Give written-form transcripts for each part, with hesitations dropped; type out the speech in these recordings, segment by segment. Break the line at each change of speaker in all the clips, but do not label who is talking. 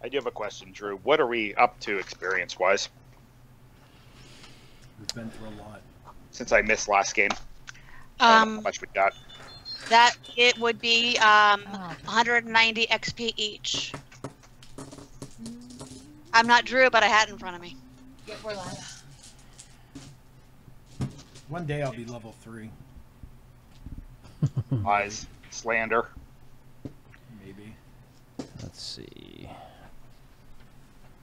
I do have a question, Drew. What are we up to experience-wise?
We've been through a lot.
Since I missed last game. I don't know how much we got.
That it would be 190 XP each. I'm not Drew, but I had it in front of me.
Yep, we're live.
One day I'll be level 3.
Lies. Slander.
Maybe.
Let's see.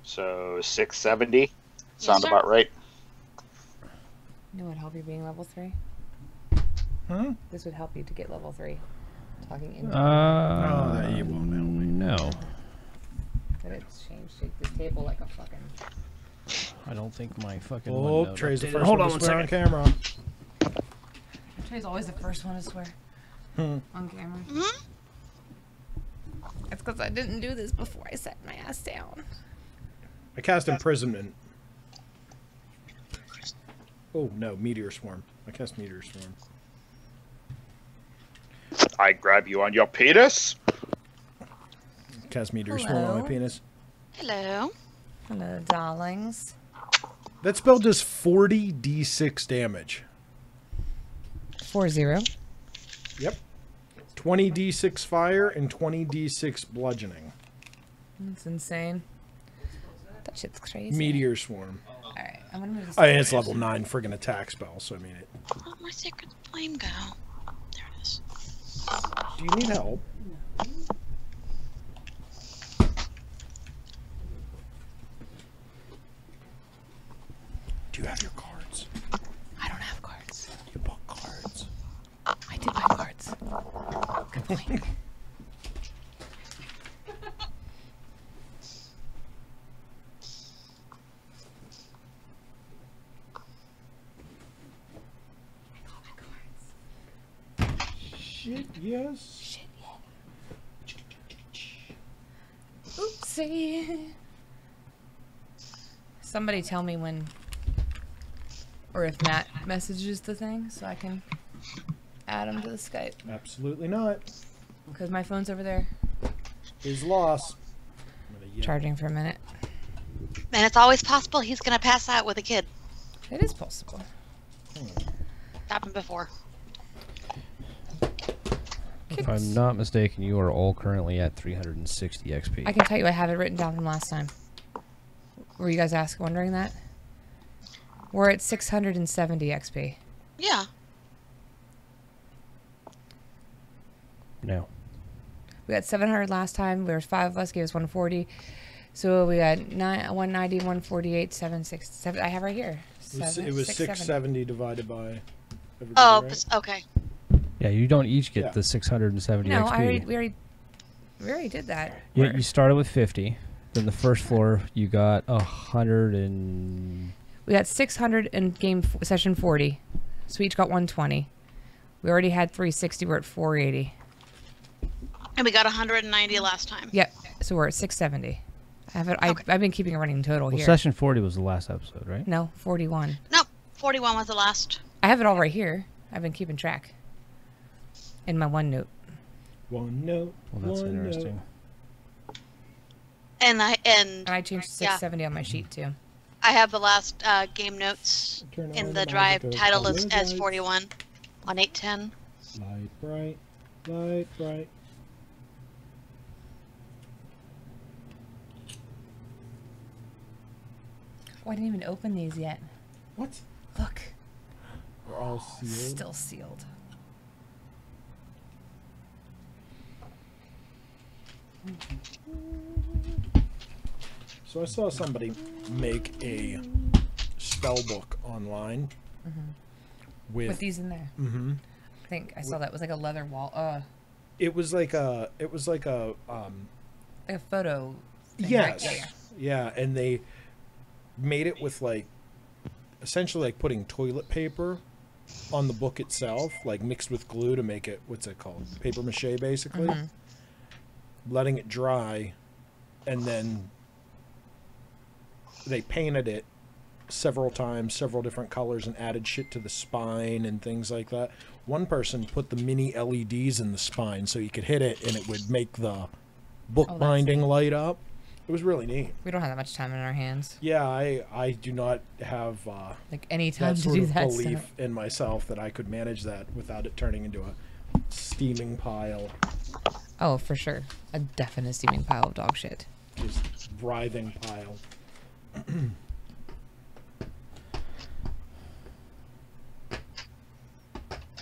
So 670. Sound
sir.
about right.
You know what help you being level 3?
Huh?
This would help you to get level 3. Talking into
Oh, that you won't help me.
No.
But it's changed this table like a fucking...
I don't think my fucking
Oh,
OneNote
Trey's the
updated.
first
Hold
one
on
to swear on
1
camera.
Trey's always the first one to swear. On camera. It's because I didn't do this before I sat my ass down.
I cast imprisonment. Oh, no, meteor swarm. I cast meteor swarm.
I grab you on your penis.
Cast meteor swarm on my
Hello?
penis.
Hello.
Hello, darlings.
That spell does 40 d6 damage.
4-0.
Yep. 20 d6 fire and 20 d6 bludgeoning.
That's insane. That shit's crazy.
Meteor swarm.
Alright, I'm gonna move this.
I mean, it's level 9 friggin' attack spell, so I mean it.
Where'd my sacred flame go? There it is.
Do you need help? Do you have your cards?
I don't have cards.
You bought cards.
I did buy cards. Good point.
Shit, yes.
Shit, yeah. Oopsie. Somebody tell me when, or if Matt messages the thing, so I can add him to the Skype.
Absolutely not.
Because my phone's over there,
His loss.
charging for a minute.
And it's always possible he's gonna pass out with a kid.
It is possible.
Happened before.
If I'm not mistaken, you are all currently at 360 XP.
I can tell you I have it written down from last time. Were you guys wondering that? We're at 670 XP.
Yeah.
No.
We got 700 last time. There was 5 of us, gave us 140. So we got 190, 148, 767. I have right here.
It was 670 divided by everybody,
Oh,
right?
okay.
Yeah, you don't each get
Yeah.
the 670
No,
XP.
we already did that.
Yeah, you started with 50. Then the first floor, you got 100 and...
We got 600 in session 40. So we each got 120. We already had 360. We're at 480.
And we got 190 last time.
Yep. So we're at 670.
Okay.
I've been keeping a running total
Well,
here.
session 40 was the last episode, right?
No, 41.
Nope. 41 was the last.
I have it all right here. I've been keeping track. In my OneNote.
One note.
Well, that's
one
interesting.
Note.
And I
And I changed 670 on my sheet too.
I have the last game notes
Turn
in
on
the
the
drive
monitor,
titled
color
as
lights.
41 on 810.
Light bright. Light bright.
Oh, I didn't even open these yet.
What?
Look.
We're all sealed.
Still sealed.
So I saw somebody make a spell book online
With these in there.
Mm-hmm.
I think I saw that. It was like a leather wall.
It was like a
Like a photo thing,
yes.
right?
Yeah, and they made it with like essentially like putting toilet paper on the book itself, like mixed with glue to make it, what's it called? Paper mache basically. Letting it dry, and then they painted it several times, several different colors, and added shit to the spine and things like that. One person put the mini LEDs in the spine so you could hit it and it would make the book binding light up. It It was really neat.
We don't have that much time in our hands.
Yeah, I do not have
Like any time
that
to
sort
do
of
that
belief
stuff.
in myself that I could manage that without it turning into a steaming pile,
Oh, for sure. A definite steaming pile of dog shit.
just writhing pile.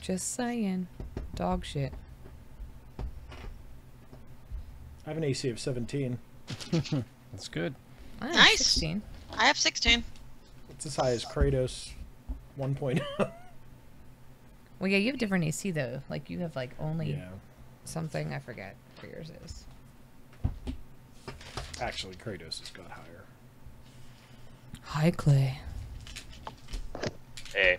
Just saying. Dog shit.
I have an AC of 17.
That's good.
I have
Nice.
16.
I have 16.
It's as high as Kratos 1.0.
Well, yeah, you have different AC though. Like you have like only
Yeah.
something I forget what yours is.
Actually, Kratos has got higher.
Hi, Clay.
Hey.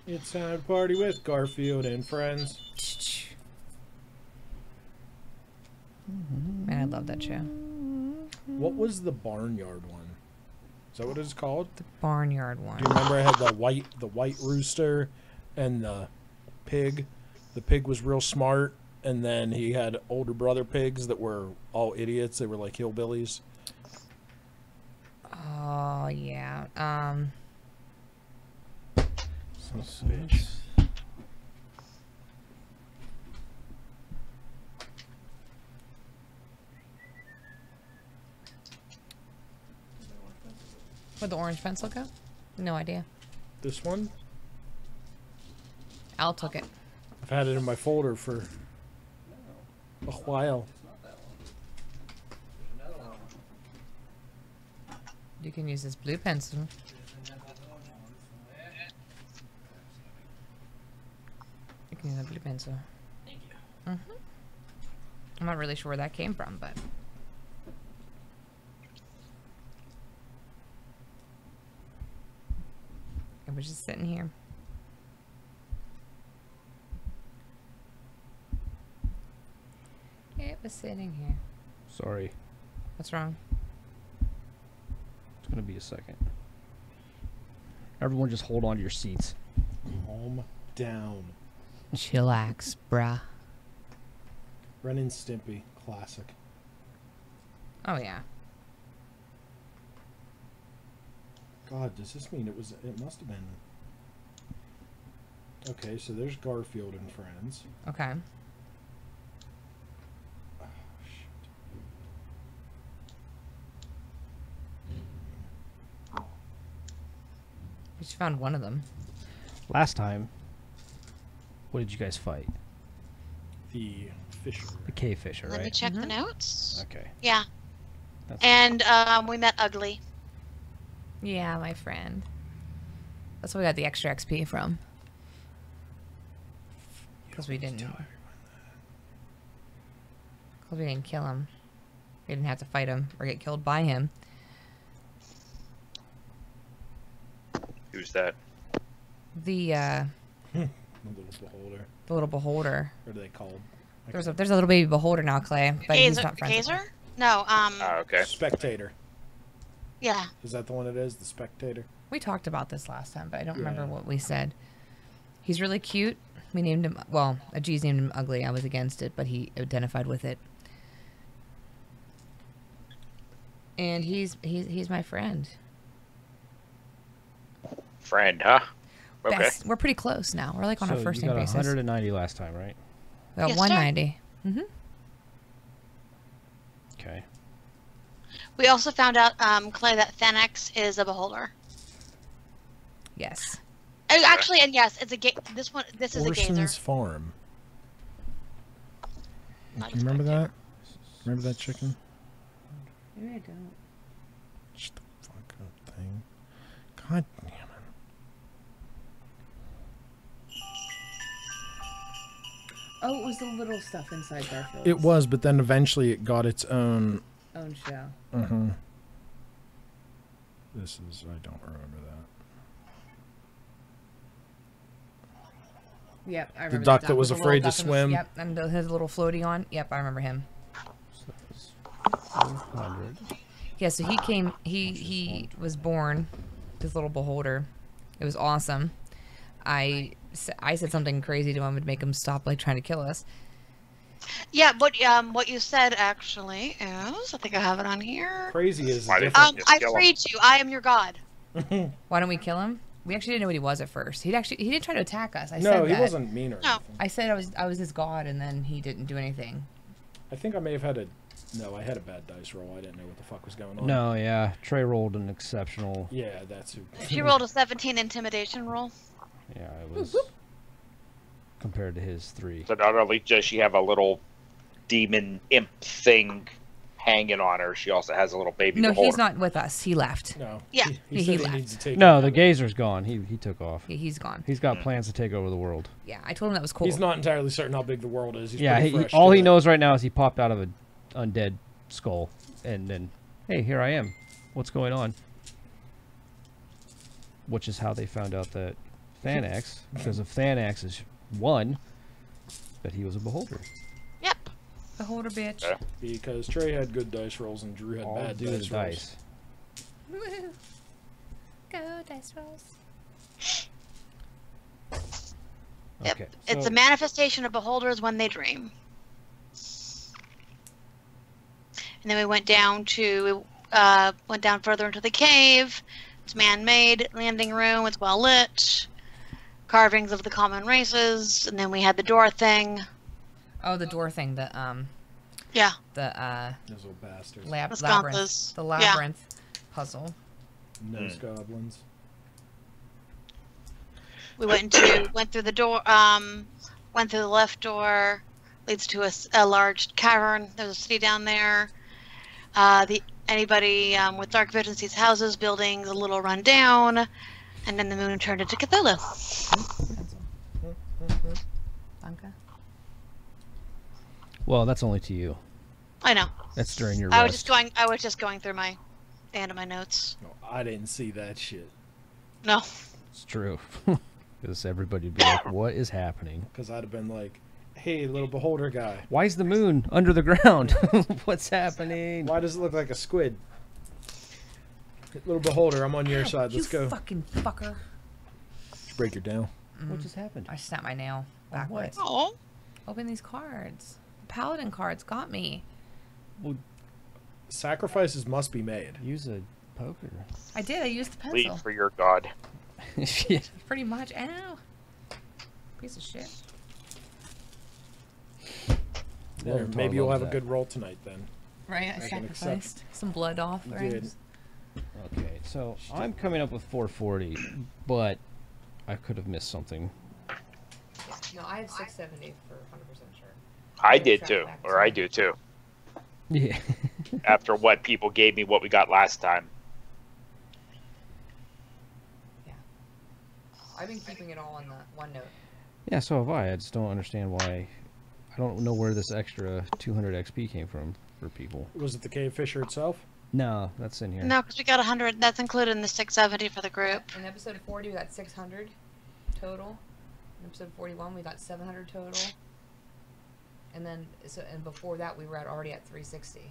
It's time to party with Garfield and friends.
Man, I love that show.
What was the barnyard one? Is that what it's called?
The barnyard one.
Do you remember I had the white rooster and the pig? The pig was real smart, and then he had older brother pigs that were all idiots. They were like hillbillies.
Oh yeah.
Bitch.
Where'd the orange pencil go? No idea.
This one?
Al took it.
I've had it in my folder for a while.
You can use this blue pencil. You can use a blue pencil. Thank you. I'm not really sure where that came from, but it was just sitting here. It was sitting here.
Sorry.
What's wrong?
It's gonna be a second. Everyone just hold on to your seats.
Calm down.
Chillax, bruh.
Ren and Stimpy, classic.
Oh yeah.
God, does this mean it was? It must have been. Okay, so there's Garfield and friends.
Okay.
Oh, shit.
We just found one of them.
Last time, what did you guys fight?
The Fisher.
The cave fisher,
Let me
right?
check the notes.
Okay.
Yeah.
That's
And we met Ugly.
Yeah, my friend. That's what we got the extra XP from. Because we didn't. Because we didn't kill him. We didn't have to fight him or get killed by him.
Who's that?
The
The little beholder.
the little beholder.
What are they called?
There's a little baby beholder now, Clay, but he's
Gazer?
not friends. with
Gazer? No,
Oh, okay.
Spectator.
yeah.
Is that the one it is? The Spectator?
We talked about this last time, but I don't remember
Yeah.
what we said. He's really cute. We named him, well, Ajeez named him Ugly. I was against it, but he identified with it. And he's my friend.
Friend, huh? Okay.
Best. We're pretty close now. We're like on
so
a first
you
name
got
basis.
190 last time, right?
About
Yes, sir.
190.
Okay.
We also found out, Clay, that Thanex is a beholder.
Yes.
Actually, and yes, it's a this is a
Orson's
gazer.
Farm.
Not
Do you remember
expected.
that? Remember that chicken?
Maybe I don't.
Shut the fuck up, thing. God damn it.
Oh, it was the little stuff inside Garfield.
It was, but then eventually it got its own.
Own show.
This is. I don't remember that.
Yep, I
The
remember
duck
that
that was
with the
afraid
little
to
duck
swim.
Yep, and his little floaty on. Yep, I remember him.
So that's 400.
Yeah, so he came. He was born. This little beholder. It was awesome. I said something crazy to him to make him stop like trying to kill us.
Yeah, what you said actually is, I think I have it on here.
Crazy is
Why did
different.
Just
I
kill him.
freed you. I am your god.
Why don't we kill him? We actually didn't know what he was at first. He didn't try to attack us. I
No,
said
he
that.
wasn't mean or
No.
anything.
I said I was his god, and then he didn't do anything.
I think I may have had a... No, I had a bad dice roll. I didn't know what the fuck was going on.
No, yeah. Trey rolled an exceptional.
Yeah, that's who...
She rolled a 17 intimidation roll.
Yeah, it was compared to his 3.
So not only does she have a little demon imp thing hanging on her, she also has a little baby
No,
beholder.
he's not with us. He left.
No.
Yeah.
He
He
said he
left.
needs to take
No,
it
the
out.
gazer's gone. He took off.
He's gone.
He's got plans to take over the world.
Yeah, I told him that was cool.
He's not entirely certain how big the world is. He's
Yeah,
pretty fresh
all
to
he
it.
knows right now is he popped out of an undead skull, and then, hey, here I am. What's going on? Which is how they found out that Thanax, because of Thanax's 1, that he was a beholder.
Yep.
The holder bitch.
Okay.
Because Trey had good dice rolls and Drew had
All
bad
due to
dice
the
rolls.
dice.
Woo. Go dice rolls.
Yep.
Okay,
It's
so-
a manifestation of beholders when they dream. And then we went down further into the cave. It's man-made landing room. It's well lit. Carvings of the common races, and then we had the door thing.
Oh, the door thing. The
Yeah,
the
Those little bastards.
the
labyrinth.
sconces.
The
Yeah.
labyrinth puzzle.
Nose goblins.
We went through the door. Went through the left door. Leads to a large cavern. There's a city down there. Anybody with dark vision sees houses, buildings a little run down, and then the moon turned into Cthulhu.
Bunka.
Well, that's only to you.
I know.
That's during your
I
rest.
was just going through my end of my notes.
No, I didn't see that shit.
No.
It's true. Because everybody would be like, what is happening?
Because I'd have been like, hey, little beholder guy.
Why is the moon under the ground? What's happening?
Why does it look like a squid? Little beholder, I'm on your side. Let's
You
go.
fucking fucker.
Break her down.
What just happened?
I snapped my nail
On what?
backwards.
Oh.
Open these cards. The paladin cards got me.
Well,
Sacrifices must be made.
use a poker.
I did. I used the
Bleed
pencil.
for your god.
Shit.
Pretty much. Ow. Piece of shit.
There,
Well,
maybe you'll
loves
have a
that.
good roll tonight then.
Right? I
I can accept.
sacrificed some blood off.
You
Right?
did.
Okay, so I'm coming up with 440, but I could have missed something.
No, I have 670 for 100% sure.
I
Keep
did
track
too,
back
or I
to-
do too.
Yeah.
After what people gave me, what we got last time.
I've been keeping it all in the OneNote.
Yeah, so have I. I just don't understand why. I don't know where this extra 200 XP came from for people.
Was it the cave fisher itself?
No, that's in here.
No, because we got 100. That's included in the 670 for the group.
In episode 40, we got 600 total. In episode 41, we got 700 total. And then, and before that, we were already at 360.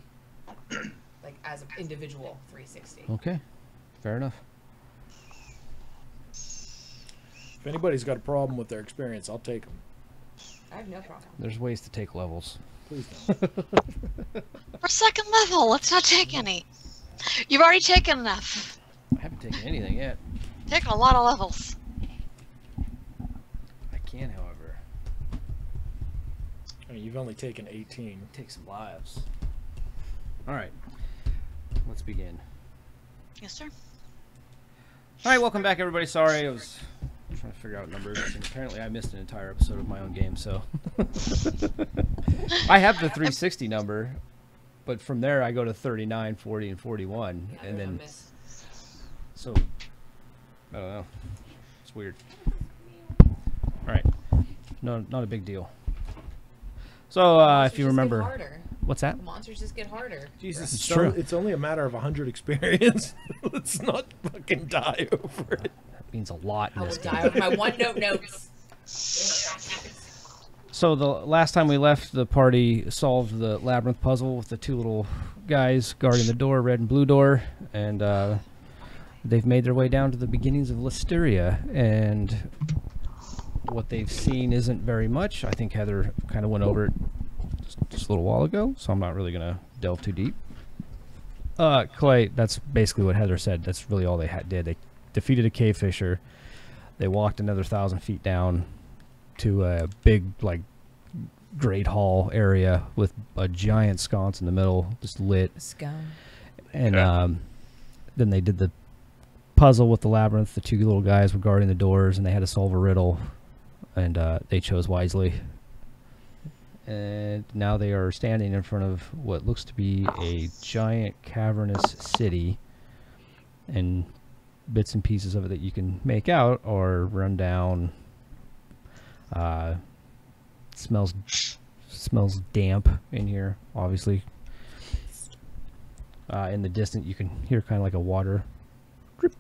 Like, as an individual, 360.
Okay, fair enough.
If anybody's got a problem with their experience, I'll take them.
I have no problem.
There's ways to take levels.
Please don't.
We're second level. Let's not take any. You've already taken enough.
I haven't taken anything yet.
Taken a lot of levels.
I can, however,
I mean, you've only taken 18.
take some lives. All right, let's begin.
Yes, sir.
All right, welcome back, everybody. Sorry, I was trying to figure out numbers, and apparently I missed an entire episode of my own game, so... I have the 360 number, but from there I go to 39, 40, and 41, and then... So, I don't know. It's weird. All right. No, not a big deal. So, if you remember... What's that?
The monsters just get harder.
Jesus,
It's
it's,
true.
it's only a matter of 100 experience. Let's not fucking die over it.
That means a lot in
I will
this game.
die with my OneNote notes.
So the last time we left, the party solved the labyrinth puzzle with the two little guys guarding the door, red and blue door, and they've made their way down to the beginnings of Listeria, and what they've seen isn't very much. I think Heather kind of went over it just a little while ago, so I'm not really gonna delve too deep. Clay, that's basically what Heather said. That's really all they did. They defeated a cave fisher. They walked another 1,000 feet down to a big, like, great hall area with a giant sconce in the middle, just lit.
Scum.
And then they did the puzzle with the labyrinth. The two little guys were guarding the doors, and they had to solve a riddle, and they chose wisely. And now they are standing in front of what looks to be a giant cavernous city, and bits and pieces of it that you can make out are run down. Smells damp in here, obviously. In the distance, you can hear kind of like a water drip,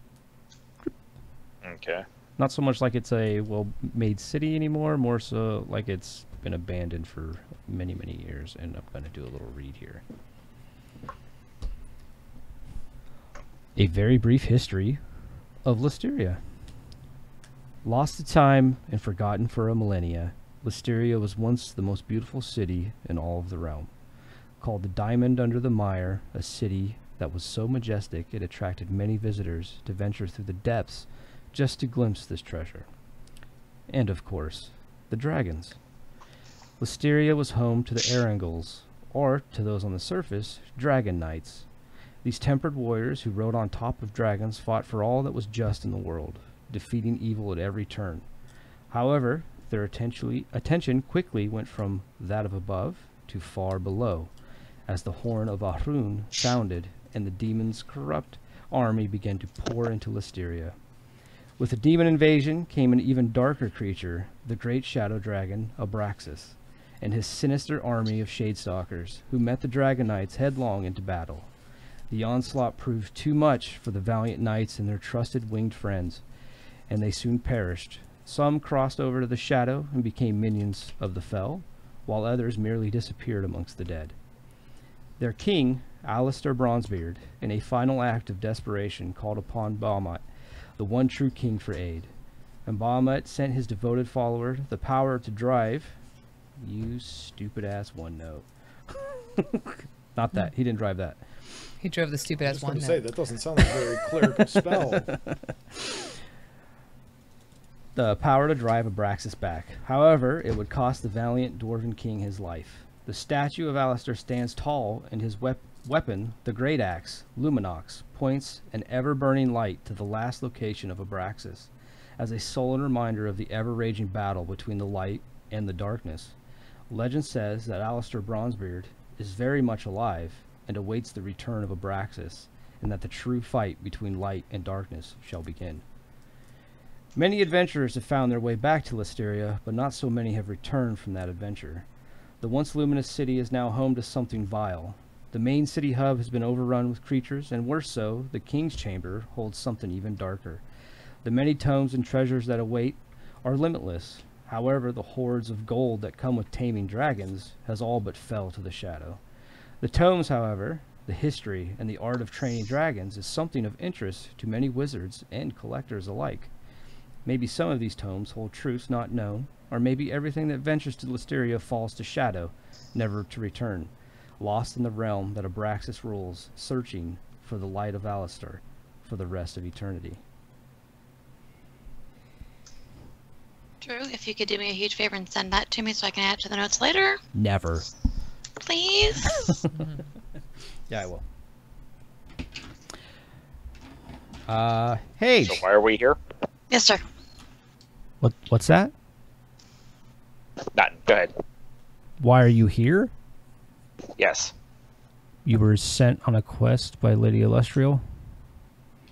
drip.
Okay.
Not so much like it's a well-made city anymore, more so like it's been abandoned for many, many years. And I'm going to do a little read here. A very brief history of Listeria. Lost to time and forgotten for a millennia, Listeria was once the most beautiful city in all of the realm. Called the Diamond Under the Mire, a city that was so majestic it attracted many visitors to venture through the depths just to glimpse this treasure. And of course, the dragons. Listeria was home to the Erangels, or, to those on the surface, dragon knights. These tempered warriors who rode on top of dragons fought for all that was just in the world, defeating evil at every turn. However, their attention quickly went from that of above to far below, as the horn of Ahrun sounded and the demon's corrupt army began to pour into Listeria. With the demon invasion came an even darker creature, the great shadow dragon Abraxas, and his sinister army of Shadestalkers, who met the Dragon Knights headlong into battle. The onslaught proved too much for the valiant knights and their trusted winged friends, and they soon perished. Some crossed over to the shadow and became minions of the fell, while others merely disappeared amongst the dead. Their king, Alistair Bronzebeard, in a final act of desperation, called upon Bahamut, the one true king, for aid. And Bahamut sent his devoted follower the power to drive... You stupid-ass OneNote. Not that. He didn't drive that.
He drove the stupid ass one.
Say that doesn't sound like a very clerical spell.
The power to drive Abraxas back. However, it would cost the valiant dwarven king his life. The statue of Alistair stands tall, and his weapon, the great axe, Luminox, points an ever-burning light to the last location of Abraxas, as a sullen reminder of the ever-raging battle between the light and the darkness. Legend says that Alistair Bronzebeard is very much alive and awaits the return of Abraxas, and that the true fight between light and darkness shall begin. Many adventurers have found their way back to Listeria, but not so many have returned from that adventure. The once luminous city is now home to something vile. The main city hub has been overrun with creatures, and worse so, the King's Chamber holds something even darker. The many tomes and treasures that await are limitless. However, the hordes of gold that come with taming dragons has all but fell to the shadow. The tomes, however, the history and the art of training dragons is something of interest to many wizards and collectors alike. Maybe some of these tomes hold truths not known, or maybe everything that ventures to Listeria falls to shadow, never to return, lost in the realm that Abraxas rules, searching for the light of Alistair for the rest of eternity.
Drew, if you could do me a huge favor and send that to me so I can add it to the notes later.
Never.
Please?
Yeah, I will. Hey.
So why are we here?
Yes, sir.
What's that?
Nothing. Go ahead.
Why are you here?
Yes.
You were sent on a quest by Lady Illustrial?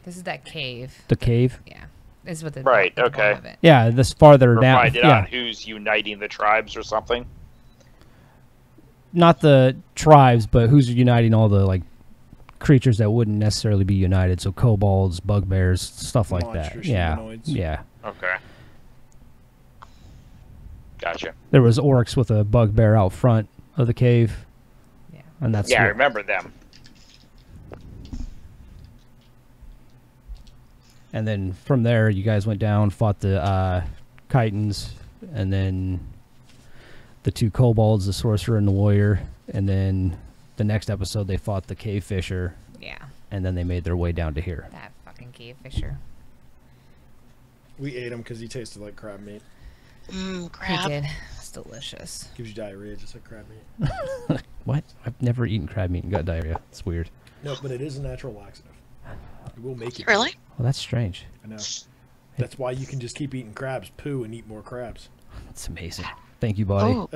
This is that cave.
The cave?
Yeah. This is what the
Right,
the
okay.
of it.
Yeah, this farther down.
Find it
Yeah.
out who's uniting the tribes or something.
Not the tribes, but who's uniting all the like creatures that wouldn't necessarily be united. So kobolds, bugbears, stuff like that.
Monstrous
Yeah.
humanoids.
Yeah.
Okay. Gotcha.
There was orcs with a bugbear out front of the cave.
Yeah.
And that's
Yeah, I
what-
remember them.
And then from there, you guys went down, fought the Chitons, and then the two kobolds, the sorcerer and the warrior, and then the next episode they fought the cave fisher,
Yeah.
and then they made their way down to here.
That fucking cave fisher.
We ate him because he tasted like crab meat.
He
Crap.
did. It's delicious.
Gives you diarrhea just like crab meat.
What? I've never eaten crab meat and got diarrhea. It's weird.
No, but it is a natural laxative. It will make you.
Really?
Well, that's strange.
I know. That's why you can just keep eating crabs, poo, and eat more crabs.
That's amazing. Thank you, buddy.
Oh,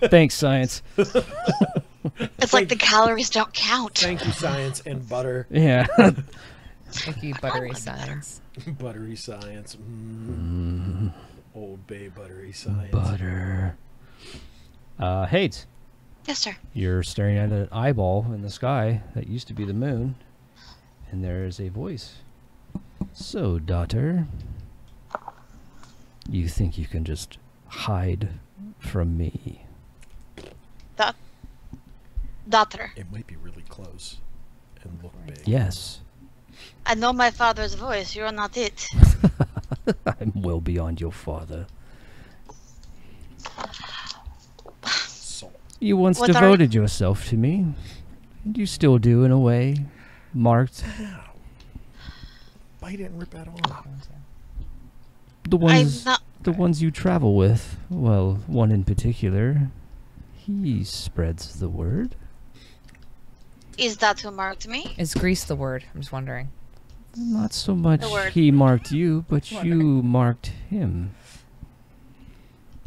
Thanks, science.
it's like the calories don't count.
Thank you, science and butter.
Yeah.
Thank you, buttery science.
Buttery science. Old Bay buttery science.
Butter. Hades,
Yes, sir.
you're staring at an eyeball in the sky that used to be the moon, and there is a voice. So, daughter, you think you can just hide from me?
Daughter,
It might be really close and look big.
Yes.
I know my father's voice. You're not it.
I'm well beyond your father.
So,
You once
What are-
devoted yourself to me, and you still do in a way, marked.
bite it and rip that off.
The
I'm
ones,
not.
the ones you travel with, well, one in particular, he spreads the word.
Is that who marked me?
Is grease the word? I'm just wondering.
Not so much
The word.
he marked you, but you
Wondering.
marked him.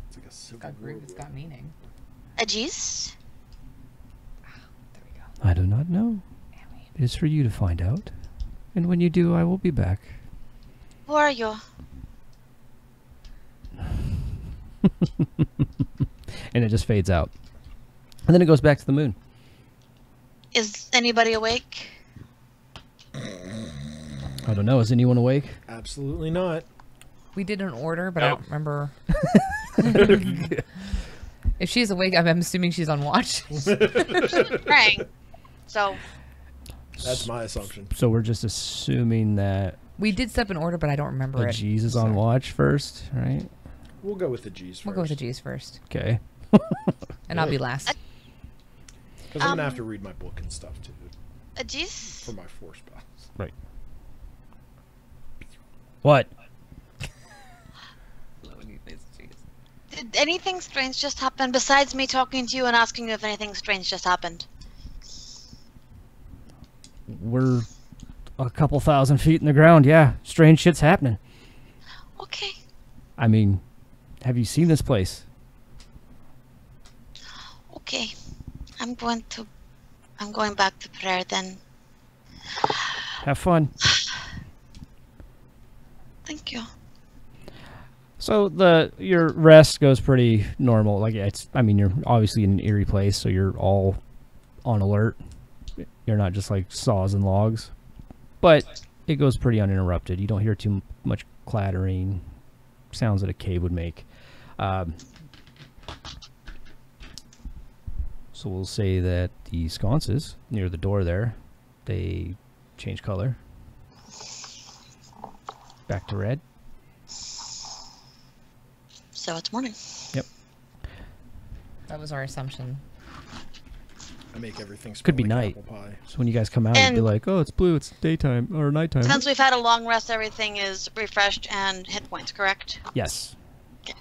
It's like a civil
Got
war.
it's got meaning.
Ajis?
There we go.
I do not know. It is for you to find out. And when you do, I will be back.
Who are you?
And it just fades out. And then it goes back to the moon.
Is anybody awake?
I don't know. Is anyone awake?
Absolutely not.
We did an order, but I
Nope.
don't remember. If she's awake, I'm assuming she's on watch.
Praying. So,
That's my assumption.
So we're just assuming that
We did set up an order, but I don't remember it.
G's is on watch first, right?
We'll go with the G's first.
We'll go with the G's first,
Okay.
and I'll be last.
Because I'm going to have to read my book and stuff, too,
Ajis?
for my force spells.
Right. What?
Did anything strange just happen besides me talking to you and asking you if anything strange just happened?
We're a couple thousand feet in the ground. Yeah, strange shit's happening.
Okay.
I mean, have you seen this place?
Okay. I'm going back to prayer then.
Have fun.
Thank you.
So your rest goes pretty normal. Like I mean, you're obviously in an eerie place, so you're all on alert. You're not just like saws and logs, but it goes pretty uninterrupted. You don't hear too much clattering, sounds that a cave would make. So we'll say that the sconces near the door there, they change color back to red.
So it's morning.
Yep.
That was our assumption.
I make everything smell
Could be
like
night.
apple pie.
So when you guys come out, you'd be
And-
like, "Oh, it's blue. It's daytime or nighttime."
Since we've had a long rest, everything is refreshed and hit points, correct?
Yes.
Okay.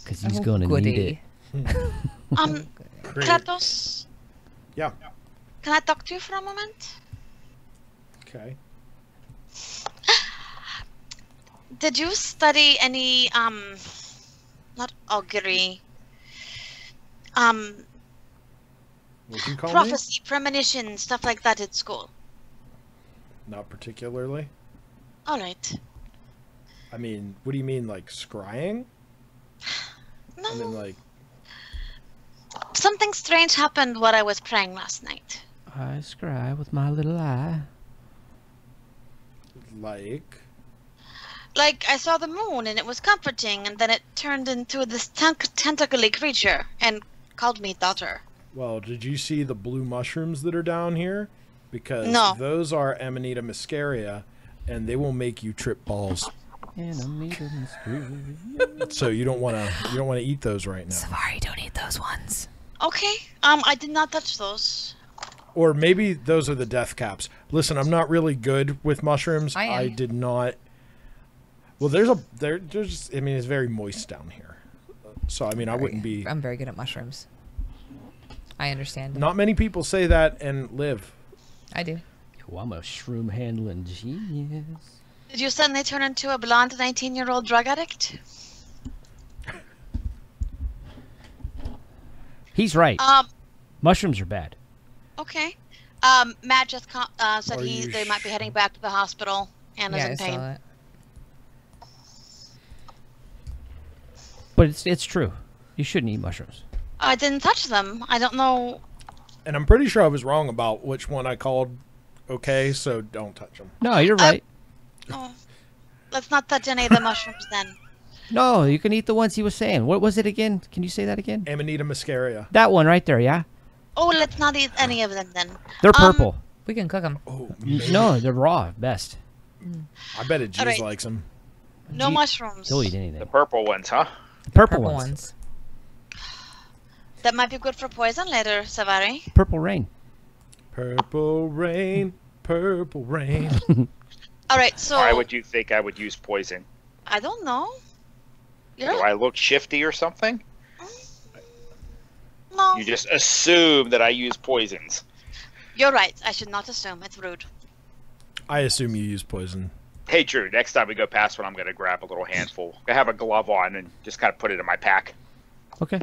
Because he's
Oh,
gonna
goody.
need it.
Great.
Kratos,
Yeah.
can I talk to you for a moment?
Okay.
Did you study any, not augury,
What'd you call
prophecy, premonition, stuff like that at school?
me? Not particularly.
Alright.
I mean, what do you mean, like scrying?
No,
I mean, like,
something strange happened while I was praying last night.
I scry with my little eye.
Like, I saw the moon and it was comforting, and then it turned into this tentacly creature and called me daughter.
well, did you see the blue mushrooms that are down here? Because
No.
those are Amanita muscaria, and they will make you trip balls.
And I'm eating screw.
So you don't want to eat those right now.
Savari, don't eat those ones.
Okay. I did not touch those.
Or maybe those are the death caps. Listen, I'm not really good with mushrooms.
I am.
I did not. Well, there's. I mean, it's very moist down here. So I mean, I wouldn't be.
I'm very good at mushrooms. I understand.
Not many people say that and live.
I do.
Oh, I'm a shroom handling genius.
Did you suddenly turn into a blonde 19-year-old drug addict?
He's right.
Um.
Mushrooms are bad.
Okay. Matt just said
Are you
they might be heading back to the hospital and is
Yeah, I
in pain.
saw it.
But it's true. You shouldn't eat mushrooms.
I didn't touch them. I don't know.
And I'm pretty sure I was wrong about which one I called okay, so don't touch them.
No, you're right.
Oh, let's not touch any of the mushrooms then.
No, you can eat the ones he was saying. What was it again? Can you say that again?
Amanita muscaria.
That one right there, yeah?
Oh, let's not eat any of them then.
They're purple.
We can cook them.
Oh,
No, they're raw. Best.
I bet it Jeez
Alright.
likes them.
No mushrooms.
He'll eat
The
anything.
purple ones, huh?
Purple,
Purple
ones.
ones.
That might be good for poison later, Savari.
Purple rain.
Purple rain, purple rain.
All right, so
Why would you think I would use poison?
I don't know.
Do
Yeah.
I look shifty or something?
No,
You just assume that I use poisons.
you're right. I should not assume. It's rude.
I assume you use poison.
Hey, Drew, next time we go past one, I'm going to grab a little handful. I have a glove on and just kind of put it in my pack.
Okay.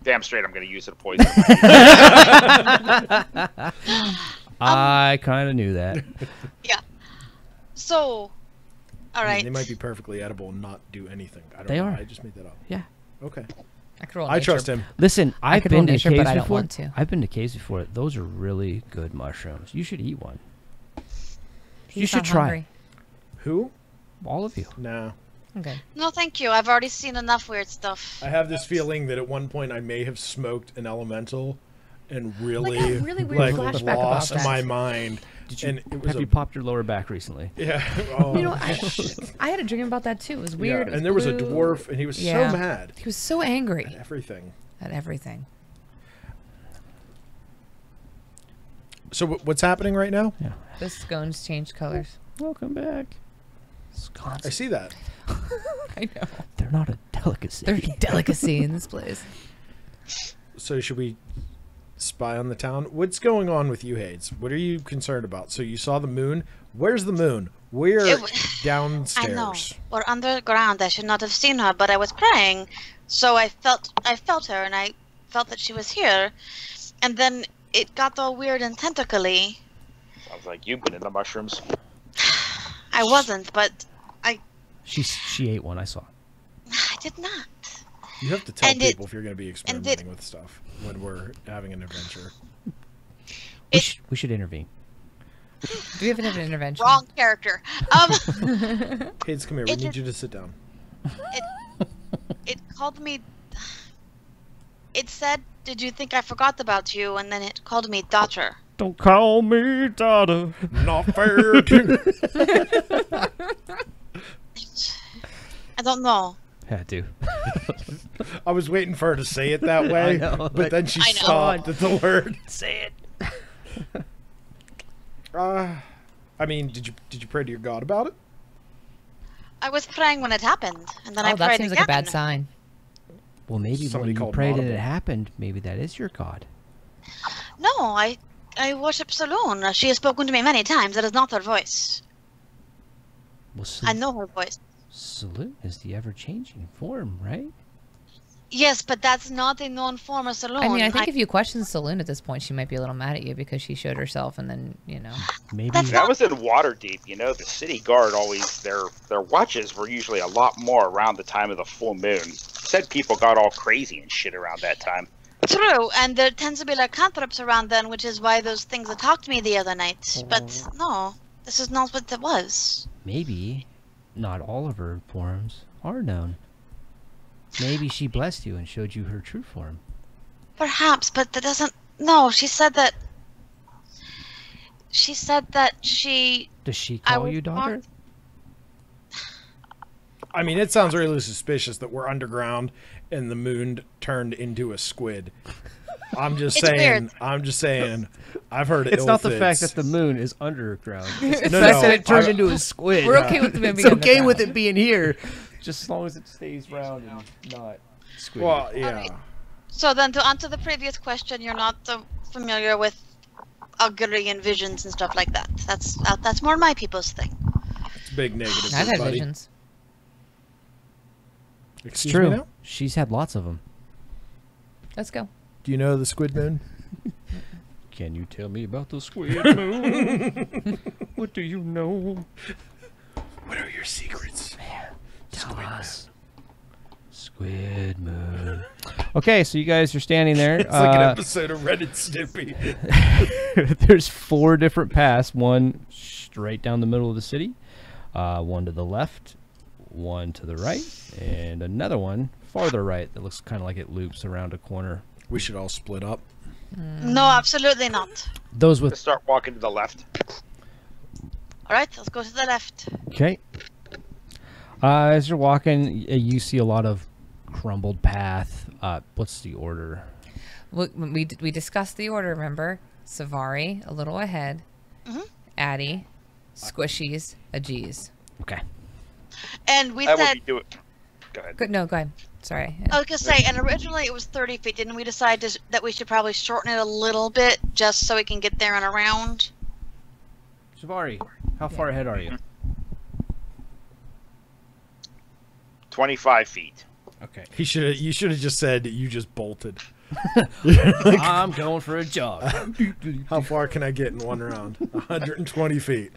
Damn straight, I'm going to use it poison.
I kind of knew that.
Yeah. So, all
I mean,
right.
they might be perfectly edible and not do anything. I don't
They
know.
are.
I just made that up.
Yeah.
Okay.
I could roll
I
nature.
trust him.
Listen, I've
could roll
been to
nature,
caves
but I don't
before.
want to.
I've been to caves before. Those are really good mushrooms. You should eat one. You
He's
should
not
try.
hungry.
Who?
All of you.
Nah.
Okay.
No, thank you. I've already seen enough weird stuff.
I have this feeling that at one point I may have smoked an elemental and really,
Like a really weird flashback about
lost
that.
my mind.
Did you,
And it was
have
a-
you popped your lower back recently?
Yeah. Oh,
You know, I had a dream about that too. It was weird.
Yeah.
It
And there was a
blue.
dwarf, and he was
Yeah.
so mad
He was so angry
at everything.
at everything.
So what's happening right now?
Yeah.
The scones changed colors.
Welcome back. Scones.
I see that.
I know.
They're not a delicacy.
They're a delicacy in this place.
So should we spy on the town? What's going on with you, Hades? What are you concerned about? So you saw the moon. Where's the moon? We're
It w-
downstairs.
I know. We're underground. I should not have seen her, but I was praying, so I felt her, and I felt that she was here, and then it got all weird and tentacly.
Sounds like you've been in the mushrooms.
I wasn't, but
She ate one. I saw.
I did not.
You have to tell
And it-
people if you're going to be experimenting with stuff when we're having an adventure.
We should intervene.
Do we have an intervention?
Wrong character.
Hades, come here. We
It
need
just-
you to sit down.
It called me. It said, "Did you think I forgot about you?" And then it called me daughter.
Don't call me daughter.
Not fair.
I don't know.
Had to.
I was waiting for her to say it that way,
know,
but
but-
then she
I know.
stopped at the word.
Say it.
I mean, did you pray to your god about it?
I was praying when it happened, and then I
Oh,
prayed
that seems
again.
like a bad sign.
Well, maybe
Somebody
when you
called
prayed and
audible.
it happened, maybe that is your god.
No, I worship Saloon. She has spoken to me many times. It is not her voice.
Well,
I know her voice.
Salute is the ever-changing form, right?
Yes, but that's not a known form of Saloon.
I mean, I think if you question Saloon at this point, she might be a little mad at you because she showed herself and then, you know.
Maybe.
That's
That was in Waterdeep. You know, the city guard always their watches were usually a lot more around the time of the full moon. Said people got all crazy and shit around that time.
True, and there tends to be lycanthropes around then, which is why those things attacked me the other night. But no, this is not what it was.
Maybe not all of her forms are known. Maybe she blessed you and showed you her true form.
Perhaps, but that doesn't. No, she said that. She said that she.
Does she
I
call
was
you daughter?
I mean, it sounds really suspicious that we're underground and the moon turned into a squid. I'm just
It's
saying.
weird.
I'm just saying. I've heard
It's
ill
not the
fits.
fact that the moon is underground. It's the
No,
fact
no,
that it turned
I-
into a squid.
We're okay with the moon
It's
being
okay with
underground.
it being here, just as long as it stays round and not squid.
Well, yeah.
So then, to answer the previous question, you're not familiar with augury and visions and stuff like that. That's more my people's thing.
It's a big negative.
I've had
buddy.
visions.
It's
Excuse
true.
me now?
She's had lots of them.
Let's go.
Do you know the squid moon?
Can you tell me about the squid moon? What do you know?
What are your secrets?
Tell us. Squid moon. Okay, so you guys are standing there.
It's like an episode of Red and Stimpy.
There's 4 different paths. One straight down the middle of the city, one to the left, one to the right, and another one farther right that looks kind of like it loops around a corner.
We should all split up.
No, absolutely not.
Those with
Let's start walking to the left.
All right, let's go to the left.
okay. As you're walking, you see a lot of crumbled path. What's the order?
We discussed the order, remember? Savari, a little ahead.
Mhm.
Addie, Squishies, Ajeez.
Okay.
And we
How would
said,
you do it? Go ahead.
Good. No, go ahead. Sorry.
I was gonna say, and originally it was 30 feet. Didn't we decide that we should probably shorten it a little bit just so we can get there and around?
Savari, how far ahead are you?
25 feet.
Okay.
You should have just said you just bolted.
I'm going for a jog.
How far can I get in one round? 120 feet.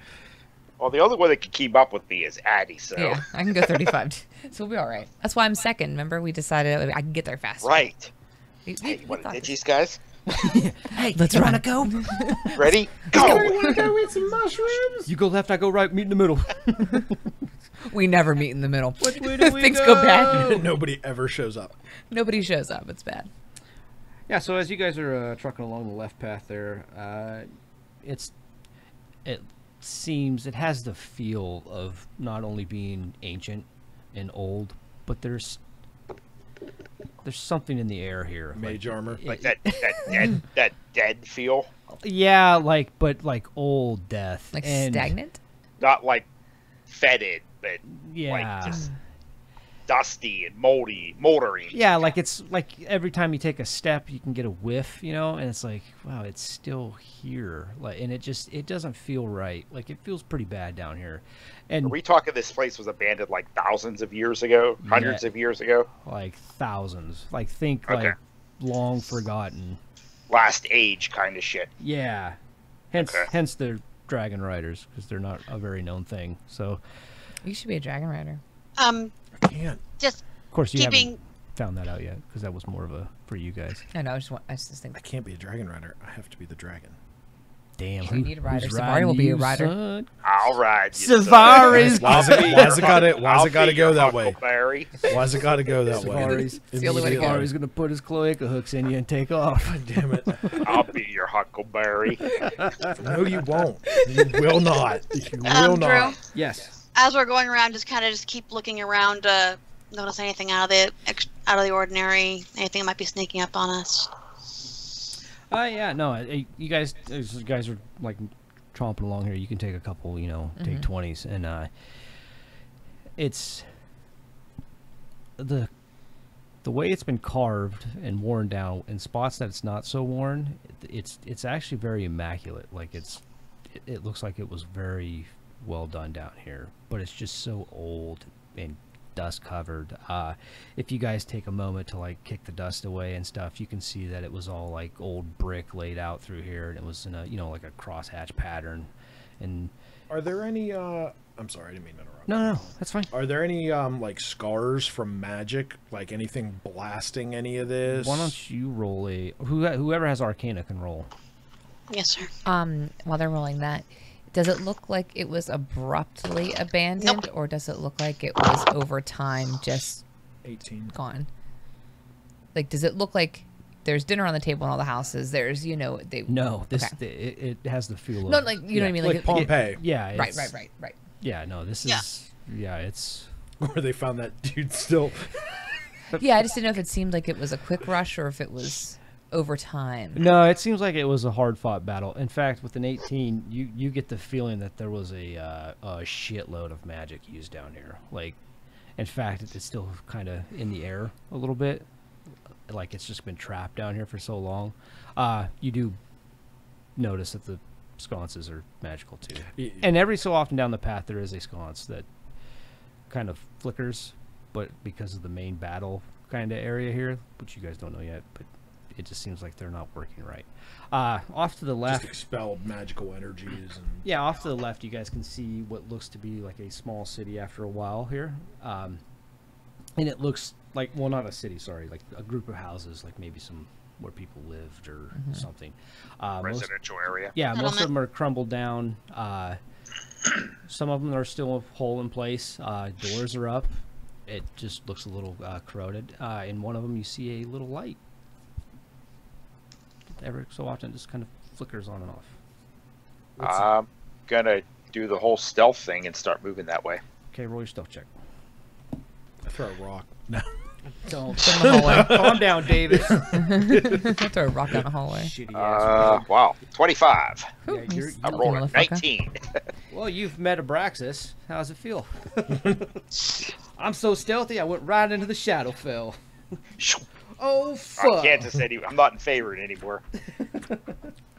Well, the only one that can keep up with me is Addie, so.
Yeah, I can go 35. So we'll be all right. That's why I'm second. Remember, we decided I can get there faster.
Right.
We
Hey, you want
thought
to
this-
Digis, guys?
Hey,
Let's
you
run.
wanna go?
Ready? Go!
go eat some mushrooms?
You go left, I go right. Meet in the middle.
We never meet in the middle.
Which way do we
Things go bad.
Nobody ever shows up.
Nobody shows up. It's bad.
Yeah, so as you guys are trucking along the left path there, it seems it has the feel of not only being ancient and old, but there's something in the air here.
Mage armor.
Like that dead feel.
Yeah, but old death.
Like
and
stagnant.
Not like fetid, but
Yeah.
like just dusty and moldy.
Yeah, like it's like every time you take a step, you can get a whiff, and it's like, wow, it's still here. Like, and it doesn't feel right. Like, it feels pretty bad down here, and
Are we talking this place was abandoned like thousands of years ago? Hundreds
Yeah.
of years ago?
like thousands. Like, think
Okay.
like long forgotten.
Last age kind of shit.
Yeah, hence
Okay.
hence the dragon riders, because they're not a very known thing. So
You should be a dragon rider.
I can't.
Just
of course you
keeping.
haven't found that out yet, because that was more of a for you guys.
I know. I just think
I can't be a dragon rider. I have to be the dragon.
Damn,
We need a rider.
who's
Savari
riding
will be a
you,
rider.
son?
I'll ride you.
Savari's
Why's it got to go that way?
Huckleberry.
Why's it got to go that way?
Savari's
It's the only way to go.
Savari's gonna put his cloaca hooks in you and take off.
Damn it.
I'll be your Huckleberry.
No, you won't. You will not. You will
Drew,
not.
Yes.
as we're going around, just keep looking around. Notice anything out of the ordinary? Anything that might be sneaking up on us?
Yeah, no, you guys are like tromping along here. You can take a couple, take 20s, and it's the way it's been carved and worn down in spots that it's not so worn. It's actually very immaculate. Like it looks like it was very well done down here, but it's just so old and dust covered. If you guys take a moment to like kick the dust away and stuff, you can see that it was all like old brick laid out through here, and it was in a like a crosshatch pattern. And
Are there any? I'm sorry, I didn't mean to interrupt.
no, that's fine.
Are there any like scars from magic? Like anything blasting any of this?
Why don't you roll whoever has Arcana can roll.
Yes, sir.
While they're rolling that, does it look like it was abruptly abandoned,
Nope.
or does it look like it was over time just
18.
gone? Like, does it look like there's dinner on the table in all the houses? There's, they.
No, this
Okay.
it has the feel of
No, like you know what I mean.
Like Pompeii.
Yeah,
Right.
it's-
Right.
Yeah, no, this
Yeah.
is it's
Where they found that dude still.
Yeah, I just didn't know if it seemed like it was a quick rush or if it was over time.
No, it seems like it was a hard-fought battle. In fact, with an 18, you get the feeling that there was a shitload of magic used down here. Like, in fact, it's still kind of in the air a little bit. Like, it's just been trapped down here for so long. You do notice that the sconces are magical, too. And every so often down the path, there is a sconce that kind of flickers, but because of the main battle kind of area here, which you guys don't know yet, but it just seems like they're not working right. Off to the left,
Just expelled magical energies. And...
yeah, off to the left, you guys can see what looks to be like a small city after a while here. And it looks like, well, not a city, sorry, like a group of houses, like maybe some where people lived or something.
Residential area.
Yeah, most of them are crumbled down. Some of them are still whole in place. Doors are up. It just looks a little corroded. In one of them, you see a little light. Every so often, it just kind of flickers on and off.
I'm gonna do the whole stealth thing and start moving that way.
Okay, roll your stealth check.
I throw a rock. No.
Don't.
From the hallway.
Calm down, David.
Throw a rock down the hallway.
Shitty ass.
Wow, 25.
Whew,
Yeah,
you
you're-
I'm
sneaky
rolling
motherfucker.
19.
Well, you've met Abraxas. How does it feel? I'm so stealthy, I went right into the Shadowfell. Oh, fuck.
I can't just say I'm not in favorite anymore.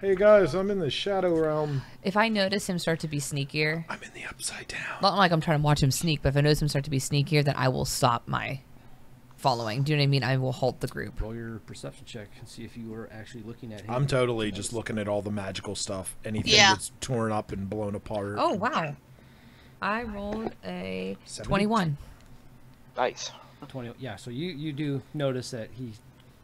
Hey guys, I'm in the shadow realm.
If I notice him start to be sneakier,
I'm in the upside down.
not like I'm trying to watch him sneak, but if I notice him start to be sneakier, then I will stop my following. Do you know what I mean? I will halt the group.
Roll your perception check and see if you were actually looking at him.
I'm totally just looking at all the magical stuff. Anything
Yeah.
that's torn up and blown apart.
Oh, wow. I rolled a
70?
21.
Nice.
20. Yeah, so you do notice that he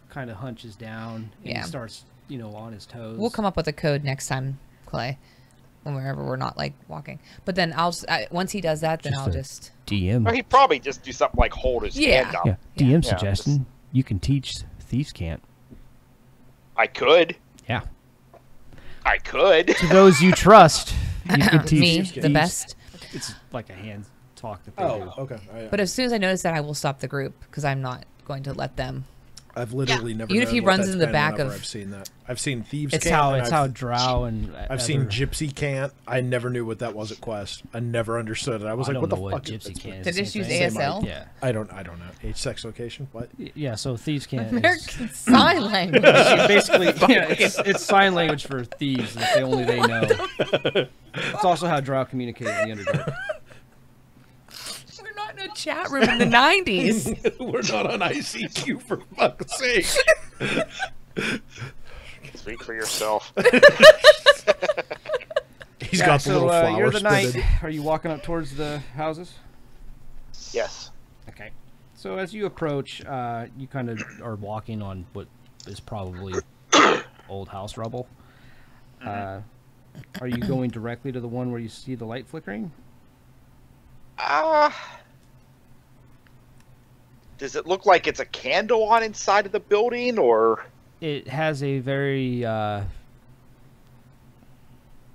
kind of hunches down and
Yeah.
he starts, on his toes.
We'll come up with a code next time, Clay, whenever we're not, like, walking. But then once he does that, then
Just
I'll
a-
just...
DM.
Well, he'd probably just do something like hold his
Yeah.
hand up.
Yeah, DM
Yeah,
suggestion. You can teach thieves can't.
I could.
Yeah.
I could.
To those you trust, you can teach
Me,
thieves.
the best.
It's like a hand talk that they
Oh,
do.
okay.
But as soon as I notice that, I will stop the group, because I'm not going to let them...
I've literally never.
Even if
known
he
what
runs
that's
in the
been
back
whenever
of-
I've seen that. I've seen thieves.
It's
can't,
how
and
it's
I've,
how Drow and
I've seen Gypsy can't. I never knew what that was at Quest. I never understood it. I was
I
like,
don't
what the
know what
fuck? is
Gypsy
this?
can.
Did they just use
Same
ASL?
Yeah.
I don't know. Age, sex, location. What?
Yeah, so thieves can't.
American Sign Language.
Basically, yeah, it's sign language for thieves that only they know. It's also how Drow communicate in the Underdark.
We're not in a chat room in the 90s.
We're not on ICQ for fuck's sake.
Speak for yourself.
He's got the little flowers.
You're the knight.
fitted.
Are you walking up towards the houses?
Yes.
Okay. So as you approach, you kind of are walking on what is probably old house rubble. Are you going directly to the one where you see the light flickering?
Does it look like it's a candle on inside of the building, or?
It has a very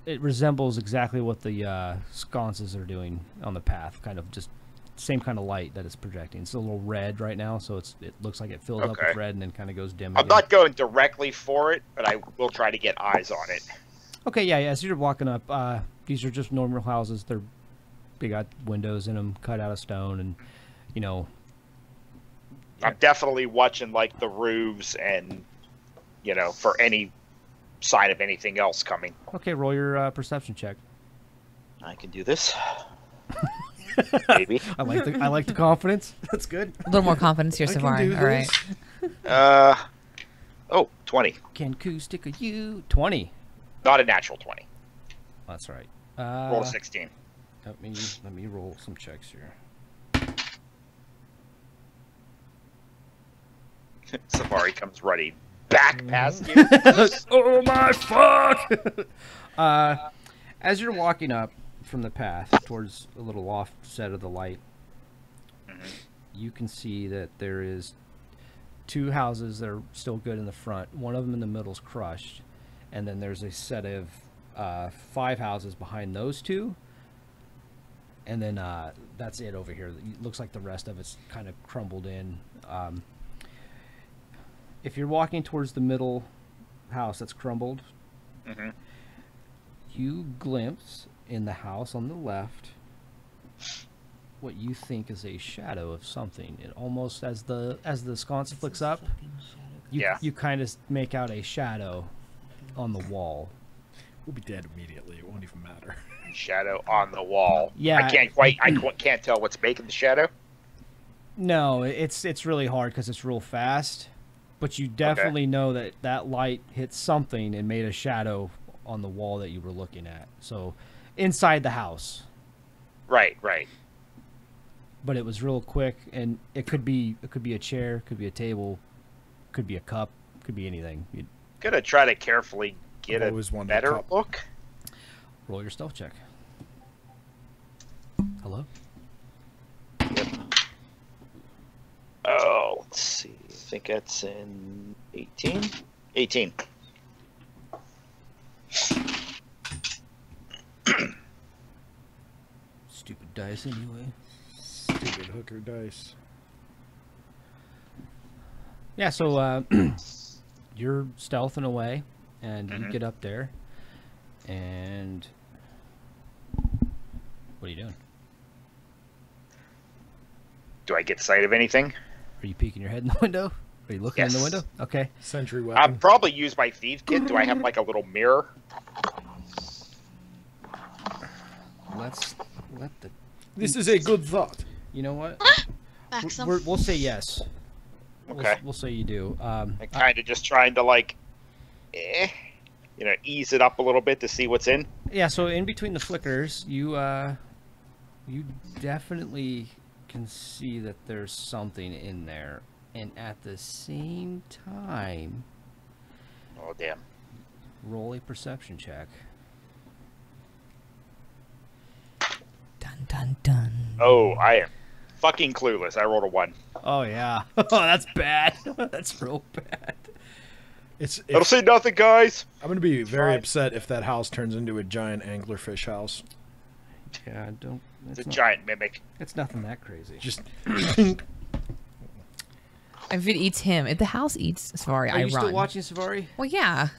it resembles exactly what the sconces are doing on the path, kind of just same kind of light that it's projecting. It's a little red right now, so it looks like it fills up
Okay.
with red and then kind of goes dim
I'm
again.
not going directly for it, but I will try to get eyes on it.
Okay, yeah, as you're walking up, these are just normal houses. They got windows in them, cut out of stone, and
I'm definitely watching like the roofs and for any sign of anything else coming.
Okay, roll your perception check.
I can do this. Maybe.
I like the confidence. That's good.
A little more confidence here,
I can
Savard.
do
All right.
this.
20.
Can Koo stick a you? 20.
Not a natural 20.
That's right.
Roll a 16.
Let me roll some checks here.
Safari comes running back past you.
Oh my fuck! As you're walking up from the path towards a little offset of the light, you can see that there is 2 houses that are still good in the front. One of them in the middle is crushed, and then there's a set of 5 houses behind those 2, And then that's it over here. It looks like the rest of it's kind of crumbled in. If you're walking towards the middle house that's crumbled, you glimpse in the house on the left what you think is a shadow of something. It almost, as the sconce flicks up, you kind of make out a shadow on the wall.
We'll be dead immediately. It won't even matter.
Shadow on the wall.
Yeah.
I can't tell what's making the shadow.
No, it's really hard because it's real fast. But you definitely know that that light hit something and made a shadow on the wall that you were looking at. So, inside the house.
Right.
But it was real quick, and it could be a chair, could be a table, could be a cup, could be anything.
Gonna try to carefully get
I've
a
always wanted a
better
cup.
look.
Roll your stealth check. Hello?
Oh, let's see. I think that's in 18. 18.
Stupid dice anyway.
Stupid hooker dice.
Yeah, so you're stealthing away, and you get up there, and what are you doing?
Do I get sight of anything?
Are you peeking your head in the window? Are you looking in the
Yes.
window? Okay.
Sentry
I'll
weapon.
probably use my thief kit. Do I have like a little mirror?
Let's let the.
This is a good thought.
You know what?
Maxim.
We'll say yes.
Okay.
We'll say you do.
I'm kind of just trying to like, ease it up a little bit to see what's in.
Yeah. So in between the flickers, you definitely can see that there's something in there, and at the same time,
Oh damn!
roll a perception check.
Dun dun dun.
Oh, I am fucking clueless. I rolled a 1.
Oh yeah. Oh, that's bad. That's real bad.
It'll say nothing, guys.
I'm going to be very
Fine.
upset if that house turns into a giant anglerfish house.
Yeah. Don't.
It's a giant mimic.
It's nothing that crazy.
Just
If it eats him, if the house eats Savari,
Are
I
you
run.
still watching Savari?
Well, yeah.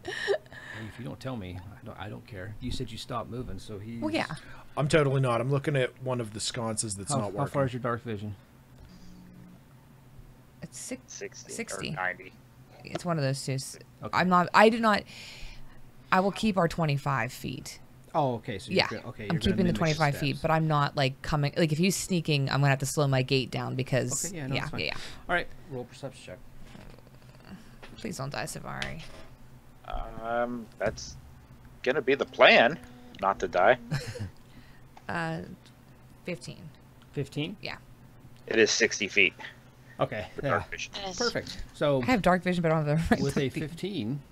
If you don't tell me, I don't care. You said you stopped moving, so he.
Well, yeah.
I'm totally not. I'm looking at one of the sconces that's not
How
working.
far is your dark vision?
It's
60.
60.
Or 90.
It's one of those two.
Okay.
I will keep our 25 feet.
Oh, okay. So
Yeah.
you're, okay.
I'm
You're gonna
keeping the
mimic
25 feet,
steps.
but I'm not like coming. Like if he's sneaking, I'm gonna have to slow my gait down because.
Okay, yeah, no,
yeah,
that's fine.
yeah.
All right. Roll perception check.
Please don't die, Savari.
That's gonna be the plan. Not to die.
15.
15.
Yeah.
It is 60 feet.
Okay.
For
Yeah.
dark vision.
It is.
Perfect. So
I have dark vision, but I don't have the right
with a
dark vision.
15,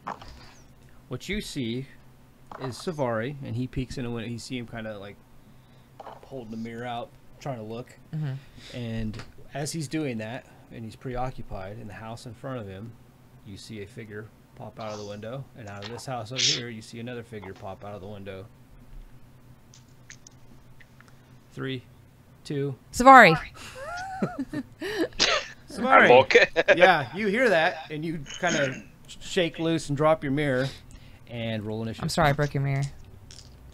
what you see is Savari, and he peeks in a window. You see him kind of like holding the mirror out, trying to look. And as he's doing that, and he's preoccupied in the house in front of him, you see a figure pop out of the window, and out of this house over here, you see another figure pop out of the window. 3, 2.
Savari.
Savari.
Look.
Yeah, you hear that, and you kind of shake loose and drop your mirror, and roll initiative.
I'm sorry, I broke your mirror.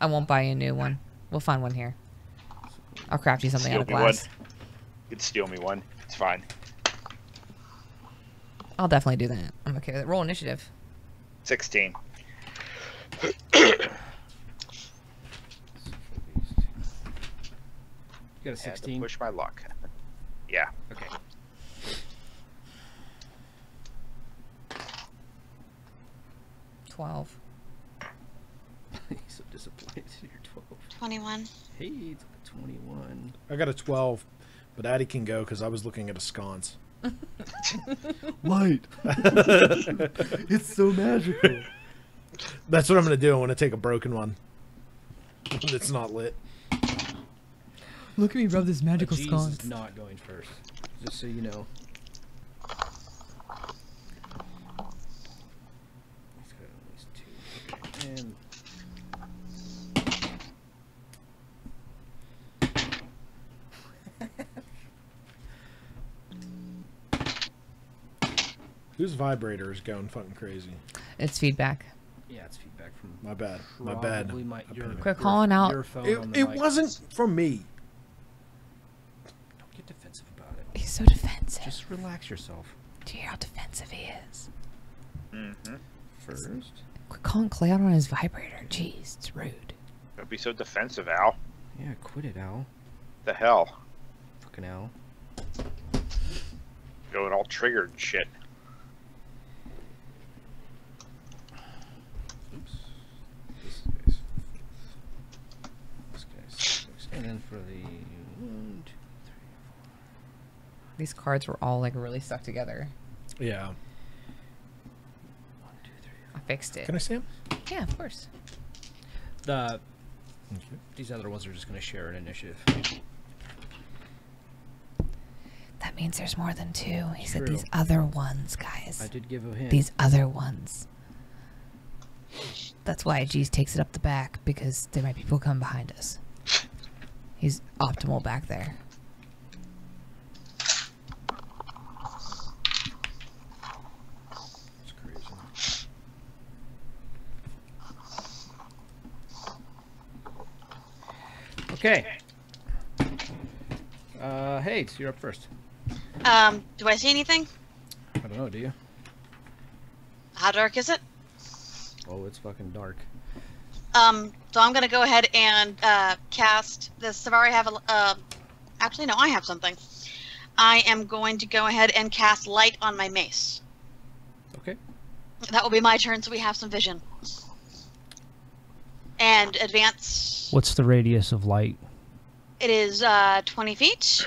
I won't buy you a new one. We'll find one here. I'll craft you something out of
Steal me one.
glass.
You can steal me one. It's fine.
I'll definitely do that. I'm okay with it. Roll initiative.
16.
You got a
Had to
16.
push my luck. Yeah.
Okay.
$12.
He's so disappointed. You're 12.
21.
Hey, it's a 21.
I got a 12, but Addie can go because I was looking at a sconce.
Light. It's so magical.
That's what I'm going to do. I'm going to take a broken one that's not lit.
Look at me rub this magical
Jesus
sconce.
is not going first. Just so you know. He's got at least 2. And
Whose vibrator is going fucking crazy?
It's feedback.
Yeah, it's feedback from.
My bad. My bad.
Probably your
Quit calling out.
Your phone on the
It
mic.
wasn't from me.
Don't get defensive about it.
He's so defensive.
Just relax yourself.
Do you hear how defensive he is?
Mm-hmm.
First.
Quit calling Clay out on his vibrator. Jeez, it's rude.
Don't be so defensive, Al.
Yeah, quit it, Al.
The hell?
Fucking Al.
Going all triggered and shit.
Oops. This guy's. This guy's 6. And then for the 1, 2, 3, 4.
These cards were all like really stuck together.
Yeah.
1, 2, 3.
I fixed it.
Can I see him?
Yeah, of course.
These other ones are just going to share an initiative.
That means there's more than 2. He said
True.
these other ones, guys.
I did give a hint.
These other ones. That's why G's takes it up the back, because there might be people come behind us. He's optimal back there.
It's crazy. Okay. Hey, so you're up first.
Do I see anything?
I don't know, do you?
How dark is it?
Oh, it's fucking dark.
So I'm gonna go ahead and cast this. Savari have a. Actually, no, I have something. I am going to go ahead and cast light on my mace.
Okay.
That will be my turn, so we have some vision. And advance.
What's the radius of light?
It is 20 feet.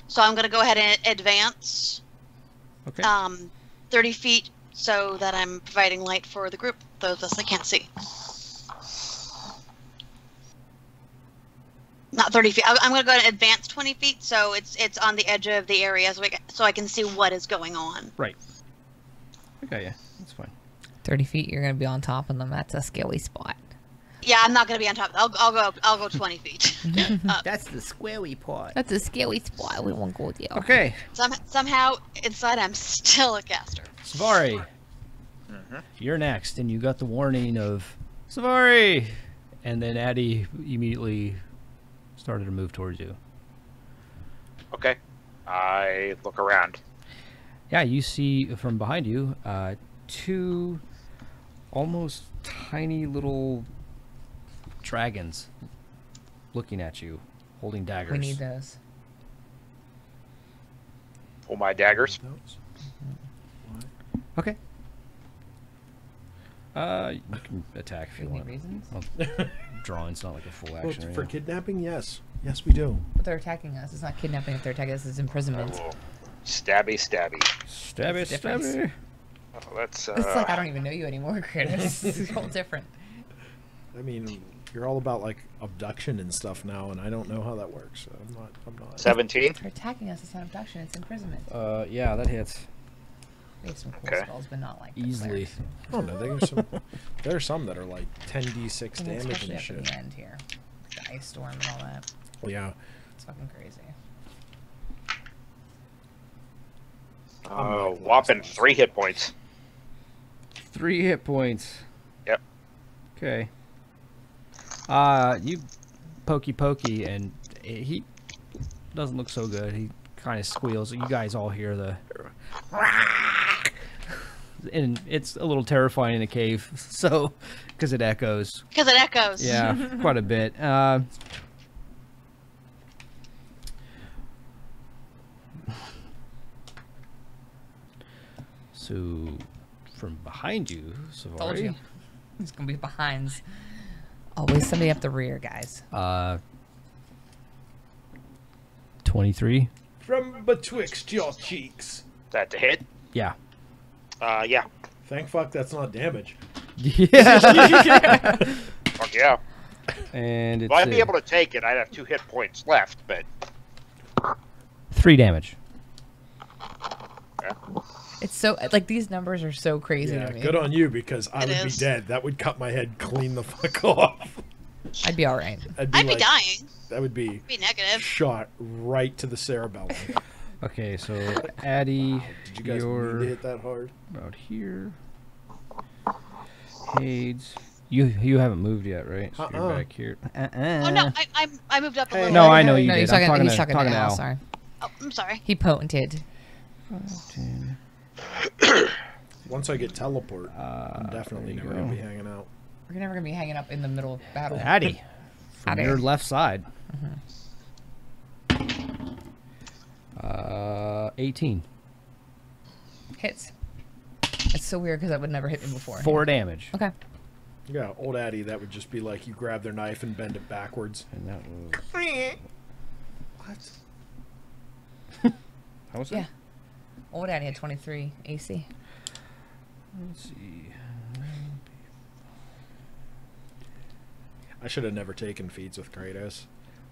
So I'm gonna go ahead and advance.
Okay.
30 feet, so that I'm providing light for the group, those of us that can't see. Not 30 feet. I'm going to go ahead and advance 20 feet, so it's on the edge of the area, so I can see what is going on.
Right. Okay, yeah, that's fine.
30 feet, you're going to be on top of them. That's a scary spot.
Yeah, I'm not going to be on top. I'll go 20 feet.
That's the squarey part.
That's a scary spot. We won't go there.
Okay.
Somehow inside, I'm still a caster.
Savari, you're next, and you got the warning of Savari, and then Addie immediately started to move towards you.
Okay. I look around.
Yeah, you see from behind you 2 almost tiny little dragons looking at you, holding daggers.
We need those.
Pull my daggers.
Okay. You can attack if you
Any
want.
reasons?
Well, drawing's not like a full
Well,
action. or
for
anything.
kidnapping, yes. Yes, we do.
But they're attacking us. It's not kidnapping if they're attacking us. It's imprisonment.
Oh, stabby, stabby.
Stab it,
difference.
stab it.
Oh, that's
It's like I don't even know you anymore, Curtis. It's all different.
I mean, you're all about like abduction and stuff now, and I don't know how that works. So I'm not.
17.
If they're attacking us, it's not abduction. It's imprisonment.
Yeah, that hits.
We have some cool
Okay.
spells, but not like the
Easily.
clerics.
Oh no, there are some that are like 10d6
And
damage
especially
and
up
shit.
at the end here. The ice storm and all that.
Yeah.
It's fucking crazy.
Oh, whopping 3 hit points.
3 hit points.
Yep.
Okay. You pokey, and he doesn't look so good. He kind of squeals. You guys all hear the... And it's a little terrifying in a cave, so... Because it echoes.
Because it echoes.
Yeah, quite a bit. So, from behind you, Savari...
Told you. It's gonna be behinds. Always somebody up the rear, guys.
23?
From betwixt your cheeks.
That to hit?
Yeah.
Yeah.
Thank fuck that's not damage.
Yeah.
Fuck yeah.
And it's
Well, I'd be able to take it. I'd have 2 hit points left, but
3 damage.
yeah.
It's so like these numbers are so crazy
Yeah,
to me.
good on you because I
It
would
is.
be dead. That would cut my head clean the fuck off.
I'd be all right.
I'd be dying.
That would be
Be negative.
shot right to the cerebellum.
Okay, so Addie,
Did you guys
you're
mean to hit that hard?
about here. Hades, you haven't moved yet, right? So you're back here.
Oh no, I moved up a
Hey,
little.
No,
hey,
I know
hey.
you
No,
did.
he's
I'm
talking,
talking
to Al.
Al.
Sorry.
Oh, I'm sorry.
He potented.
10.
Once I get teleport, I'm definitely
there you
never
go.
gonna be hanging out.
We're never gonna be hanging up in the middle of battle.
Addie, from
Addie.
your left side. 18.
Hits. It's so weird because that would never hit me before.
4 damage.
Okay.
Yeah, old Addie, that would just be like you grab their knife and bend it backwards.
And that was.
What?
How was
Yeah. Old Daddy had 23 AC.
Let's see.
I should have never taken feats with Kratos.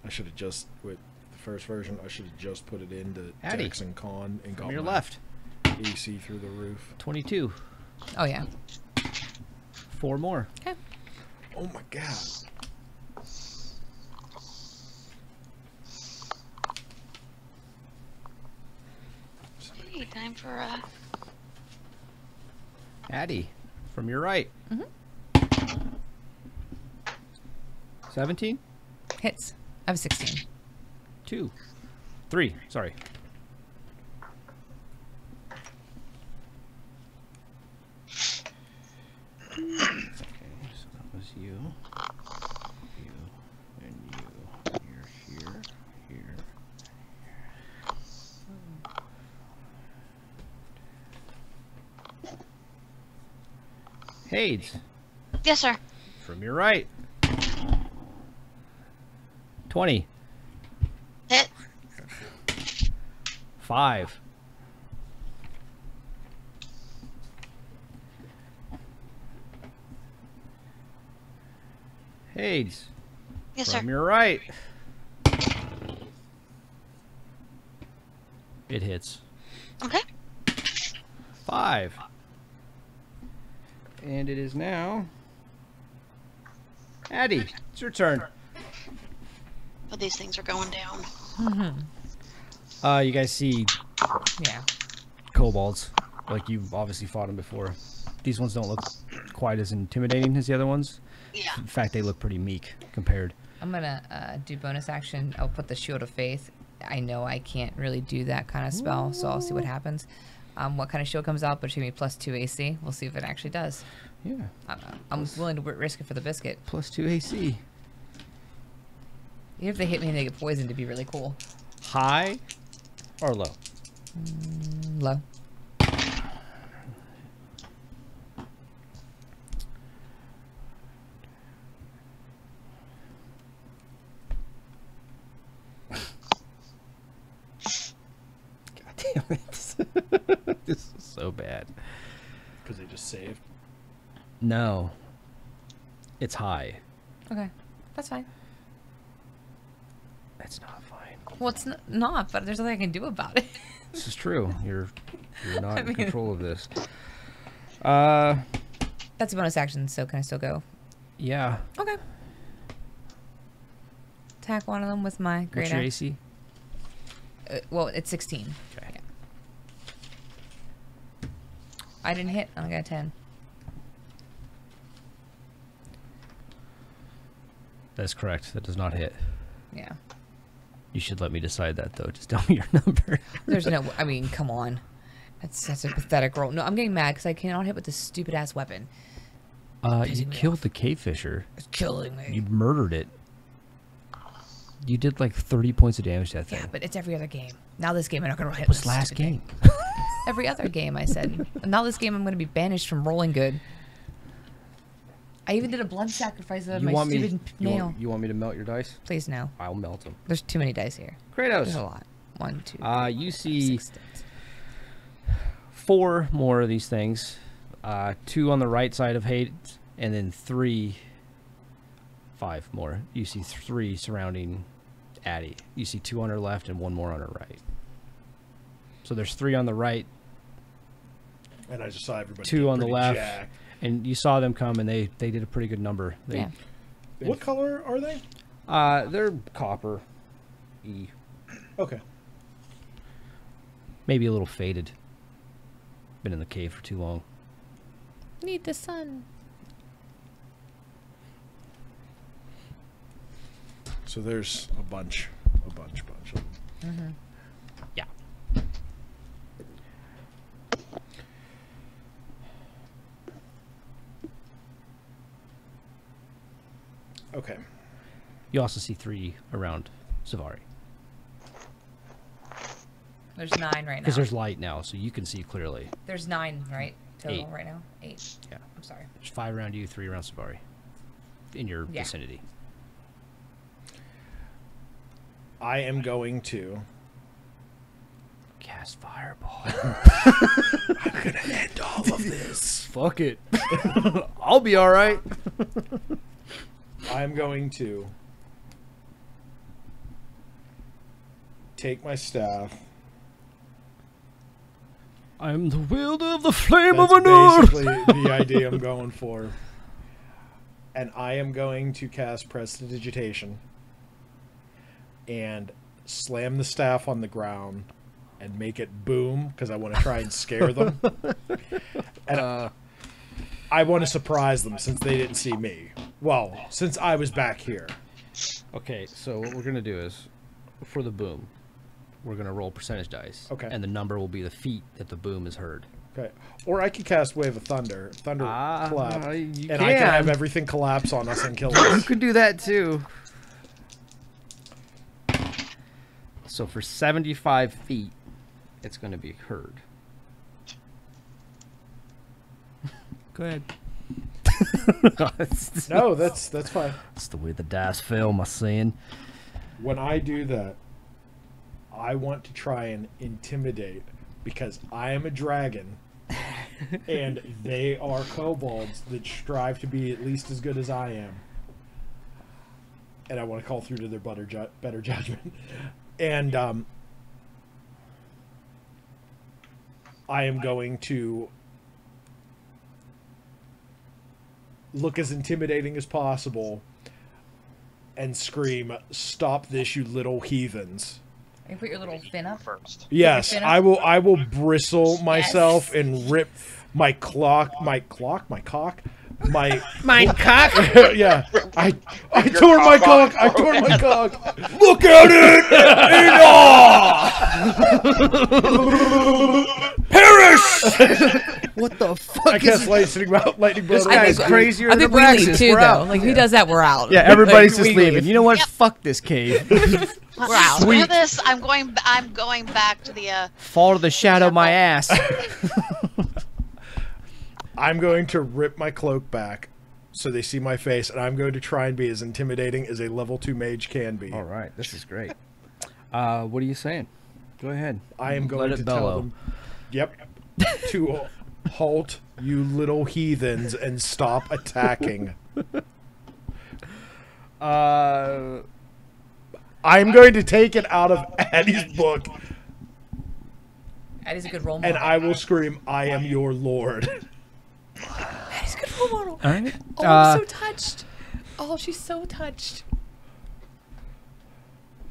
I should have just, with the first version, I should have just put it into
Addie.
Dex and Con and got
From your
my
left.
AC through the roof.
22.
Oh yeah.
4 more.
Okay.
Oh my god.
Hey, time for
Addie, from your right. 17.
Hits. I have 16.
2. 3. Sorry. Okay, so that was you. You. And you. You're here. Here. Hades,
yes, sir.
from your right. 20.
Hit.
5. Hades,
Yes,
from
sir.
your right. It hits.
Okay.
5. And it is now Addie. It's your turn.
But these things are going down.
You guys see
Yeah.
kobolds. Like, you've obviously fought them before. These ones don't look quite as intimidating as the other ones.
Yeah.
In fact, they look pretty meek compared.
I'm gonna do bonus action. I'll put the Shield of Faith. I know I can't really do that kind of spell, so I'll see what happens. What kind of shield comes out, but it's gonna be +2 AC. We'll see if it actually does.
Yeah.
I'm willing to risk it for the biscuit.
+2 AC.
Even if they hit me and they get poisoned, it'd be really cool.
High or low?
Low.
God damn it. This is so bad.
Because they just saved.
No. It's high.
Okay, that's fine.
That's not fine.
Well, it's not, but there's nothing I can do about it.
This is true. You're not
I
in
mean-
control of this.
That's a bonus action, so can I still go?
Yeah.
Okay. Attack one of them with my great
What's your
axe.
AC?
Well, it's 16.
Okay.
Yeah. I didn't hit. I got 10.
That's correct. That does not hit.
Yeah.
You should let me decide that, though. Just tell me your number.
There's no. I mean, come on. That's a pathetic roll. No, I'm getting mad because I cannot hit with this stupid ass weapon.
You
Pissing me
killed
off.
the cave fisher.
It's killing me.
You murdered it. You did like 30 points of damage to that thing.
Yeah, but it's every other game. Now this game I'm not gonna hit.
It was
this
last
stupid
game.
thing. Every other game, I said. Now this game I'm gonna be banished from rolling good. I even did a blood sacrifice of my stupid nail.
You want me to melt your dice?
Please no.
I'll melt them.
There's too many dice here. There's a
Kratos.
lot. 1, 2.
You see
6 dice.
4 more of these things. 2 on the right side of Hades, and then 5 more. You see 3 surrounding Addie. You see 2 on her left and 1 more on her right. So there's 3 on the right,
And I just saw everybody.
2
get
on the
pretty
left,
jacked.
and you saw them come, and they did a pretty good number. They,
Yeah.
What color are they?
They're copper. E.
Okay.
Maybe a little faded. Been in the cave for too long.
Need the sun.
So there's a bunch of them.
Mm-hmm.
Yeah.
Okay.
You also see 3 around Savari.
There's 9 right now.
Because there's light now, so you can see clearly.
There's 9, right? Total
8.
right now? 8.
Yeah.
I'm sorry.
There's 5 around you, 3 around Savari. In your
Yeah.
vicinity.
I am going to
Cast Fireball.
I'm gonna end all of this.
Fuck it. I'll be alright.
I'm going to take my staff.
I'm the wielder of the flame
That's
of Anur.
basically the idea I'm going for. And I am going to cast Prestidigitation and slam the staff on the ground and make it boom because I want to try and scare them. And I want to surprise them since they didn't see me. Well, since I was back here.
Okay, so what we're going to do is, for the boom, we're going to roll percentage dice.
Okay.
And the number will be the feet that the boom is heard.
Okay. Or I could cast Wave of Thunder. Thunder clap.
You
And I can have everything collapse on us and kill
You
us.
could do that too. So for 75 feet, it's going to be heard. Go ahead.
No, that's fine.
That's the way the dice fell, my son.
When I do that, I want to try and intimidate because I am a dragon and they are kobolds that strive to be at least as good as I am. And I want to call through to their better judgment. And I am going to look as intimidating as possible and scream, "Stop this, you little heathens."
You put your little fin up.
First.
Yes,
Your fin up?
I will bristle myself and rip my cock. Yeah, I tore my cock. I tore my cock. Look at it! Perish!
What the fuck
I cast lightning
This
bolt.
guy's crazier
I
than
think we leave
Abraxas.
too,
We're
though.
out.
Like, if he does that, we're out.
Yeah, everybody's just
we
leaving.
leave.
You know what? Fuck this cave.
Well,
out.
after this, I'm going back to the.
Fall to the shadow, my ass.
I'm going to rip my cloak back so they see my face, and I'm going to try and be as intimidating as a level 2 mage can be.
All right, this is great. What are you saying? Go ahead.
I am going
Let
to
it
tell
bellow.
them, yep, to halt, you little heathens, and stop attacking. I'm going to take it out of Addie's book,
That is a good role
and
model.
I will scream, "I am your lord."
That is a good role model.
All right.
Oh, I'm so touched. Oh, she's so touched.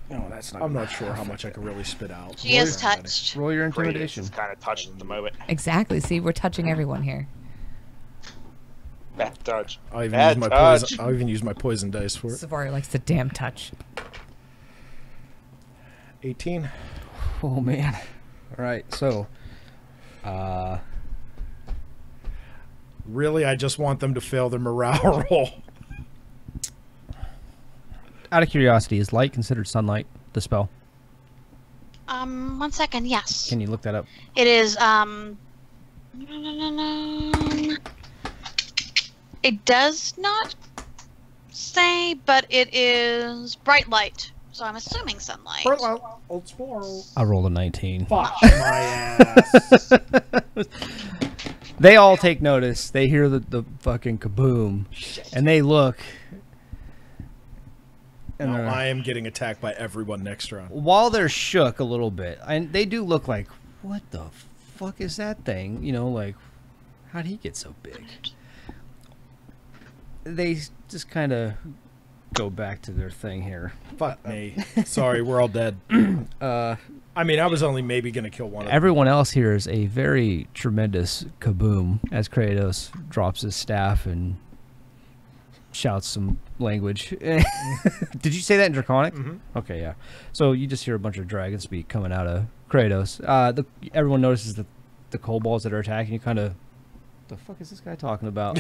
No, that's not.
I'm not sure how much I can really spit out.
She is touched.
Roll your
Radius
intimidation.
is kind of touched at the moment.
Exactly. See, we're touching everyone here.
Bad touch.
I'll even
Bad
use my
touch.
poison. I'll even use my poison dice for it.
Savari likes the damn touch.
18.
Oh man. All right. So,
Really, I just want them to fail their morale roll.
out of curiosity, is light considered sunlight? The spell?
1 second. Yes,
Can you look that up?
it is. It does not say, but it is bright light. So I'm assuming sunlight.
Old tomorrow.
I rolled a 19.
Fuck my ass.
They all take notice. They hear the fucking kaboom, and they look. And
No,
they're-
I am getting attacked by everyone next round.
while they're shook a little bit, and they do look like, what the fuck is that thing? You know, like, how'd he get so big? They just kind of go back to their thing here.
Fuck me. Sorry, we're all dead. I mean, I was only maybe going to kill one of them.
Everyone else hears a very tremendous kaboom as Kratos drops his staff and shouts some language. Did you say that in Draconic?
Mm-hmm.
Okay, yeah. So you just hear a bunch of dragon speak coming out of Kratos. Everyone notices that the kobolds that are attacking you kind of, the fuck is this guy talking about?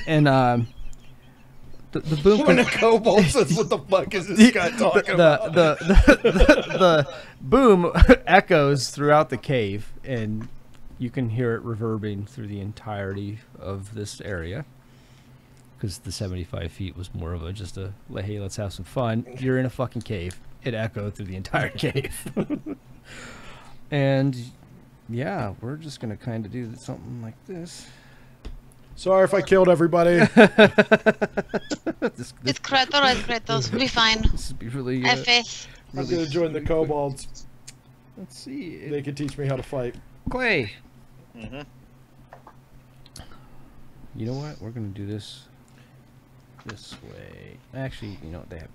And the boom.
When a kobold says, "What the fuck is this guy talking about?"
The boom echoes throughout the cave, and you can hear it reverberating through the entirety of this area. Because the 75 feet was more of a just a, hey, let's have some fun. You're in a fucking cave. It echoed through the entire cave. And yeah, we're just going to kind of do something like this.
Sorry if I killed everybody.
It's Kratos. We'll be fine.
This would be really,
I have faith.
I'm going to join the kobolds.
Let's see.
They can teach me how to fight.
Clay.
Mm-hmm.
You know what? We're going to do this way. Actually, you know what? They have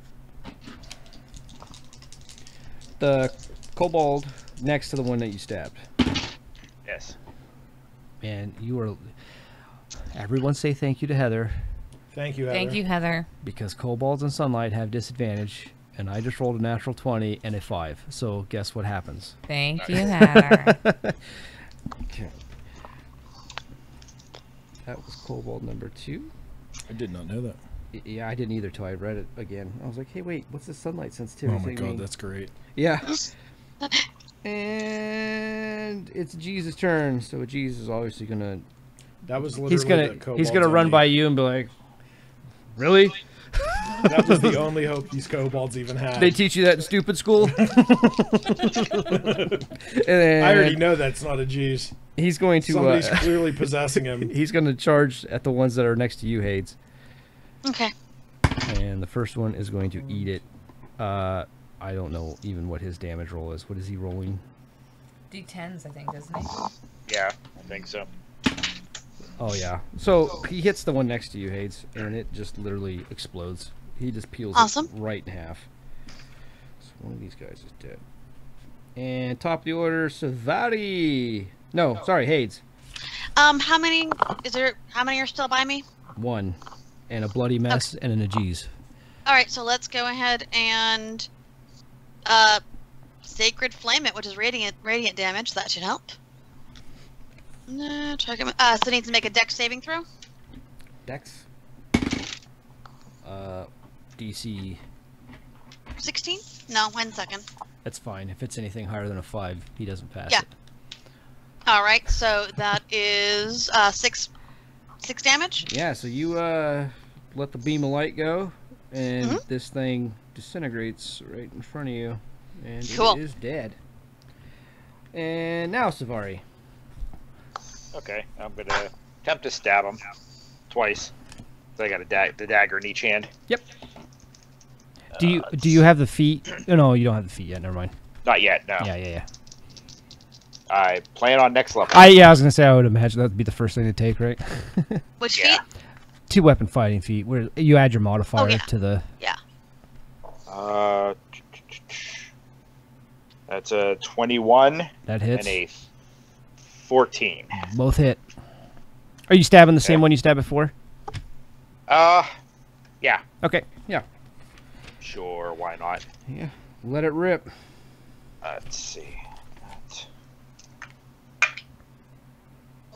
the kobold next to the one that you stabbed.
Yes.
And you are... Everyone say thank you to Heather.
Thank you, Heather.
Thank you, Heather.
Because kobolds and sunlight have disadvantage. And I just rolled a natural 20 and a 5. So guess what happens?
Thank you, Heather.
Okay. That was kobold number 2.
I did not know that.
Yeah, I didn't either till I read it again. I was like, hey, wait, what's the sunlight sensitivity?
Oh my
thing
god,
mean?
that's great.
Yeah. And it's Jesus' turn, so Jesus is obviously gonna.
That was literally the kobolds
he's gonna run
only.
by you and be like, really?
That was the only hope these kobolds even had.
They teach you that in stupid school? And
I already know that's not a G's.
he's going to.
Somebody's clearly possessing him.
He's gonna charge at the ones that are next to you, Hades.
Okay.
And the first one is going to eat it. I don't know even what his damage roll is. What is he rolling?
D10s, I think, doesn't he?
Yeah, I think so.
Oh yeah. So he hits the one next to you, Hades, and it just literally explodes. He just peels
Awesome.
it right in half. So one of these guys is dead. And top of the order, Savari. No, sorry, Hades.
How many are still by me?
1. And a bloody mess and an Aegis.
All right, so let's go ahead and Sacred Flame it, which is radiant damage. That should help. No, check him. So it needs to make a Dex saving throw.
Dex. DC.
16? No, 1 second.
That's fine. If it's anything higher than a 5, he doesn't pass
Yeah.
it.
All right, so that is 6 damage.
Yeah, so you let the beam of light go, and this thing disintegrates right in front of you, and
Cool.
it is dead. And now, Savari.
Okay, I'm gonna attempt to stab him twice. So I got the dagger in each hand.
Yep. Do you have the feet? Oh, no, you don't have the feet yet. Never mind.
Not yet, no.
Yeah.
I plan on next level.
I was gonna say I would imagine that would be the first thing to take, right?
Which
Yeah.
feat?
2 weapon fighting feet, where you add your modifier
yeah.
to the.
Yeah.
That's a 21
That hits.
and a 14.
Both hit. Are you stabbing the same
Okay.
one you stabbed before?
Yeah,
Okay. Yeah.
sure, why not?
Yeah. Let it rip.
Let's see. That's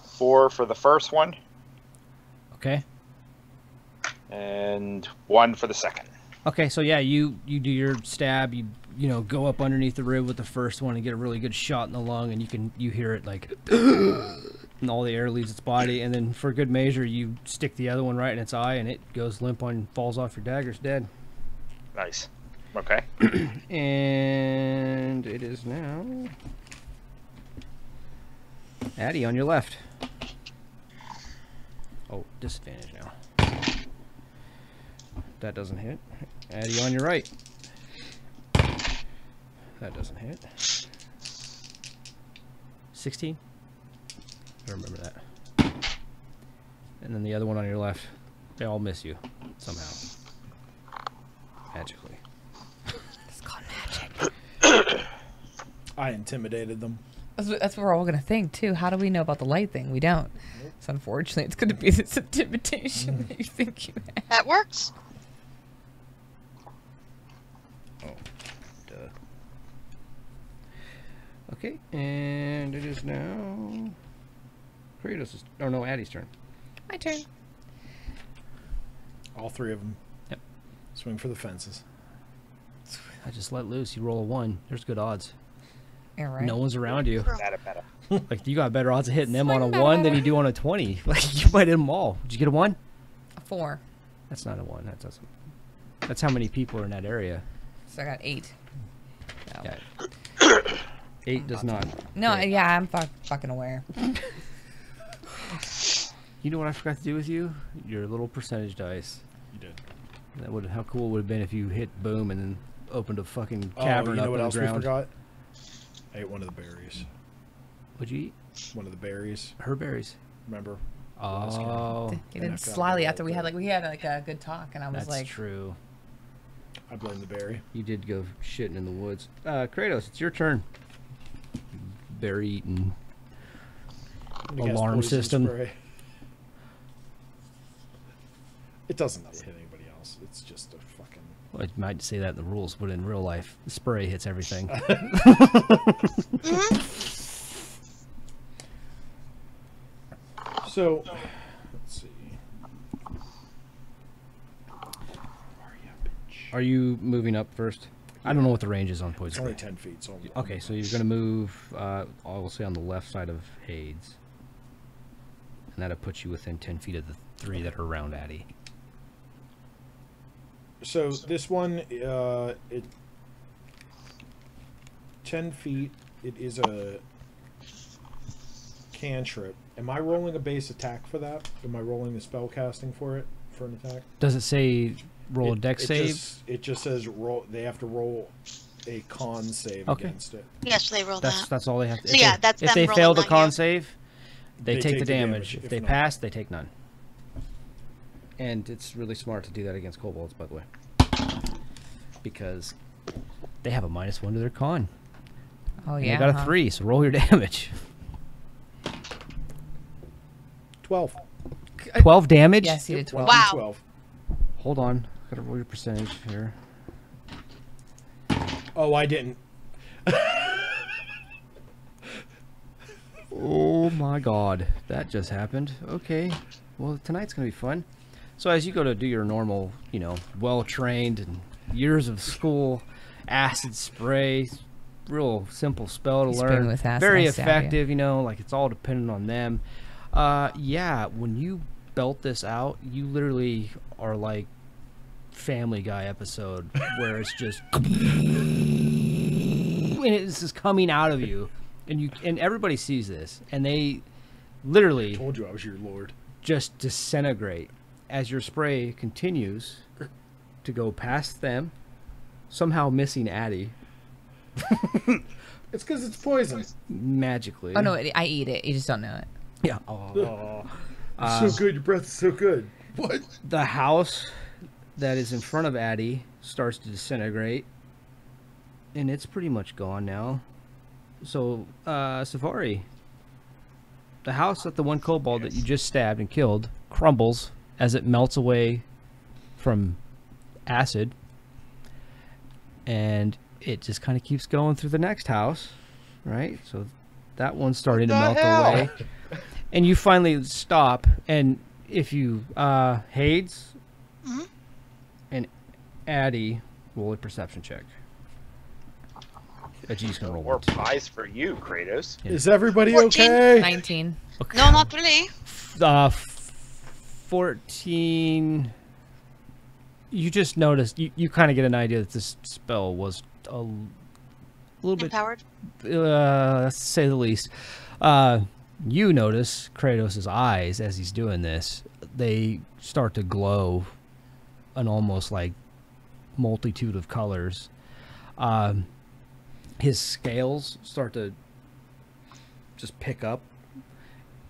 4 for the first one,
Okay.
and 1 for the second.
Okay, so yeah, you do your stab, you go up underneath the rib with the first one and get a really good shot in the lung, and you hear it like and all the air leaves its body, and then for good measure you stick the other one right in its eye, and it goes limp on, falls off your dagger, it's dead.
Nice. Okay.
And it is now Addie on your left. Oh, disadvantage now. That doesn't hit. Addie on your right. That doesn't hit. 16? I remember that. And then the other one on your left. They all miss you somehow. magically.
It's called magic.
I intimidated them.
That's what we're all gonna think too. How do we know about the light thing? We don't. So unfortunately, it's gonna be this intimidation that you think you have.
That works.
Oh, duh. Okay, and it is now Kratos' oh no, Addie's turn.
My turn.
All three of them.
Yep.
Swing for the fences.
I just let loose. You roll a 1. There's good odds.
Yeah, right.
No one's around you.
Better.
Like, you got better odds of hitting them on a
Swing
1 than
better.
you do on a 20. Like, you might hit them all. Did you get a 1?
A 4.
That's not a 1. That doesn't. That's how many people are in that area.
So I got 8. No.
Yeah. 8 does not.
No,
hit.
yeah, I'm fucking aware.
You know what I forgot to do with you? Your little percentage dice.
You did.
That would. How cool would it have been if you hit boom and then opened a fucking
Oh,
cavern
you know
up
what
in
else
the
we
ground?
forgot? I ate one of the berries.
What'd you eat?
One of the berries.
Her berries.
Remember?
Oh,
He
I
did
knocked out
slyly
the
after we had
whole
a good talk, and I was
that's
like,
true.
I blame the berry.
You did go shitting in the woods. Kratos, it's your turn. Berry eating.
I'm gonna cast
Alarm
poison
system.
spray. It doesn't hit anybody else. It's just a fucking.
Well, I might say that in the rules, but in real life, the spray hits everything.
So, let's see.
Are you moving up first? I don't know what the range is on
It's
poison
only
spray.
10 feet. So
Okay, so you're going to move, I will say on the left side of Hades. And that'll put you within 10 feet of the 3 that are around Addie.
So this one, 10 feet. It is a cantrip. Am I rolling a base attack for that? Am I rolling a spell casting for it for an attack?
Does it say roll a dex save?
It just says roll. They have to roll a con save
Okay.
against it.
Yes, they roll that.
That's all they have to.
So
if
yeah,
they,
that's
if
them
they
rolling
fail the
on
con
you.
save, they take the damage. If
If
they
not-
pass, they take none. And it's really smart to do that against kobolds, by the way, because they have a -1 to their con.
oh
And
yeah.
you got a
huh?
3, so roll your damage.
12.
12 damage.
Yes, he did 12.
Wow.
12.
Hold on, gotta roll your percentage here.
Oh, I didn't.
Oh my god, that just happened. Okay, well tonight's gonna be fun. So as you go to do your normal, you know, well-trained and years of school acid spray, real simple spell to
You spray me
learn,
with acid,
very
I stab you.
effective. You know, like it's all dependent on them. Yeah, when you belt this out, you literally are like Family Guy episode where it's just and it's just coming out of you, and everybody sees this, and they literally
Told you I was your lord.
just disintegrate as your spray continues to go past them, somehow missing Addie
It's because it's poison.
magically.
Oh no, I eat it. You just don't know it.
Yeah. Oh.
So good. Your breath is so good. What?
The house that is in front of Addie starts to disintegrate, and it's pretty much gone now. So, Safari, the house that the one kobold that you just stabbed and killed crumbles as it melts away from acid, and it just kind of keeps going through the next house, right? So that one's starting to melt away, and you finally stop. And if you, Hades
Mhm.
and Addie, roll a perception check. G's gonna roll
More
one, too.
pies for you, Kratos.
Yeah.
Is everybody
14.
okay?
19.
Okay.
No, not really.
14. You just noticed, you kind of get an idea that this spell was a little bit,
Empowered.
to say the least. You notice Kratos' eyes as he's doing this, they start to glow an almost like multitude of colors. His scales start to just pick up,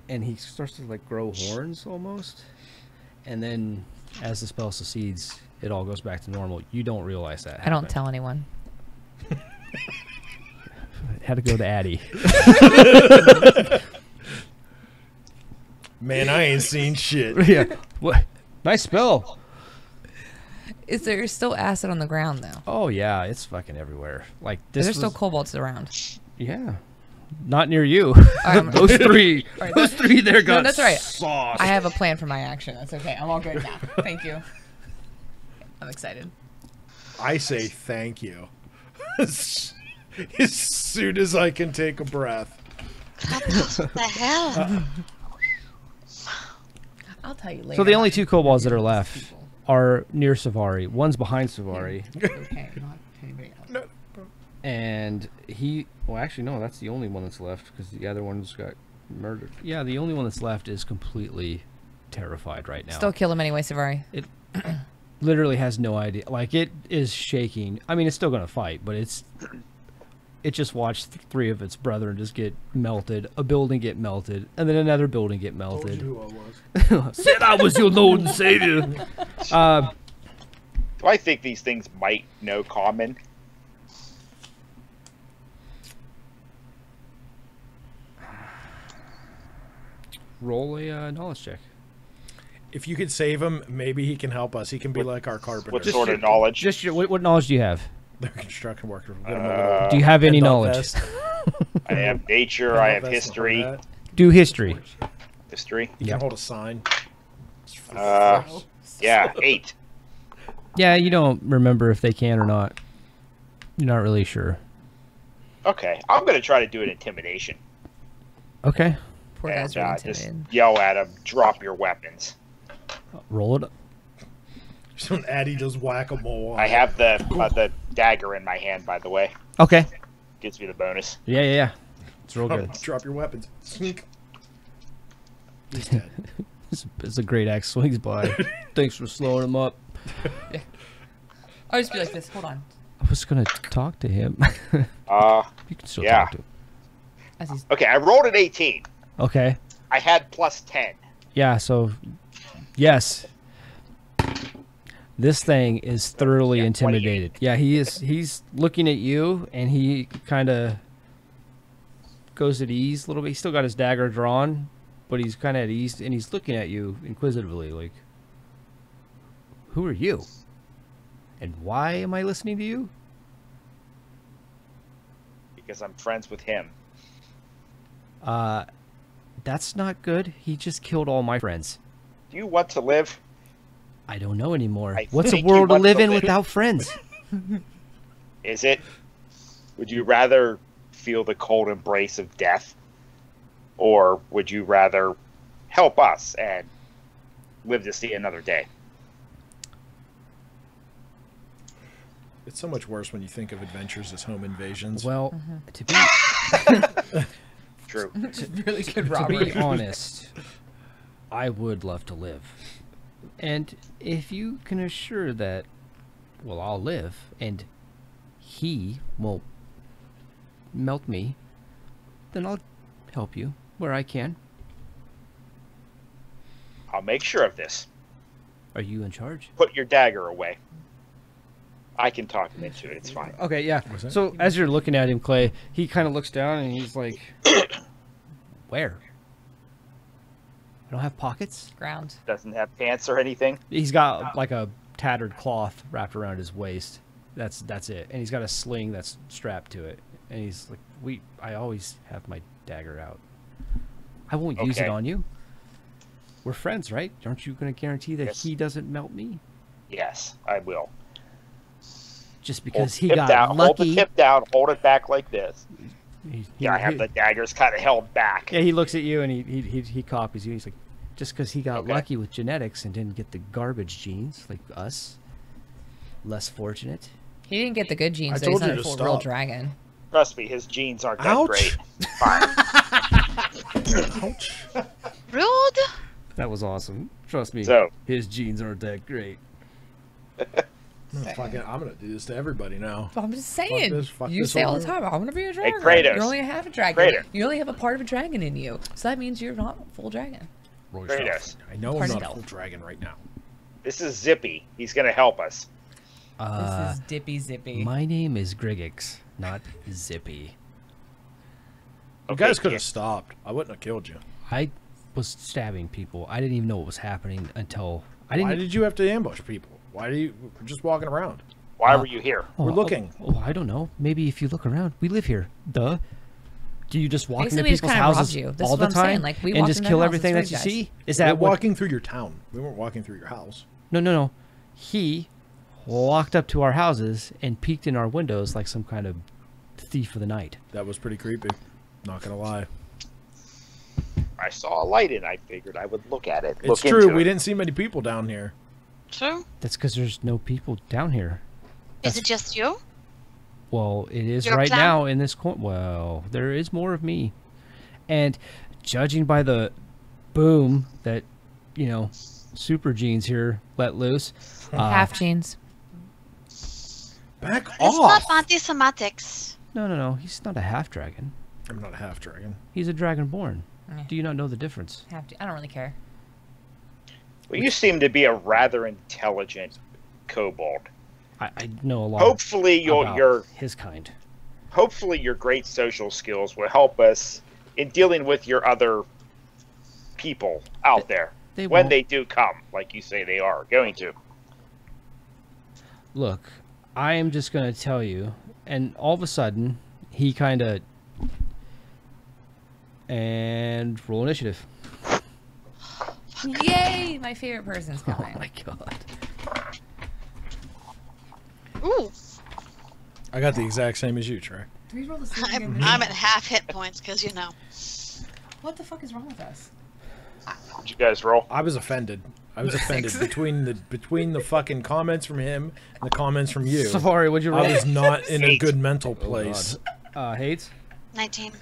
and he starts to like grow horns almost. And then as the spell succeeds, it all goes back to normal. You don't realize that.
I don't
happened.
tell anyone.
Had to go to Addie.
Man, I ain't seen shit.
Yeah. What? Nice spell.
Is there still acid on the ground though?
Oh yeah, it's fucking everywhere. Like
Is
this.
there still
was-
kobolds around?
Yeah. Not near you.
I'm-
Those three.
All right,
Those three there got
that's all right.
sauce.
I have a plan for my action. That's okay. I'm all good now. Thank you. I'm excited.
I say thank you. As soon as I can take a breath.
What the hell?
I'll tell you later.
So the only
about
two kobolds that are
these
left
people.
are near Savari. One's behind Savari,
Okay, not anybody else.
and he. Well, actually, no. That's the only one that's left because the other one's got murdered. Yeah, the only one that's left is completely terrified right now.
Still kill him anyway, Savari.
Literally has no idea. Like it is shaking. I mean, it's still gonna fight, but it just watched three of its brethren just get melted. A building get melted, and then another building get
Told
melted.
you who I was.
Said I was your Lord and Savior.
Do I think these things might know common?
Roll a knowledge check.
If you could save him, maybe he can help us. He can be like our carpenter.
What sort of knowledge?
Just your, what knowledge do you have?
They're construction workers. We'll get him a little
Do you have any
head
knowledge?
vest.
I have nature.
Head
I have
vest and
history.
all that.
Do history.
History.
He
Yep.
can hold a sign.
Yeah, 8.
Yeah, you don't remember if they can or not. You're not really sure.
Okay, I'm gonna try to do an intimidation.
Okay.
Poor guy's
And
really
just
intimidated.
yell at him. Drop your weapons.
Roll it.
So Addie just whack-a-mole.
I have the dagger in my hand, by the way.
Okay.
Gives me the bonus.
Yeah. It's real good.
Drop your weapons. Sneak. He's dead.
It's a great axe swings by. Thanks for slowing him up.
I'll just be like this. Hold on.
I was gonna talk to him.
Uh,
You can still
Yeah.
talk to him.
As he's
okay, I rolled an 18.
Okay.
I had plus 10.
Yeah. So, yes. This thing is thoroughly
Yeah,
intimidated. Yeah, he is. He's looking at you, and he kind of goes at ease a little bit. He's still got his dagger drawn, but he's kind of at ease, and he's looking at you inquisitively, like, "Who are you? And why am I listening to you?"
Because I'm friends with him.
That's not good. He just killed all my friends.
Do you want to live?
I don't know anymore.
I
What's a
think you
world to
want
live
to
in
live.
without friends?
Is it? Would you rather feel the cold embrace of death? Or would you rather help us and live to see another day?
It's so much worse when you think of adventures as home invasions.
Well, to be
True.
really good
to
robbery.
be honest, I would love to live. And if you can assure that, well, I'll live, and he won't melt me, then I'll help you where I can.
I'll make sure of this.
Are you in charge?
Put your dagger away. I can talk him into it. It's fine.
Okay, yeah.
Was that-
So as you're looking at him, Clay, he kind of looks down and he's like, "Where? I don't have pockets."
Ground.
Doesn't have pants or anything.
He's got like a tattered cloth wrapped around his waist. That's it. And he's got a sling that's strapped to it. And he's like, I always have my dagger out. I won't use it
Okay.
on you. We're friends, right? Aren't you going to guarantee that
Yes.
he doesn't melt me?
Yes, I will.
Just
Hold
because
the
he
tip
got
down. Hold the
lucky.
tip down. Hold it back like this.
He-
Yeah, I have
he-
the daggers kind of held back.
Yeah, he looks at you and he copies you. He's like, just because he got
Okay.
lucky with genetics and didn't get the garbage genes like us, less fortunate.
He didn't get the good genes,
I
so he's
told
not
you
a
to
full real
stop.
dragon.
Trust me, his genes aren't that
Ouch.
great. Fine.
Ouch.
Rude.
That was awesome. Trust me,
So-
his genes aren't that great.
I'm gonna do this to everybody now.
I'm just saying.
fuck
You
this
say all the
over.
time, I'm gonna be a dragon.
Kratos.
You're only half a dragon.
Kratos.
You only have a part of a dragon in you. So that means you're not a full dragon.
Kratos.
I know I'm
Pardon?
not a full dragon right now.
This is Zippy. He's going to help us.
This is Dippy Zippy.
My name is Grigix, not Zippy.
You
Okay,
guys could
yeah.
have stopped. I wouldn't have killed you.
I was stabbing people. I didn't even know what was happening until I
Why
didn't.
did you have to ambush people? Why do you we're just walking around?
Why were you here?
We're looking.
Oh, I don't know. Maybe if you look around, we live here. Duh. Do you just walk
Basically,
into
we just
people's
kinda robbed
houses
you. This
all
is
the
what I'm saying.
time
Like, we
and
walked
just
into
kill
their
everything
houses,
that you
three
see? Is
We're
that what?
walking through your town. We weren't walking through your house.
No. He walked up to our houses and peeked in our windows like some kind of thief of the night.
That was pretty creepy. Not gonna lie.
I saw a light and I figured I would look at it.
It's
look
true.
into
We
it.
didn't see many people down here.
True.
That's because there's no people down here.
Is it just you?
Well, it is
You're
right
uptown?
now in this corner. Well, there is more of me. And judging by the boom that, Super Genes here let loose.
Half jeans.
Back
It's
off.
not anti-Semitics.
No. He's not a half dragon.
I'm not a half dragon.
He's a dragonborn.
Yeah.
Do you not know the difference?
I don't really care.
Well, you seem to be a rather intelligent kobold.
I know a lot.
Hopefully,
about
your
his kind.
hopefully your great social skills will help us in dealing with your other people out there
They
when
won't.
they do come, like you say they are going to.
Look, I am just going to tell you, and all of a sudden, he kind of... And roll initiative.
Yay! My favorite person's
Oh
coming.
my god.
Ooh,
I got the exact same as you, Trey.
Do we roll the same
I'm
again?
at half hit points because
What the fuck is wrong with us?
Did you guys roll?
I was offended. I was offended between the fucking comments from him and the comments from you.
Safari, what'd you roll?
I was not in a
Eight.
good mental
Oh,
place.
God. Hades?
19.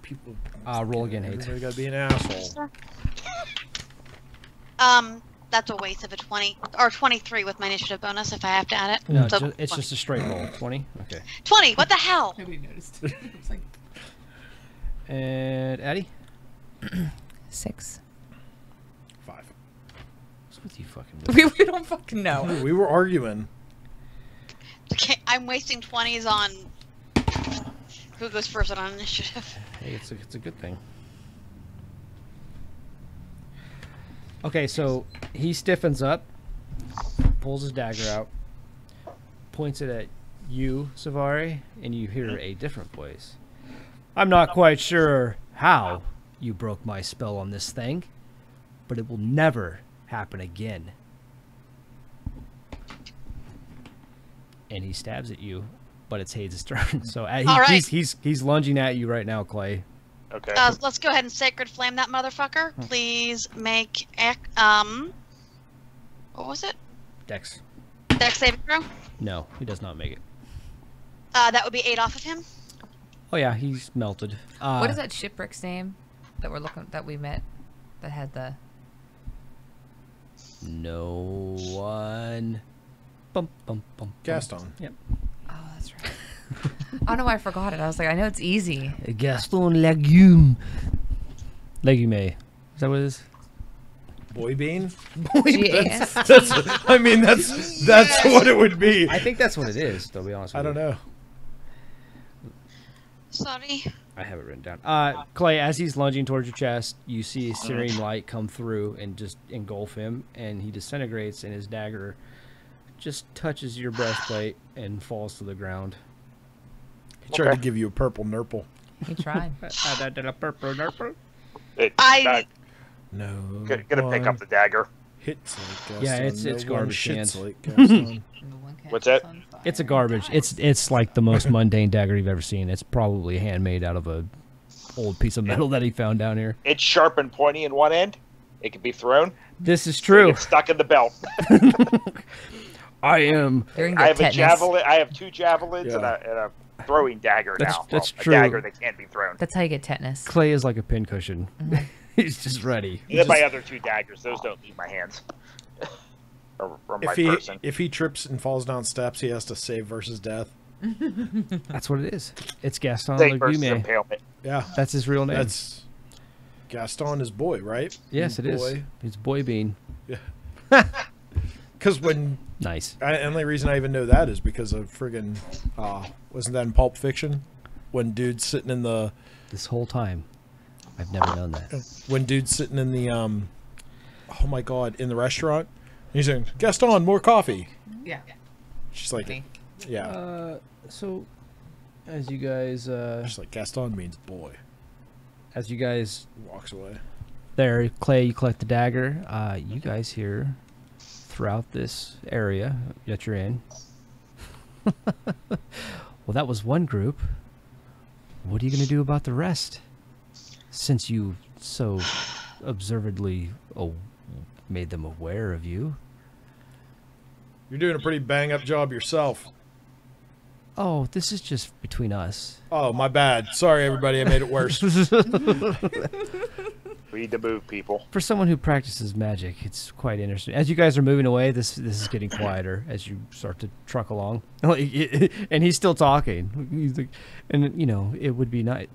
People,
Roll again, Hades.
everybody gotta be an asshole.
That's a waste of a 20 or 23 with my initiative bonus if I have to add it.
No,
So,
it's just a straight roll. 20? Okay.
20. What the hell?
Nobody noticed. It was like,
And Addie?
6.
5.
What's with you fucking...
We don't fucking know.
We were arguing.
Okay, I'm wasting 20s on who goes first on initiative.
Hey, it's a good thing. Okay, so he stiffens up, pulls his dagger out, points it at you, Savari, and you hear a different voice. I'm not quite sure how you broke my spell on this thing, but it will never happen again. And he stabs at you, but it's Hades' turn. So
All right.
he's lunging at you right now, Clay.
Okay.
Let's go ahead and sacred flame that motherfucker. Please make what was it?
Dex.
Dex saving throw.
No, he does not make it.
That would be 8 off of him.
Oh yeah, he's melted.
What is that shipwreck's name that we met that had the...
No one. Bum, bum, bum, bum.
Gaston.
Yep.
Oh, that's right. I don't know why I forgot it. I was like, I know it's easy.
Gaston Legume. Legume. Is that what it is?
Boy bean?
G-A-S.
That's what it would be.
I think that's what it is, to be honest with
I don't
you.
know.
Sorry.
I have it written down. Clay, as he's lunging towards your chest, you see a searing light come through and just engulf him, and he disintegrates, and his dagger just touches your breastplate and falls to the ground.
He tried to
Okay.
give you a purple nurple.
He tried.
No.
Gonna pick up the dagger.
Hits like Gaston.
Yeah, it's
no one
garbage
shits
cans.
like Gaston.
What's that?
It's a garbage. It's like the most mundane dagger you've ever seen. It's probably handmade out of a old piece of metal that he found down here.
It's sharp and pointy in one end. It can be thrown.
This is true.
It's stuck in the belt.
I am.
They're gonna
I
get
have a
tetanus.
javelin. I have 2 javelins and a throwing dagger
That's-
now.
that's
Well,
true.
A dagger that can't be thrown.
That's how you get tetanus.
Clay is like a pincushion. He's just ready.
And then my other 2 daggers. Those don't leave my hands. or my person.
If he trips and falls down steps, he has to save versus death.
That's what it is. It's Gaston
Save versus
Legume.
impalement.
Yeah,
That's his real name.
that's Gaston is boy, right?
Yes, it is.
Boy.
It's Boy Bean.
Yeah. Because when
Nice.
the only reason I even know that is because of friggin' wasn't that in Pulp Fiction? When dude's sitting in the
This whole time, I've never known that.
oh my god, in the restaurant, he's saying, "Gaston, more coffee."
Yeah.
She's like,
Me.
yeah.
So, as you guys,
She's like, Gaston means boy. Walks away.
there, Clay, you collect the dagger. You guys here, throughout this area that you're in. Well, that was one group. What are you going to do about the rest? Since you so observantly made them aware of you.
You're doing a pretty bang up job yourself.
Oh, this is just between us.
Oh, my bad. Sorry, everybody. I made it worse.
Read the move, people.
For someone who practices magic, it's quite interesting. As you guys are moving away, this is getting quieter as you start to truck along. And he's still talking. He's like, and you know, it would be nice.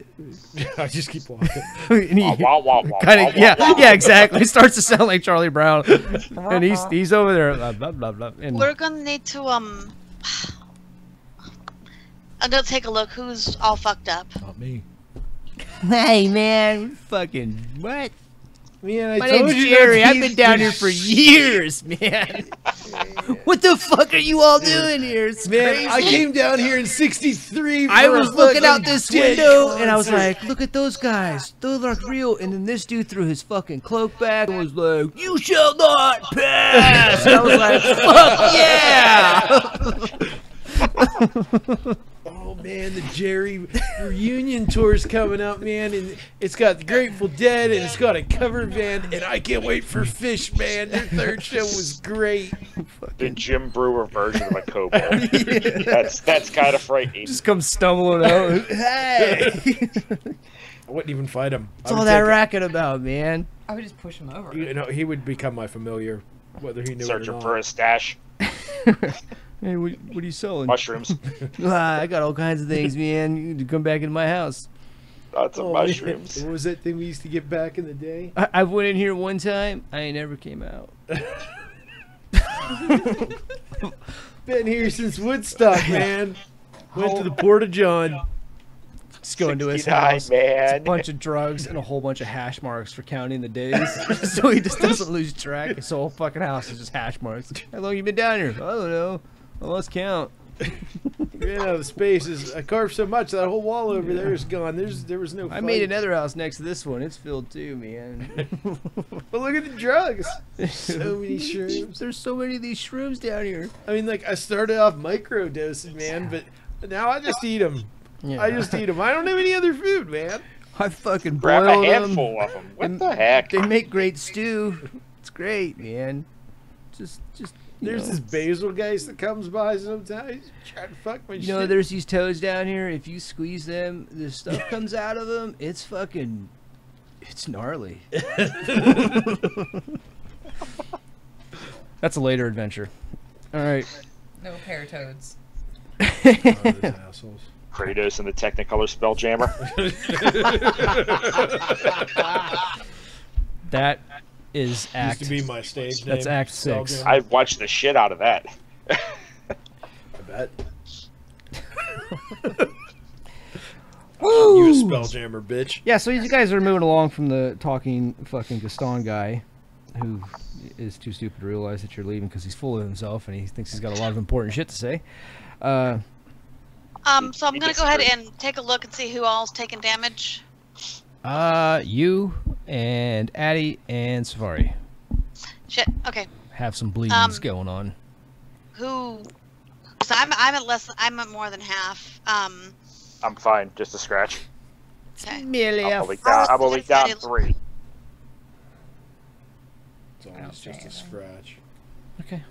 I just keep walking.
And he
Wah, wah, wah,
kind
wah,
of,
wah,
yeah, exactly. It starts to sound like Charlie Brown, and he's over there. Blah, blah, blah, blah, and
We're gonna need to I'm gonna take a look who's all fucked up.
Not me.
hey, man, fucking what?
Man,
My name's Jerry. I've been down here for years, man. What the fuck are you all doing here? It's crazy.
I came down here in '63.
I was looking out this window and I was like, look at those guys. Those look real. And then this dude threw his fucking cloak back and was like, you shall not pass. And I was like, fuck yeah.
Oh man, the Jerry reunion tour's coming up, man, and it's got the Grateful Dead and it's got a cover band, and I can't wait for Fish, man. Their third show was great.
The Jim Brewer version of a kobold. That's kind of frightening.
Just come stumbling out. Hey.
I wouldn't even fight him.
What's all that racket about, man?
I would just push him over.
You know, he would become my familiar, whether he knew it or
Searching
not.
for a stash.
Hey, what are you selling?
Mushrooms.
I got all kinds of things, man. You need to come back into my house.
Lots of
Oh,
mushrooms.
man. What was that thing we used to get back in the day?
I went in here one time. I ain't never came out.
Been here since Woodstock, man. Went to the Port of John.
Just go into his
69,
house. It's a
man.
bunch of drugs and a whole bunch of hash marks for counting the days, so he just doesn't lose track. His whole fucking house is just hash marks. How long you been down here? I don't know. I lost count.
Ran out of spaces. I carved so much that whole wall over there is gone. There was no.
I made
fight.
another house next to this one. It's filled too, man.
But look at the drugs. So many shrooms.
There's so many of these shrooms down here.
I mean, like I started off micro dosing, man, but now I just eat them.
Yeah.
I just eat them. I don't have any other food, man.
I fucking
Grab
boil
a
them.
handful of them. What
and
the heck?
They make great stew. It's great, man. Just
There's this basil guy that comes by sometimes. Trying to fuck my
You
shit.
know, there's these toads down here. If you squeeze them, the stuff comes out of them. It's gnarly. That's a later adventure. All right.
No paratoads.
Oh, those assholes.
Kratos and the Technicolor Spelljammer.
That is
Used
act.
to be my stage name.
That's Act 6.
Spelljammer.
I watched the shit out of that.
I bet. You a spelljammer, bitch.
Yeah, so you guys are moving along from the talking fucking Gaston guy, who is too stupid to realize that you're leaving because he's full of himself and he thinks he's got a lot of important shit to say.
So I'm gonna go ahead and take a look and see who all's taking damage.
You and Addie and Safari
Shit. Okay.
have some bleedings going on.
Who? So I'm at less. I'm at more than half.
I'm fine. Just a scratch.
Okay.
Merely
I'm only down 3.
It's always just a scratch.
Okay.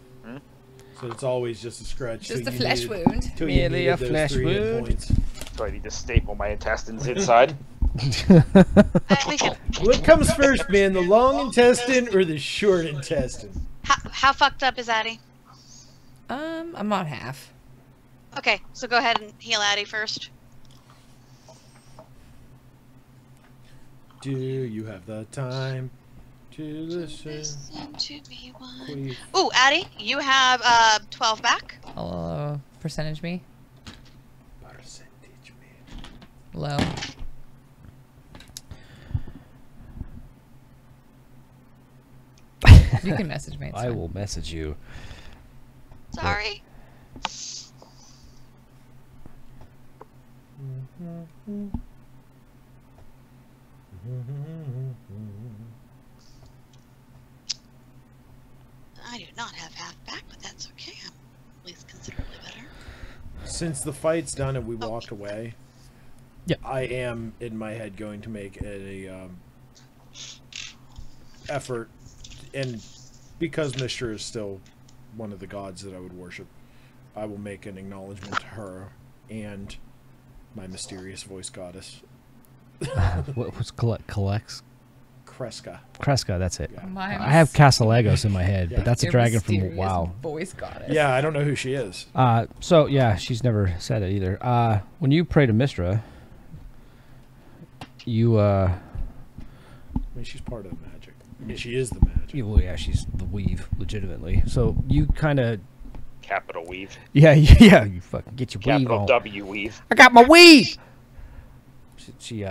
So it's always just a scratch.
Just
till
a
you
flesh
needed-
wound.
till you
Merely
needed
a
those
flesh
3 hit
wound.
points.
So I need to staple my intestines inside.
We can.
What comes first, man? The long intestine or the short intestine?
How fucked up is Addie?
I'm on half.
Okay, so go ahead and heal Addie first.
Do you have the time to listen.
Listen to me one.
Queef.
Ooh, Addie, you have 12 back.
Percentage me.
Percentage me.
Low. You can message me. It's
I
fine.
will message you.
Sorry. I do not have half back, but that's okay. I'm at least considerably better.
Since the fight's done and we walked away,
Yeah.
I am in my head going to make a effort, and because Mishra is still one of the gods that I would worship, I will make an acknowledgement to her and my mysterious voice goddess,
What was collects?
Kreska.
Kreska, that's it.
Yeah.
My
I have Castellagos in my head,
Yeah.
but that's a
Your
dragon from
mysterious
WoW.
Voice goddess.
Yeah, I don't know who she is.
So yeah, she's never said it either. When you pray to Mistra, you
I mean, she's part of the magic. I mean, she is the magic.
well, yeah, she's the weave, legitimately. So you kind of,
Capital weave.
yeah, you fucking get your weave
Capital
on.
W weave.
I got my weave. She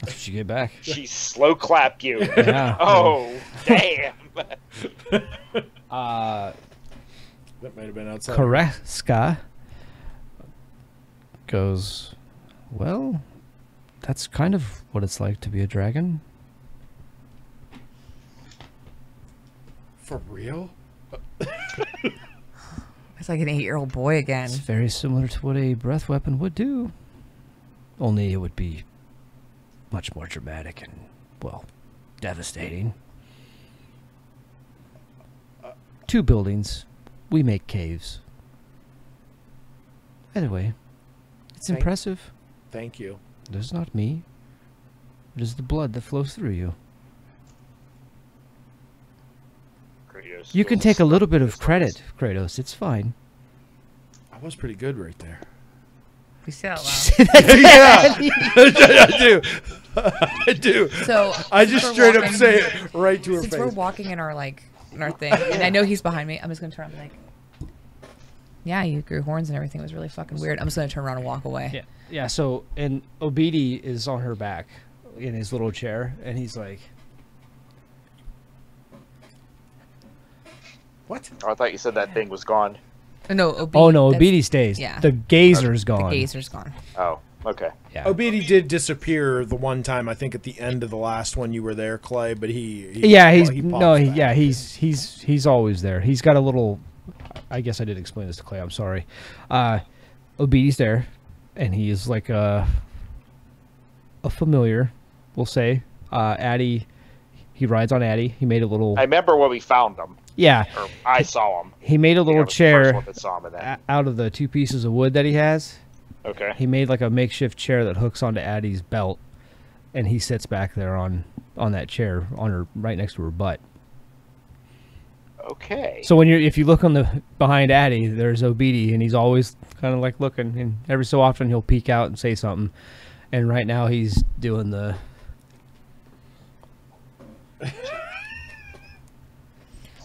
that's what you get back.
She slow clapped you.
Yeah.
Oh, damn.
That might have been outside.
Kreska goes, well, that's kind of what it's like to be a dragon.
For real?
It's like an 8-year-old boy again.
It's very similar to what a breath weapon would do. Only it would be much more dramatic and, well, devastating. 2 buildings. We make caves. Anyway, it's
Thank-
impressive.
Thank you.
It is not me. It is the blood that flows through you.
Kratos
You can
goes,
take a little bit of
"This
credit, Kratos. It's fine.
I was pretty good right there.
We say that loud.
Yeah, I do. I do.
So
I just
we're
straight up
walking-
say it right to her
Since we're
face.
walking in our thing, and I know he's behind me, I'm just gonna turn around and be like, "Yeah, you grew horns and everything. It was really fucking weird." I'm just gonna turn around and walk away.
Yeah, yeah. So, and Obidi is on her back in his little chair, and he's like,
What?
Oh, I thought you said that thing was gone.
No, Obidi,
"Oh no,
that's-
Obidi stays.
yeah.
The gazer's
The
gone."
gazer's gone.
Oh, okay.
Yeah.
Obidi did disappear the one time, I think at the end of the last one you were there, Clay, but he
Yeah,
well,
he's
he
no,
pops
he,
back.
yeah, he's always there. He's got a little. I guess I did explain this to Clay. I'm sorry. Obidi's there, and he is like a familiar, we'll say. Addie, he rides on Addie. He made a little.
I remember when we found them,
Yeah,
or I saw them.
he made a little chair
One that saw him in that.
out of the 2 pieces of wood that he has.
Okay.
He made like a makeshift chair that hooks onto Addie's belt, and he sits back there on that chair on her right next to her butt.
Okay.
So if you look on the behind Addie, there's Obidi, and he's always kind of like looking, and every so often he'll peek out and say something. And right now he's doing the.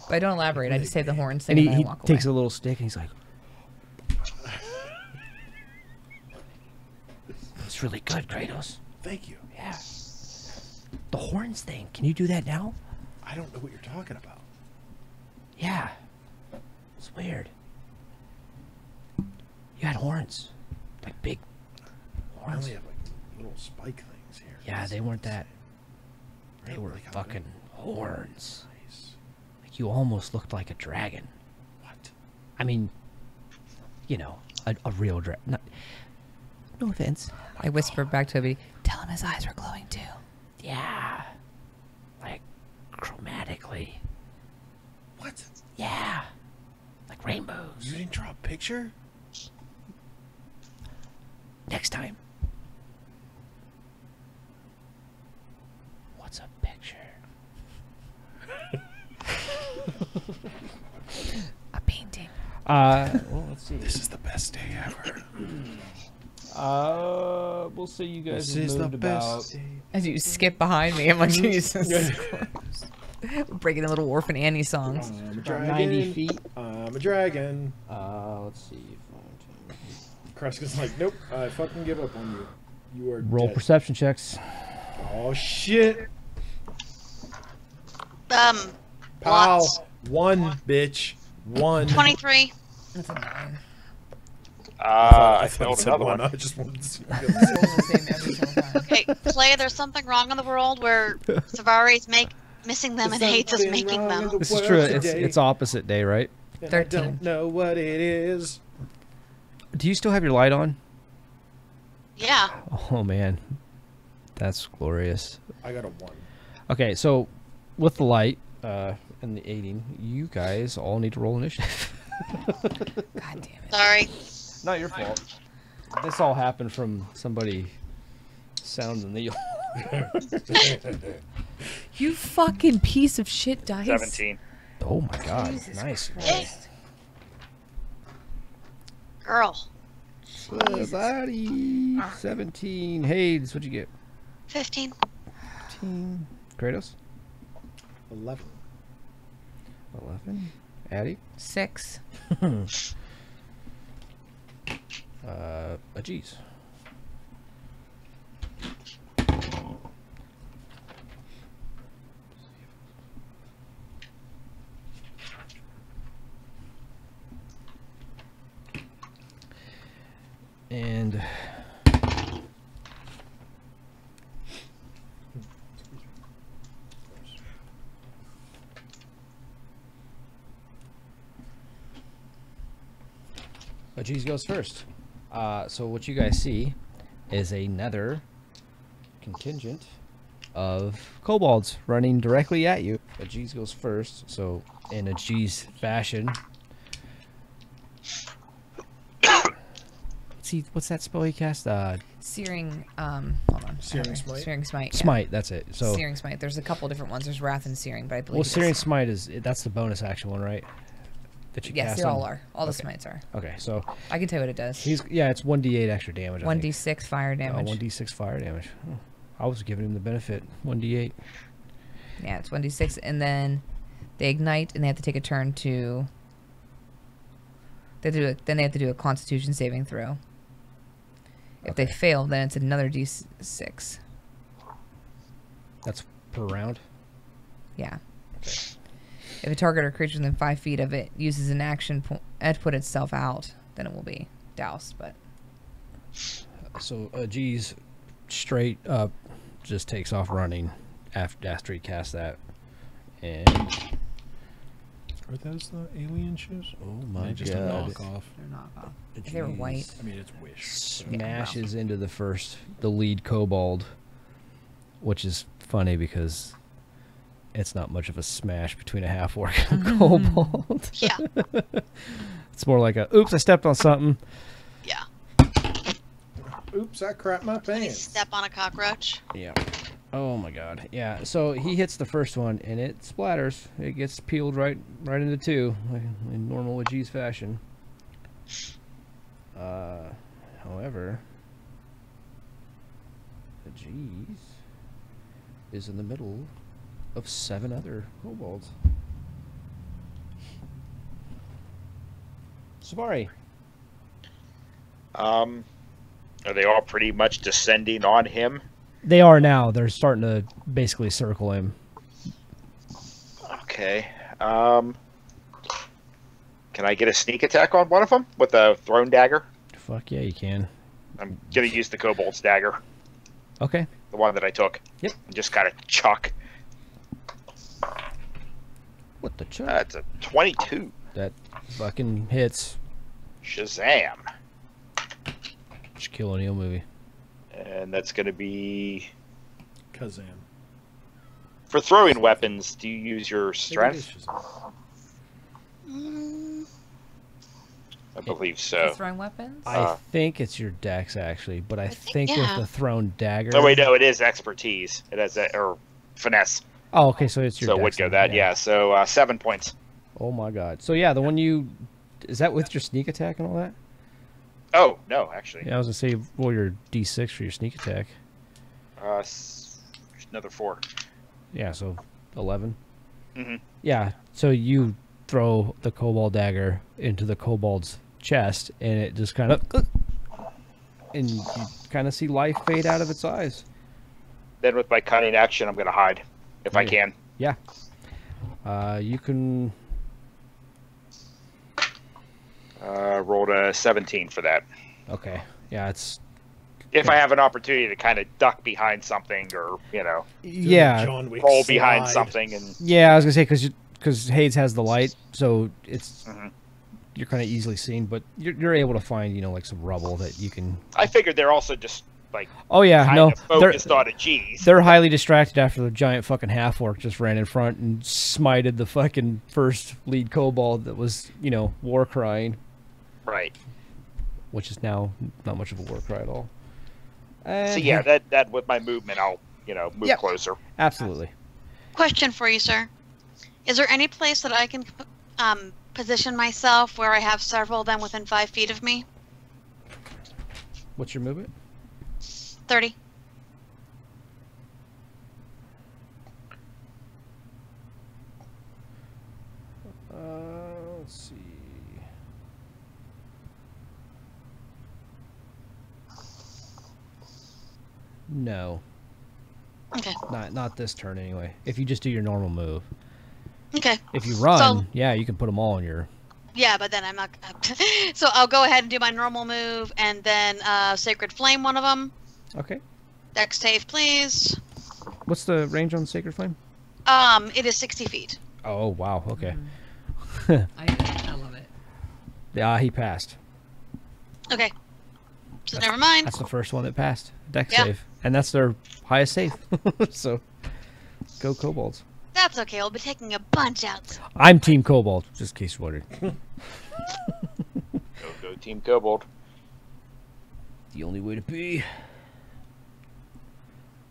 But I don't elaborate. I just say the horns thing
And
and,
he
then I walk
takes
away.
a little stick and he's like, "It's really good, Kratos.
Thank you.
Yeah. The horns thing. Can you do that now?"
I don't know what you're talking about.
Yeah. It's weird. You had horns. Like big
I
horns.
only have like little spike things here.
Yeah, they weren't that. They
Really?
were
Like how
fucking horns.
Nice.
Like you almost looked like a dragon.
What?
I mean, you know, a real dragon. No offense.
I whisper back to Obidi, "Tell him his eyes are glowing too."
Yeah. Like chromatically.
What?
Yeah. Like rainbows.
You didn't draw a picture?
Next time. What's a picture?
A painting.
Well, let's see.
This is the best day ever.
We'll say you guys
This
have
is the
moved about.
best.
As you skip behind me, I'm like, Jesus. We're breaking a little Orphan Annie songs.
I'm a
About
dragon.
90 feet.
I'm a dragon.
Let's see.
Kreska's like, nope, I fucking give up on you. You are
Roll
dead.
perception checks.
Oh shit.
Lots.
Pow. 1, bitch. 1.
23.
That's a 9.
I
thought
failed
it said
another
1.
one.
I just wanted to see.
It's the same every single time.
Okay, Clay, there's something wrong in the world where Savari's missing them and hates us making them.
This is true. It's opposite day, right?
13.
I don't know what it is.
Do you still have your light on?
Yeah.
Oh man, that's glorious.
I got a 1.
Okay, so with the light and the aiding, you guys all need to roll initiative.
God damn it.
Sorry.
Not your fault. This all happened from somebody sounding the.
You fucking piece of shit dice.
17.
Oh my god!
Jesus
Nice.
Christ.
Girl.
Buddy. 17. Hayes, what'd you get?
15.
15. Kratos.
11.
11. Addie.
6.
Geez. And Geez goes first. So what you guys see is another contingent of kobolds running directly at you. Geez goes first, so in a Geez fashion. See, what's that spell he cast?
Searing, hold on.
Searing Smite?
Searing Smite. Yeah.
Smite, that's it. So
Searing Smite. There's a couple different ones. There's Wrath and Searing, but I believe
well,
it is-
Searing Smite that's the bonus action one, right? That you
Yes,
cast
they
on-
all are. All the
Okay.
smites are.
Okay, so
I can tell you what it does.
it's 1d8 extra damage. I think.
1d6 fire damage.
1d6 fire damage. Oh, I was giving him the benefit. 1d8.
Yeah, it's 1d6, and then they ignite, and they have to take a turn to. Then they have to do a Constitution saving throw. If they fail, then it's another d6.
That's per round.
Yeah. If a target or creature within 5 feet of it uses an action to put itself out, then it will be doused. But
So G's straight up just takes off running after he casts that. And
Are those the alien shoes?
oh
Or
my
just
god.
a knockoff.
they're knockoff. If they were white,
I mean, it's Wish. so-
Smashes into the lead kobold, which is funny because it's not much of a smash between a half orc and a kobold.
Yeah.
It's more like a oops, I stepped on something.
Yeah.
Oops, I crapped my
You
pants.
step on a cockroach.
Yeah. Oh my god. Yeah. So he hits the first one and it splatters. It gets peeled right into two, like in normal G's fashion. However, the G's is in the middle of 7 other kobolds. Savari.
Are they all pretty much descending on him?
They are now. They're starting to basically circle him.
Okay. Can I get a sneak attack on one of them with a thrown dagger?
Fuck yeah, you can.
I'm gonna use the kobold's dagger,
Okay.
the one that I took.
Yep.
And just kind of chuck.
What the chuck?
That's a 22.
That fucking hits.
Shazam.
Shaquille O'Neal movie.
And that's gonna be
Kazam.
for throwing weapons. Do you use your
Maybe it is
strength?
Shazam.
Mm,
I believe
for
so.
throwing weapons.
I think it's your dex actually, but I think
yeah.
with the thrown dagger.
Oh wait, no, it is expertise. It has or finesse.
Oh, okay, so it's your.
So it would
dex
go
then,
that. Yeah. So 7 points.
Oh my god. So yeah, the one you is that with your sneak attack and all that?
Oh, no, actually.
Yeah, I was gonna say roll your D6 for your sneak attack.
Another 4.
Yeah, so 11.
Mm-hmm.
Yeah, so you throw the kobold dagger into the kobold's chest, and it just kind of, and you kind of see life fade out of its eyes.
Then with my cunning action, I'm going to hide, if I
Okay.
can.
Yeah. You can.
Rolled a 17 for that.
Okay. Yeah, it's.
If I have an opportunity to kind of duck behind something or,
Yeah.
John Wick
roll behind
slide.
something. And
Yeah, I was gonna say because Hades has the light, so it's
Mhm.
you're kind of easily seen, but you're able to find like some rubble that you can.
I figured they're also just, like,
Oh yeah,
kind
no,
of focused on a G's.
they're highly distracted after the giant fucking half orc just ran in front and smited the fucking first lead kobold that was war crying,
Right.
which is now not much of a war cry at all. And
So, yeah, that with my movement, I'll, move
Yep.
closer.
absolutely.
Question for you, sir. Is there any place that I can position myself where I have several of them within 5 feet of me?
What's your movement?
30.
Let's see. No,
Okay.
not this turn anyway. If you just do your normal move.
Okay.
If you run,
So-
yeah, you can put them all in your.
Yeah, but then I'm not. So I'll go ahead and do my normal move, and then Sacred Flame, one of them.
Okay.
Dex save, please.
What's the range on Sacred Flame?
It is 60 feet.
Oh wow. Okay.
I love it.
Yeah, he passed.
Okay. So never mind.
That's the first one that passed. Dex
Yeah.
save, and that's their highest save. So, go kobolds.
That's okay. I'll be taking a bunch out.
I'm Team Kobold, just in case you wondered.
Go Team Kobold.
The only way to be.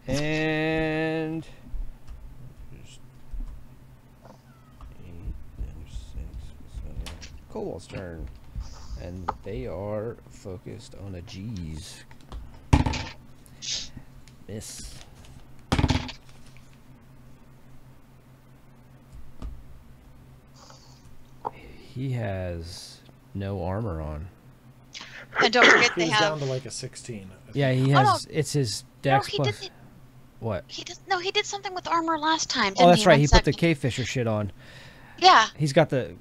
And there's 8, then 6, 7. Kobold's turn, and they are focused on a G's. Miss. He has no armor on.
And don't forget
He
they
was down
have.
to like a 16.
Yeah, he
Oh,
has.
no.
It's his
No,
dex
he
plus.
did.
What?
He did something with armor last time.
Oh,
Didn't
that's right.
One
He put the
second.
cave fisher shit on.
Yeah.
He's got the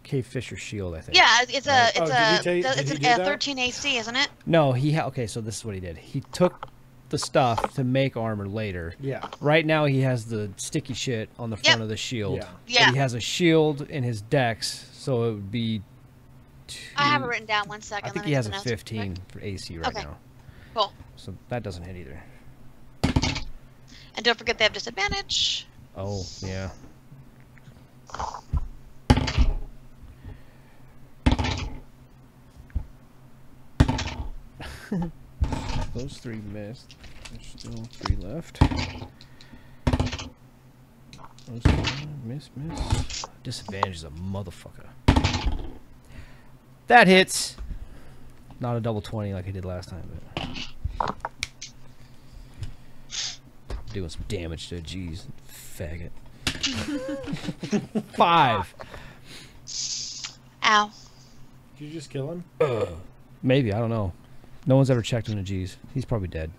cave fisher shield, I think.
Yeah. It's a.
Right.
It's
Oh, did he
a. It's
do
a
that?
13 AC, isn't it?
No, okay. So this is what he did. He took the stuff to make armor later.
Yeah.
Right now he has the sticky shit on the front
Yep.
of the shield.
Yeah.
Yeah.
But he has a shield in his dex, so it would be.
I have it written down. 1 second.
I think
Let
he
me
has
do
a
the notes real
15
quick.
for AC right
Okay.
now.
Cool.
So that doesn't hit either.
And don't forget they have disadvantage.
Oh, yeah. Those 3 missed. There's still 3 left. Those 3 miss. Disadvantage is a motherfucker. That hits. Not a double 20 like I did last time, but doing some damage to a G's faggot. 5.
Ow.
Did you just kill him?
Maybe, I don't know. No one's ever checked on a G's. He's probably dead.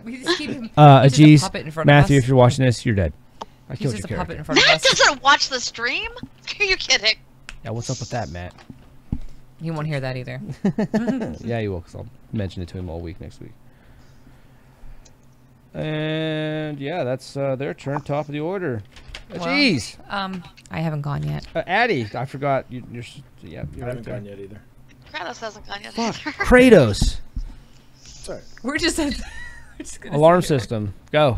We just keep him.
A
he's just
G's.
puppet in front
Matthew,
of
if
us.
you're watching this, you're dead. I
He's
killed
just
your
a puppet
character.
in front of
Matt
us.
doesn't watch the stream. Are you kidding?
Yeah, what's up with that, Matt?
He won't hear that either.
Yeah, you will, because I'll mention it to him all week next week. And yeah, that's their turn, top of the order.
Well,
Jeez,
I haven't gone yet.
Addie, I forgot. Yeah,
I
you're right
haven't
there.
gone yet either.
Kratos hasn't gone yet.
Fuck,
either.
Kratos.
Sorry.
We're just. We're just gonna
Alarm
sit here.
system, go.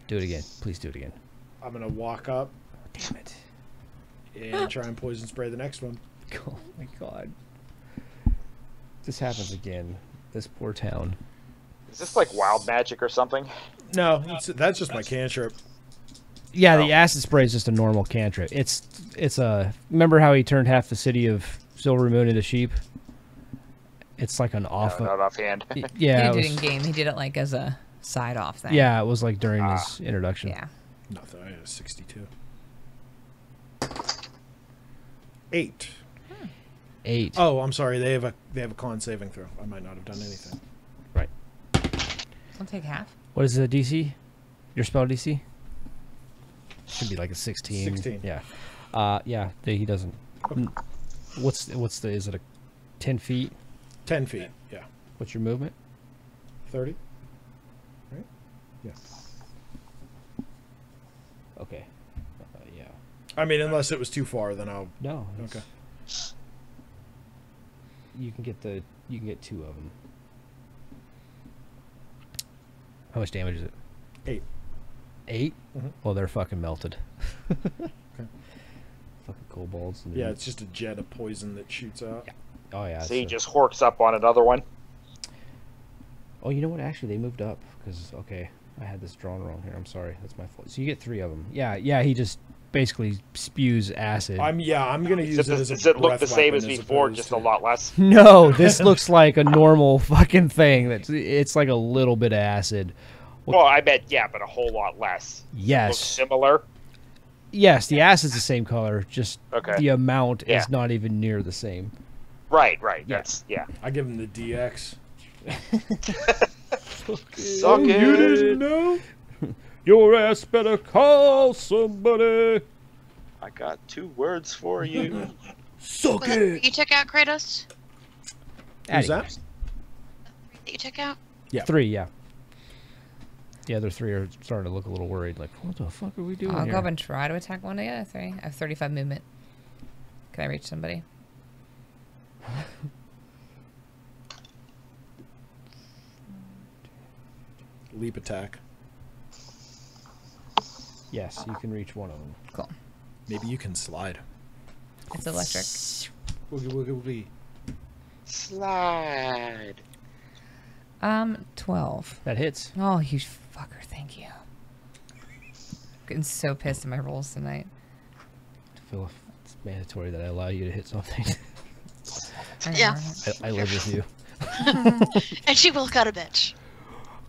Do it again. Please do it again.
I'm gonna walk up
Damn it.
and try and poison spray the next one.
Oh my god. This happens again. This poor town.
Is this like wild magic or something?
No, that's just my cantrip.
Yeah,
Oh.
the acid spray is just a normal cantrip. It's a. Remember how he turned half the city of Silver Moon into sheep? It's like an off.
No, not offhand.
He
Yeah,
didn't
it
do it in
was,
game. He did it like as a side off thing.
yeah, it was like during his introduction.
Yeah.
Nothing. I had a 62. 8.
8.
Oh, I'm sorry. They have a con saving throw. I might not have done anything.
Right.
Don't take half.
What is the DC? Your spell DC? Should be like a 16.
16.
Yeah. Yeah. He doesn't. What's the? Is it a 10 feet?
10 feet. Yeah.
What's your movement?
30. Right? Yeah.
Okay. Yeah.
I mean, unless it was too far, then I'll.
No. it's-
Okay.
You can get 2 of them. How much damage is it?
8.
8?
Mhm.
Well, they're fucking melted. Fucking kobolds.
Yeah, it's just a jet of poison that shoots out.
Yeah. Oh yeah.
So he
so-
just horks up on another one.
Oh, you know what? Actually, they moved up because okay, I had this drawn wrong here. I'm sorry. That's my fault. So you get 3 of them. Yeah. Yeah. He just basically spews acid.
I'm gonna use
Does
it as a
it look
breath
the same
weapon
as before,
opposed
just
to-
a lot less?
No, this looks like a normal fucking thing. It's like a little bit of acid.
Well, I bet, yeah, but a whole lot less. Looks
Yes.
similar.
Yes, the acid's the same color, just
Okay.
the amount
Yeah.
is not even near the same.
Right.
Yeah.
That's yeah.
I give him the DX.
Suck it.
You didn't know?
Your ass better call somebody.
I got 2 words for you.
Suck
Was that you took out, Kratos?
Who's that?
That you took out?
Yeah.
3, yeah. The other 3 are starting to look a little worried, like, what the fuck are we doing
I'll
here?
go up and try to attack one of the other 3. I have 35 movement. Can I reach somebody?
Leap attack.
Yes, you can reach one of them.
Cool.
Maybe you can slide.
It's electric.
Woogie woogie woogie.
Slide.
12.
That hits.
Oh, you fucker, thank you. Getting so pissed at my rolls tonight.
Phil, it's mandatory that I allow you to hit something.
Yeah.
I live with you.
And she will cut a bitch.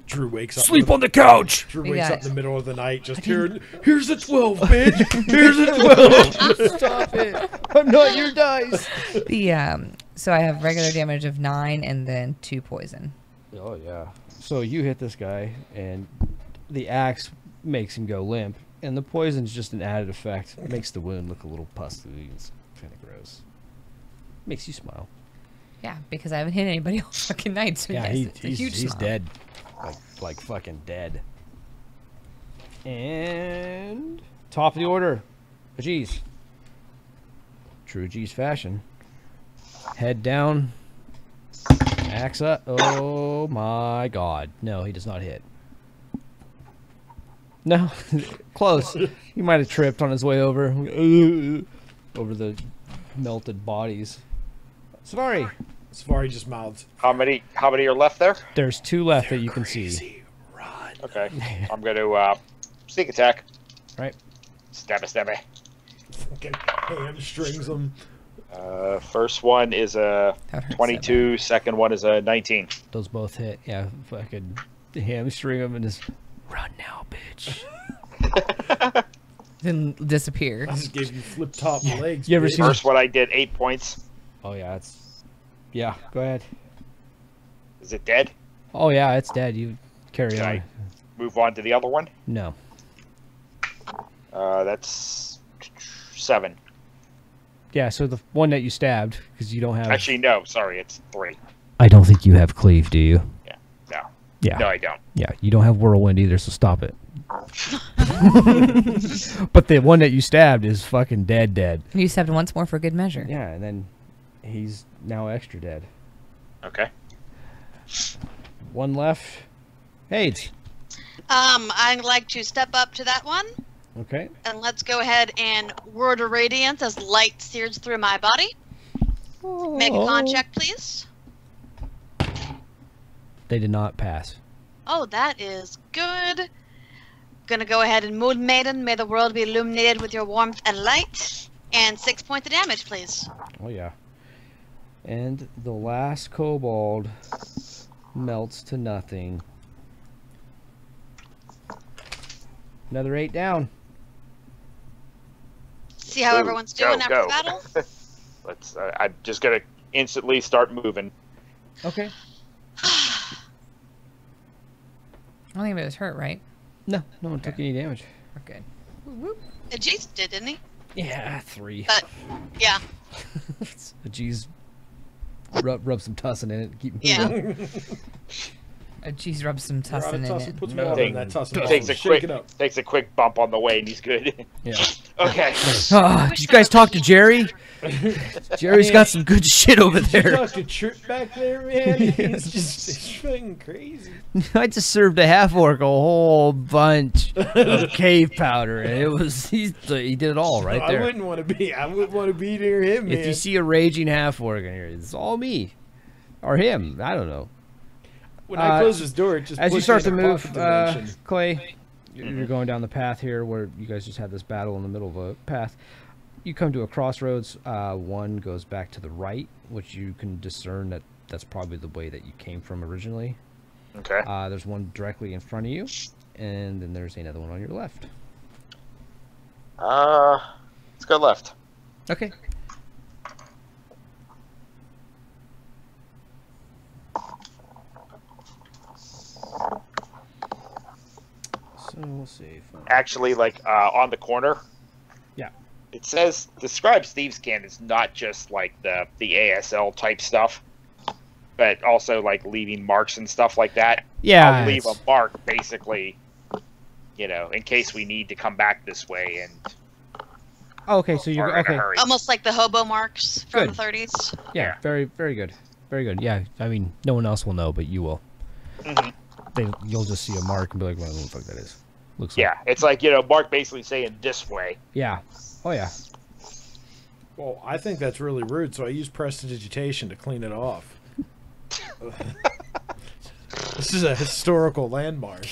Drew wakes up.
Sleep on the couch!
Drew
Maybe
wakes
I-
up in the middle of the night. Just here's a 12, bitch. Here's a 12.
Stop it! I'm not your dice!
The so I have regular damage of 9 and then 2 poison.
Oh, yeah. So you hit this guy, and the axe makes him go limp, and the poison's just an added effect. It makes the wound look a little pustuly. It's kind of gross. Makes you smile.
Yeah, because I haven't hit anybody all fucking night. So
Yeah,
yes, it's a huge
he's
smile.
dead. Like fucking dead. And top of the order. Jeez. True G's fashion. Head down. Axe up. Oh my god. No, he does not hit. No. Close. He might have tripped on his way over. Over the melted bodies. Sorry.
Safari just mouthed.
How many are left there?
There's 2 left that you can see.
Crazy. Run.
Okay. I'm going to sneak attack.
Right.
Stabby.
Fucking hamstrings them.
First one is a
That hurts so
22. Second one is a 19.
Those both hit. Yeah, fucking hamstring him and just run now, bitch.
Then disappear.
I just gave you flip top legs.
You ever
bitch.
seen-
First one I did 8 points.
Oh yeah, it's yeah. Go ahead.
Is it dead?
Oh yeah, it's dead. You carry
Can
on.
I move on to the other one?
No.
That's 7.
Yeah. So the one that you stabbed because you don't have.
Actually, no. Sorry, it's 3.
I don't think you have cleave, do you?
No.
Yeah.
No, I don't.
Yeah. You don't have whirlwind either, so stop it. But the one that you stabbed is fucking dead.
You stabbed once more for good measure.
Yeah, and then he's now extra dead.
Okay.
One left. Hey.
I'd like to step up to that one,
Okay.
and let's go ahead and Word of Radiance as light sears through my body. Make a con check, please.
They did not pass.
Oh, that is good. Gonna go ahead and Moon Maiden, may the world be illuminated with your warmth and light. And 6 points of damage, please.
Oh yeah. And the last kobold melts to nothing. Another 8 down.
See how
Ooh,
everyone's doing after
go.
the battle?
Let's. I'm just gonna instantly start moving.
Okay.
I don't think it was hurt, right?
No one took any damage.
We're good.
Jason did, didn't he?
Yeah, 3.
But yeah,
Geez, rub some tussin in it. Keep
yeah.
moving.
Cheese rubs some tussin in
Tussin
it.
puts
No.
water in that tussin.
Takes
bottle.
a
Shake it up.
quick bump on the way, and he's good.
Yeah.
Okay.
Did you guys talk to Jerry? Jerry's got some good shit over
You
there.
talk to Trip back there, man. He's just it's fucking crazy.
I just served a half orc a whole bunch of cave powder, and he did it all right
I
there.
wouldn't want to be. I wouldn't want to be near him, man.
If you see a raging half orc in here, it's all me or him. I don't know.
when I close this door, it just
As you
puts
start
me
to
in a
move,
pocket dimension.
Clay, you're going down the path here where you guys just had this battle in the middle of a path. You come to a crossroads. One goes back to the right, which you can discern that that's probably the way that you came from originally.
Okay.
There's one directly in front of you, and then there's another one on your left.
Let's go left.
Okay. So we'll see.
Actually, like on the corner.
Yeah.
It says describes thieves' cant is not just like the ASL type stuff, but also like leaving marks and stuff like that.
Yeah.
I'll leave a mark basically, in case we need to come back this way and
Okay, so
are
you're
in a
okay.
hurry.
Almost like the hobo marks from
Good.
the 30s.
Yeah, very, very good, very good. Yeah, I mean, no one else will know, but you will.
Mhm.
You'll just see a mark and be like, "What the fuck that is?" Looks
Yeah,
like.
it's like Mark basically saying this way.
Yeah. Oh yeah.
Well, I think that's really rude, so I use prestidigitation to clean it off. This is a historical landmark.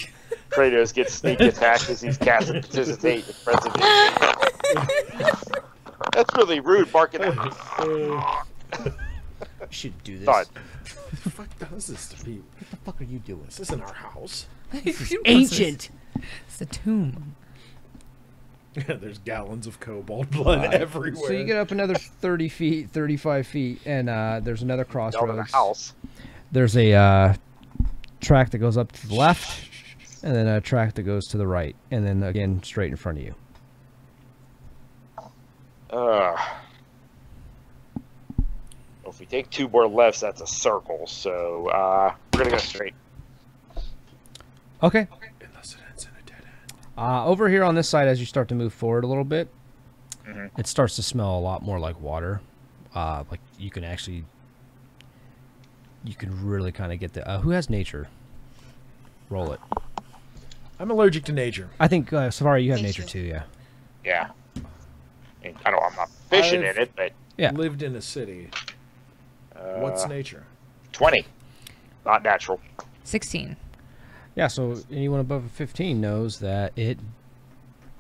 Kratos gets sneak attack as he's casting participate in president. That's really rude, barking at
You should do this.
Thought.
Who the fuck does this to people?
What the fuck are you doing?
This isn't our house.
Ancient.
It's a tomb.
There's gallons of cobalt blood everywhere.
So you get up another 30 feet, 35 feet, and there's another
down to the
crossroads.
house.
There's a track that goes up to the left, and then a track that goes to the right, and then again straight in front of you.
If we take 2 more lefts, that's a circle. So we're gonna go straight.
Okay.
Unless it ends in a dead end.
Over here on this side, as you start to move forward a little bit,
Mhm.
it starts to smell a lot more like water. Like you can really kind of get the. Who has nature? Roll it.
I'm allergic to nature.
I think Safari, you have
Me
nature
too.
too. Yeah.
Yeah. I'm not fishing
I've-
in it, but
Yeah.
Lived in a city. What's nature?
20. Not natural.
16.
Yeah. So anyone above a 15 knows that it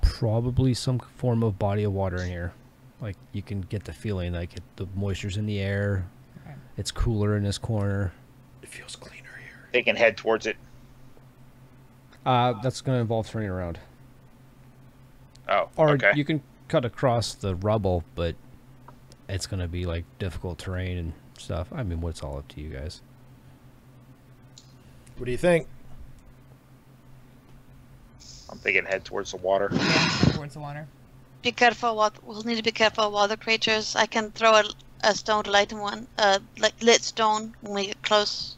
probably some form of body of water in here. Like you can get the feeling like the moisture's in the air.
Okay.
It's cooler in this corner.
It feels cleaner here.
They can head towards it.
That's going to involve turning around.
Oh,
Or
okay.
you can cut across the rubble, but it's going to be like difficult terrain and stuff. I mean, what's all up to you guys?
What do you think?
I'm thinking head towards the water.
Yeah, towards the water.
Be careful. We'll need to be careful of water creatures. I can throw a stone to light one, like lit stone when we get close.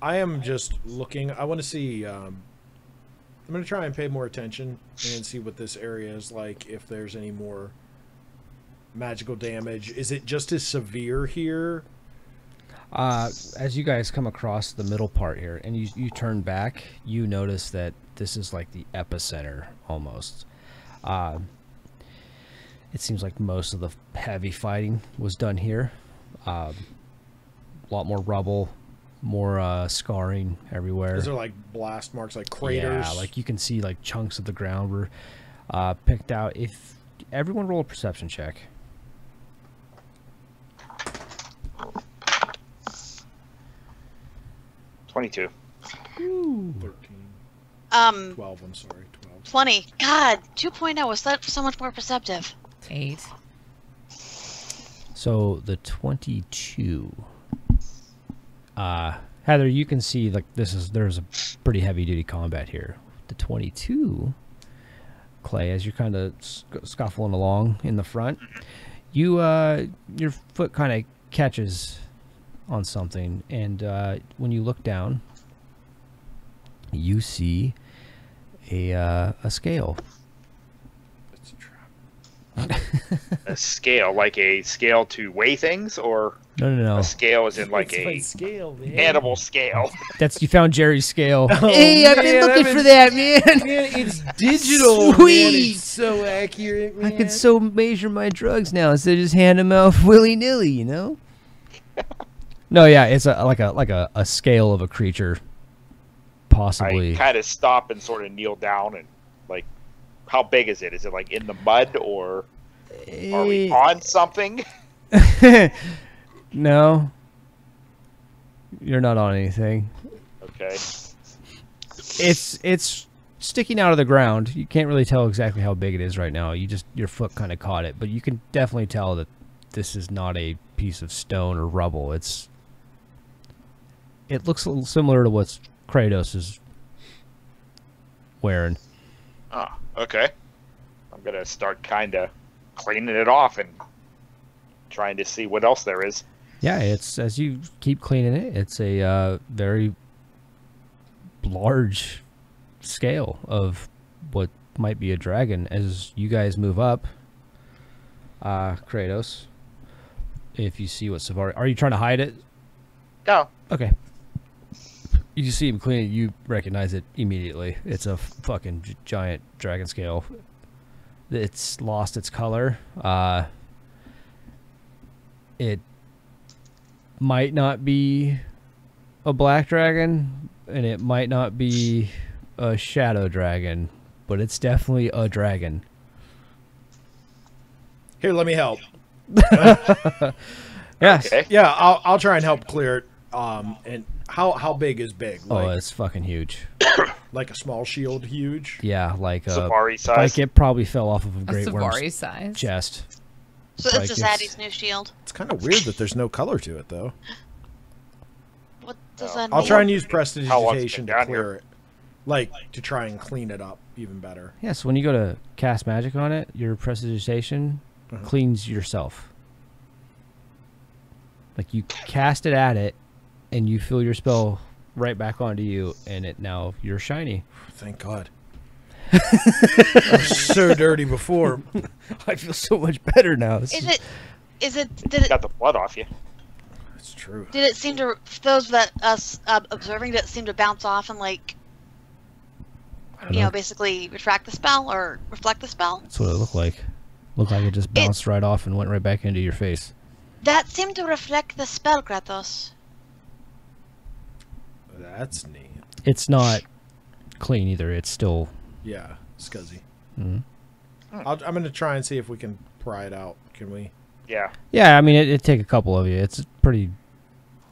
I am just looking. I want to see. I'm going to try and pay more attention and see what this area is like. If there's any more magical damage, is it just as severe here?
As you guys come across the middle part here and you turn back, you notice that this is like the epicenter almost. It seems like most of the heavy fighting was done here. A lot more rubble, more scarring everywhere.
Is there like blast marks, like craters?
Yeah, like you can see like chunks of the ground were picked out. If everyone roll a perception check.
22.
13. 12, I'm sorry. 12.
20. God, 2.0 was so much more perceptive.
8.
So the 22. Heather, you can see like there's a pretty heavy duty combat here. The 22, Clay, as you're kind of scuffling along in the front, your foot kind of catches on something, and when you look down, you see a scale.
It's a trap.
A scale, like a scale to weigh things, or
No.
a scale is in like a
scale, man.
animal scale.
You found Jerry's scale.
Hey, I've been looking for that, man.
Man, it's digital.
Sweet.
Man. It's so accurate, man.
I can so measure my drugs now instead of just hand them out willy nilly, you know. No, yeah, it's like a scale of a creature, possibly.
I kind of stop and sort of kneel down and like, how big is it? Is it like in the mud, or are we on something?
No, you're not on anything.
Okay.
It's sticking out of the ground. You can't really tell exactly how big it is right now. Your foot kind of caught it, but you can definitely tell that this is not a piece of stone or rubble. It looks a little similar to what Kratos is wearing.
Oh, okay. I'm gonna start kind of cleaning it off and trying to see what else there is.
Yeah, it's as you keep cleaning it, it's a very large scale of what might be a dragon. As you guys move up, Kratos, if you see what Savari, are you trying to hide it?
No.
Okay. You see him clean it, you recognize it immediately. It's a fucking giant dragon scale. It's lost its color. It might not be a black dragon, and it might not be a shadow dragon, but it's definitely a dragon.
Here, let me help.
Yes.
Okay.
Yeah, I'll try and help clear it. And how big is big?
Oh,
Like,
it's fucking huge.
like a small shield, huge.
Yeah, like
Safari size.
like it probably fell off of a
A
great
Savari
worm's
size.
chest.
So
Like
this is
it's-
Addie's new shield.
It's kind of weird that there's no color to it, though.
What does that mean?
I'll try and use
How long's it
prestidigitation
been
to
down
clear
here?
it, like to try and clean it up even better.
Yeah, so when you go to cast magic on it, your prestidigitation cleans yourself. Like you cast it at it, and you feel your spell right back onto you, and you're shiny.
Thank God. I was so dirty before.
I feel so much better now.
Did
Got the blood off you.
That's true.
it seem to, those that us observing, did it seem to bounce off and like, basically retract the spell or reflect the spell?
That's what it looked like. Looked like it just bounced right off and went right back into your face.
That seemed to reflect the spell, Kratos.
That's neat.
It's not clean either. It's still...
Yeah, scuzzy.
Mhm.
I'm going to try and see if we can pry it out. Can we?
Yeah.
Yeah, I mean, it'd take a couple of you. It's a pretty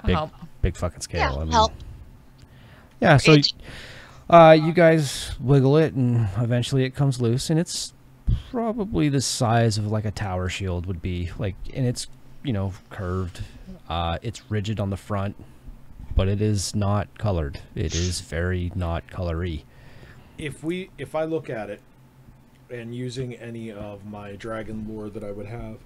I'll
big,
help.
big fucking scale.
Yeah,
I mean,
help.
Yeah, so
It-
you guys wiggle it, and eventually it comes loose, and it's probably the size of like a tower shield would be. Like, and it's curved. It's rigid on the front, but it is not colored. It is very not colory.
If I look at it, and using any of my dragon lore that I would have,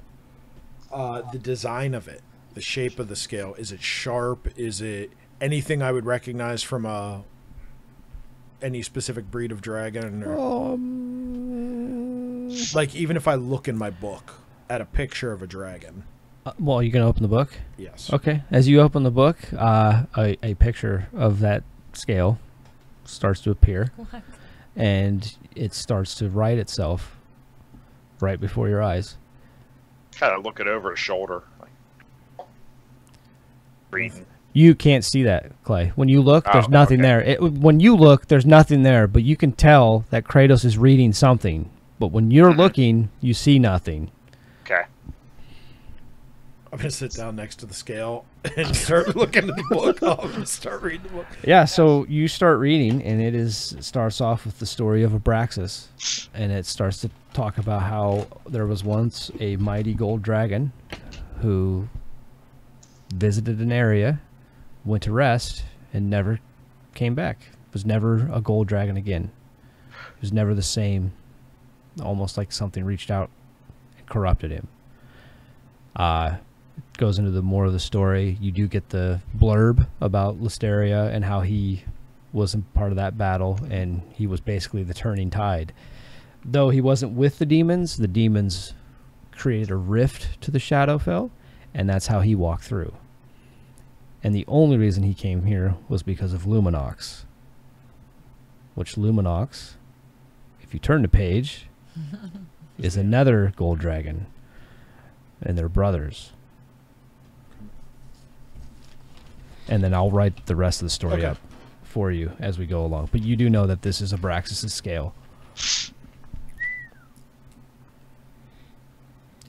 the design of it, the shape of the scale, is it sharp? Is it anything I would recognize from any specific breed of dragon? Or, like, even if I look in my book at a picture of a dragon.
Well, you gonna open the book?
Yes.
Okay. As you open the book, a picture of that scale starts to appear,
What?
and it starts to right itself right before your eyes.
Kind of looking over his shoulder. Like, breathing.
You can't see that, Clay. When you look, there's
Oh,
nothing
okay.
there. When you look, there's nothing there, but you can tell that Kratos is reading something. But when you're looking, you see nothing.
Okay.
I'm gonna sit down next to the scale and start looking at the book. I'm gonna start reading the book.
Yeah, so you start reading, and it starts off with the story of Abraxas, and it starts to talk about how there was once a mighty gold dragon who visited an area, went to rest, and never came back. Was never a gold dragon again. It was never the same. Almost like something reached out and corrupted him. Goes into the more of the story. You do get the blurb about Listeria and how he wasn't part of that battle, and he was basically the turning tide. Though he wasn't with the demons created a rift to the Shadowfell, and that's how he walked through. And the only reason he came here was because of Luminox. Which Luminox, if you turn the page, is another gold dragon. And they're brothers. And then I'll write the rest of the story up for you as we go along. But you do know that this is Abraxas' scale.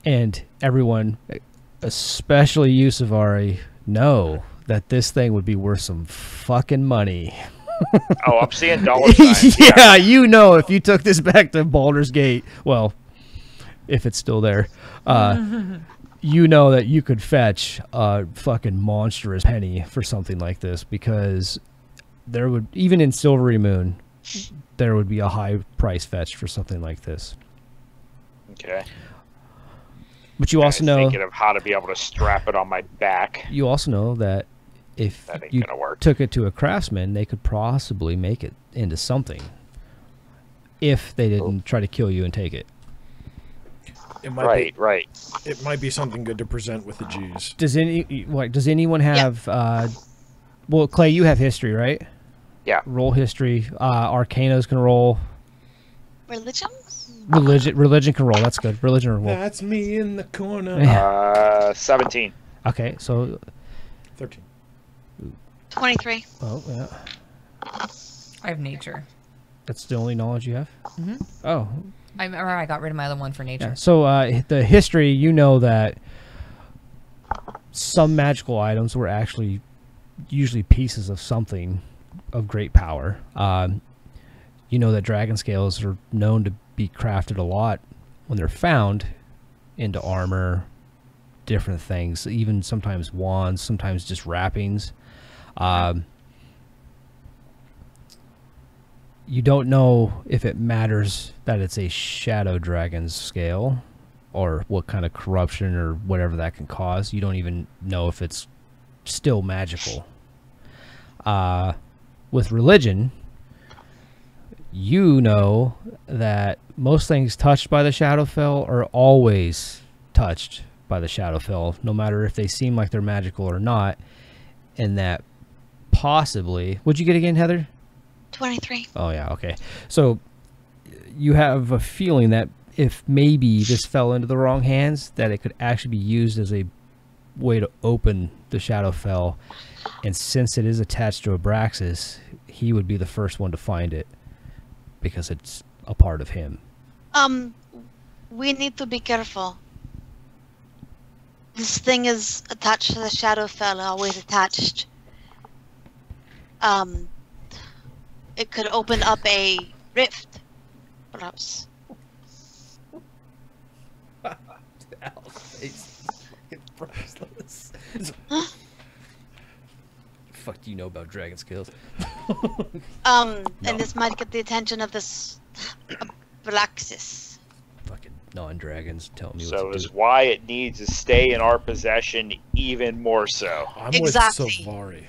And everyone, especially you, Savari, know that this thing would be worth some fucking money.
Oh, I'm seeing dollar signs.
Yeah, you know, if you took this back to Baldur's Gate, well, if it's still there, you know that you could fetch a fucking monstrous penny for something like this, because there would, even in Silvery Moon, there would be a high price fetched for something like this.
Okay.
But you also know,
thinking of how to be able to strap it on my back.
you also know that if
That ain't
you
gonna work.
took it to a craftsman, they could possibly make it into something if they didn't try to kill you and take it.
It might
Right,
be,
right.
It might be something good to present with the Jews.
Does anyone have well, Clay, you have history, right?
Yeah.
Roll history. Arcanos can roll.
Religion?
Religion can roll. That's good. Religion can roll.
That's me in the corner.
17.
Okay, so
13.
23.
oh yeah,
I have nature.
that's the only knowledge you have. Oh,
I remember I got rid of my other one for nature.
yeah. So the history, you know that some magical items were actually usually pieces of something of great power. You know that dragon scales are known to be crafted a lot when they're found into armor, different things, even sometimes wands, sometimes just wrappings. You don't know if it matters that it's a shadow dragon's scale or what kind of corruption or whatever that can cause. You don't even know if it's still magical. With religion, you know that most things touched by the Shadowfell are always touched by the Shadowfell, no matter if they seem like they're magical or not, and that possibly... What'd you get again, Heather?
23.
Oh, yeah, okay. So you have a feeling that if maybe this fell into the wrong hands, that it could actually be used as a way to open the Shadowfell, and since it is attached to Abraxas, he would be the first one to find it, because it's a part of him.
We need to be careful. This thing is attached to the Shadowfell, always attached. It could open up a rift, perhaps.
Fuck do you know about dragon scales?
And this might get the attention of this Abraxas.
Fucking non-dragons tell me
So
what to
is
do.
why it needs to stay in our possession even more so.
I'm
Exactly.
with Savari.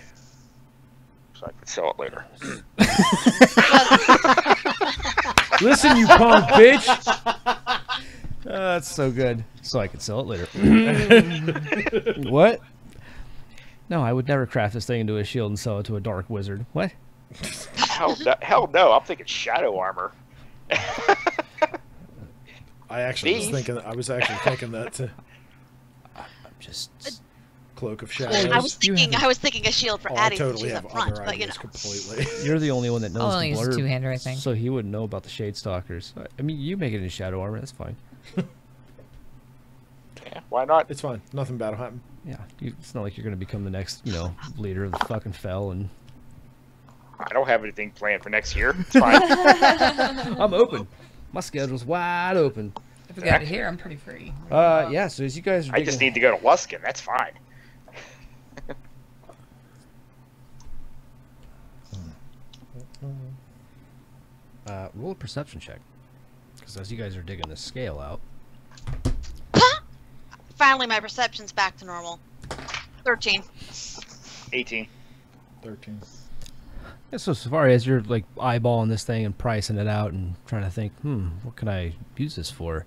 So I can sell it later.
Listen, you punk bitch!
That's so good. So I could sell it later. What? No, I would never craft this thing into a shield and sell it to a dark wizard. What?
Hell no, I'm thinking shadow armor.
I actually was
Thief.
thinking. I was actually thinking that too.
I'm just
Cloak of Shadows.
I was thinking a shield for
I
Addie since
totally
she's
have
up front,
other
but you
ideas
know.
completely.
You're the only one that knows
only
the
use
blurb,
two-hander, I think.
so he wouldn't know about the Shade Stalkers. I mean, you make it in Shadow Armor. That's fine.
Yeah, why not?
It's fine. Nothing bad will happen.
Yeah, it's not like you're going to become the next, leader of the fucking Fel. And
I don't have anything planned for next year. It's fine.
I'm open. My schedule's wide open.
If we got it here, I'm pretty free.
Yeah. So as you guys are
I just
digging-
need to go to Luskin. That's fine.
roll a perception check, because as you guys are digging the scale out,
Finally, my perception's back to normal. 13.
18.
13.
yeah, so far as you're like eyeballing this thing and pricing it out and trying to think, what can I use this for?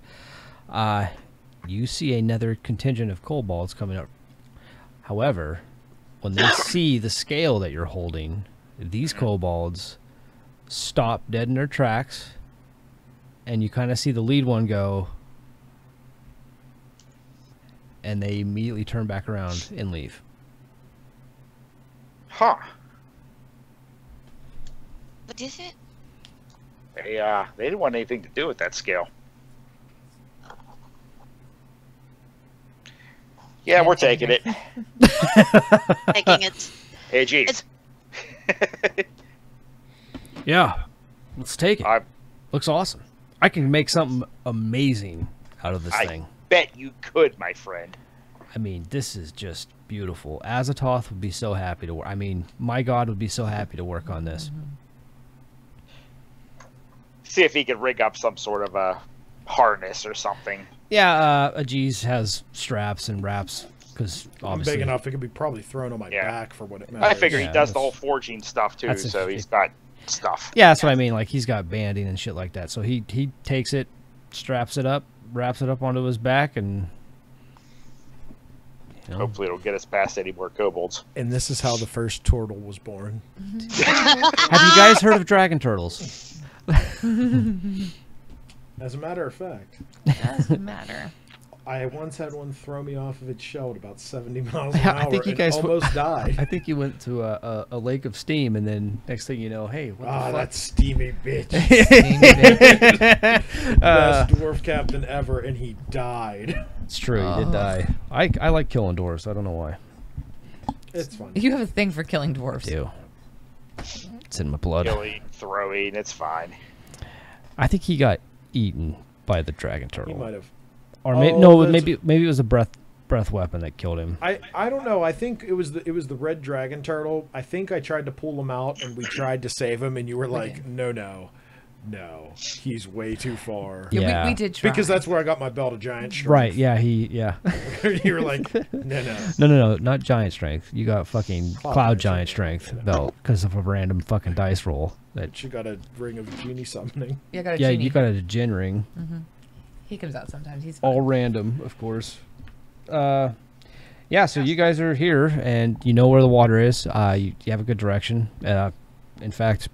You see another contingent of kobolds coming up. However, when they see the scale that you're holding, these kobolds stop dead in their tracks, and you kind of see the lead one go, and they immediately turn back around and leave.
Huh.
What is it?
They didn't want anything to do with that scale. Yeah, we're taking it.
Taking it.
Hey, geez.
Yeah, let's take it.
I
Looks awesome. I can make something amazing out of this thing.
bet you could, my friend.
I mean, this is just beautiful. Azathoth would be so happy to work. I mean, my god would be so happy to work on this.
See if he could rig up some sort of a harness or something.
Yeah, Ajiz has straps and wraps, because
I'm
obviously...
big enough it could be probably thrown on my
Yeah.
back for what it matters.
I figure
Yeah,
he does the
that's-
whole forging stuff too,
that's
so
a-
he's got stuff.
Yeah, that's what I mean. Like, he's got banding and shit like that. So he takes it, straps it up, wraps it up onto his back, and...
Hopefully it'll get us past any more kobolds.
And this is how the first turtle was born.
Have you guys heard of dragon turtles?
As a matter of fact,
Doesn't matter.
I once had one throw me off of its shell at about 70 miles an
Yeah,
hour
I think you
and
guys
almost died.
I think you went to a lake of steam, and then next thing you know, hey, what the
Ah,
fuck?
that steamy bitch.
Uh,
Best dwarf captain ever, and he died.
It's true, he did die. I like killing dwarves. I don't know why.
It's fun.
You have a thing for killing dwarves.
I do. It's in my blood.
Killing, throwing, it's fine.
I think he got eaten by the dragon turtle.
He might have.
Or
Oh,
no,
that's-
maybe it was a breath weapon that killed him.
I don't know. I think it was the red dragon turtle. I think I tried to pull him out, and we tried to save him, and you were like, no, he's way too far.
Yeah,
Yeah.
we did try.
Because that's where I got my belt of giant strength.
Right? Yeah, yeah.
You were like, no.
No, not giant strength. You got fucking
Cloud
cloud
giant
giant strength belt because of a random fucking dice roll. That
She got a ring of genie summoning.
Yeah, I got a
yeah,
genie.
you got a gin ring.
He comes out sometimes. He's fine.
All random, of course. Yeah, so you guys are here, and you know where the water is. You have a good direction. In fact,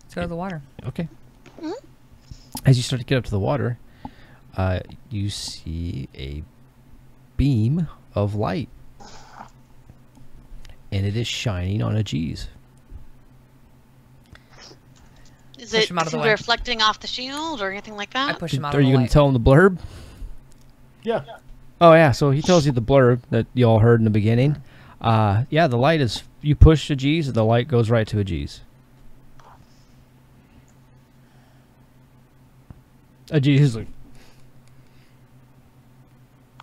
Let's go to the water.
okay. As you start to get up to the water, you see a beam of light, and it is shining on a G's.
Is
Push
it
him out of the way.
reflecting off the shield or anything like
I
that?
push him out
Are
of the
you going
light.
to tell him the blurb?
Yeah.
Oh yeah, so he tells you the blurb that you all heard in the beginning. Yeah, the light is, you push a G's, the light goes right to a G's. A G's is like,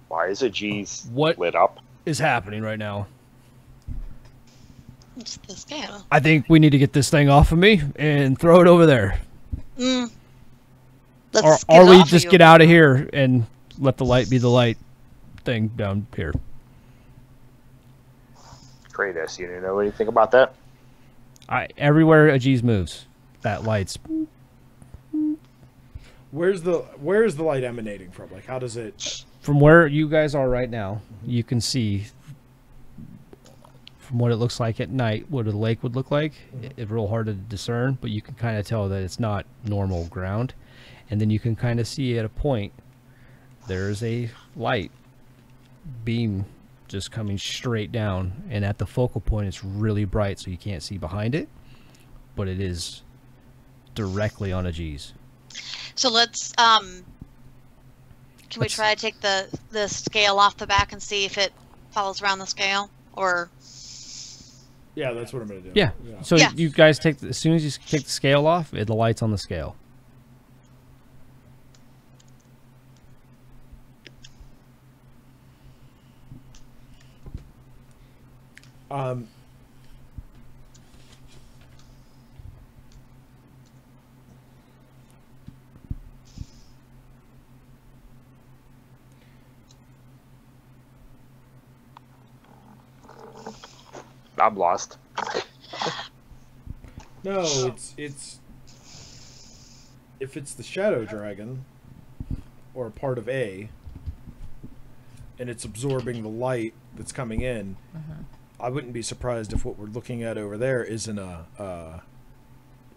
Why is a G's
What?
lit up?
is happening right now?
It's the scale.
I think we need to get this thing off of me and throw it over there.
Let's
Or
get it
we
off of
just
you.
get out of here and let the light be the light thing down here.
Kratos, you know anything about that?
Everywhere a G's moves, that light's...
Where's the light emanating from? Like, how does it?
From where you guys are right now, you can see from what it looks like at night what a lake would look like. It's real hard to discern, but you can kind of tell that it's not normal ground. And then you can kind of see at a point there's a light beam just coming straight down, and at the focal point it's really bright so you can't see behind it, but it is directly on a G's.
So let's can we try to take the scale off the back and see if it follows around the scale, or
Yeah, that's what I'm gonna do.
Yeah. So
Yeah.
you guys as soon as you take the scale off, the light's on the scale.
I'm lost.
No, it's if it's the Shadow Dragon or a part of A, and it's absorbing the light that's coming in, I wouldn't be surprised if what we're looking at over there isn't a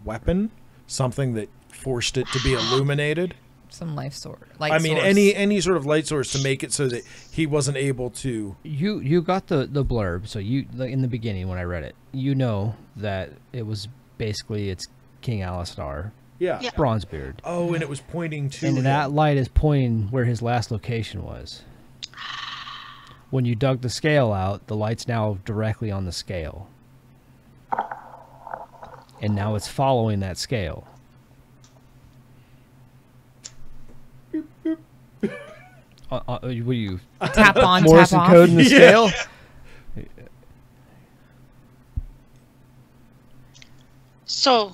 weapon, something that forced it to be illuminated.
Some life source.
I mean, any sort of light source to make it so that he wasn't able to.
You got the blurb, so in the beginning when I read it, you know that it was basically it's King Alistar,
Yeah.
Bronzebeard.
Oh, and it was pointing to
And
him.
that light is pointing where his last location was. When you dug the scale out, the light's now directly on the scale. And now it's following that scale. What do you
Tap on,
Morrison
tap off.
code in the scale?
so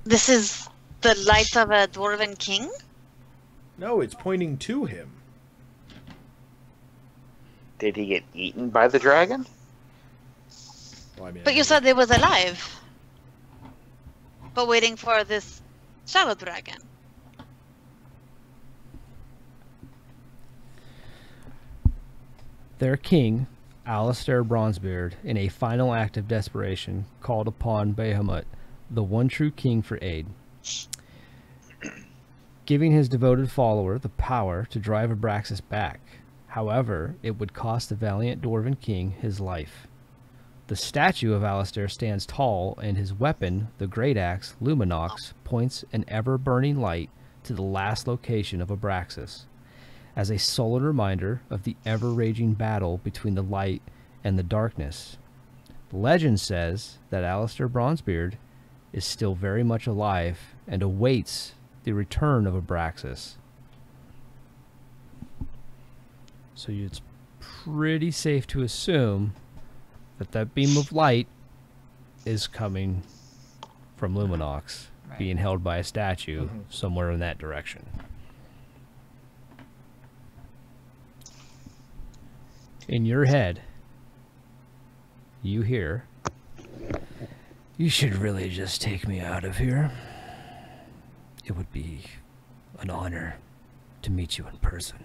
this is the light of a dwarven king?
No, it's pointing to him.
Did he get eaten by the dragon?
Well, I mean,
But you said it was alive. But waiting for this shadow dragon.
Their king, Alistair Bronzebeard, in a final act of desperation, called upon Bahamut, the one true king, for aid, giving his devoted follower the power to drive Abraxas back. However, it would cost the valiant dwarven king his life. The statue of Alistair stands tall, and his weapon, the great axe, Luminox, points an ever-burning light to the last location of Abraxas, as a sullen reminder of the ever-raging battle between the light and the darkness. Legend says that Alistair Bronzebeard is still very much alive and awaits the return of Abraxas. So it's pretty safe to assume that that beam of light is coming from Luminox,
Right.
being held by a statue somewhere in that direction. In your head, you hear, "You should really just take me out of here. It would be an honor to meet you in person."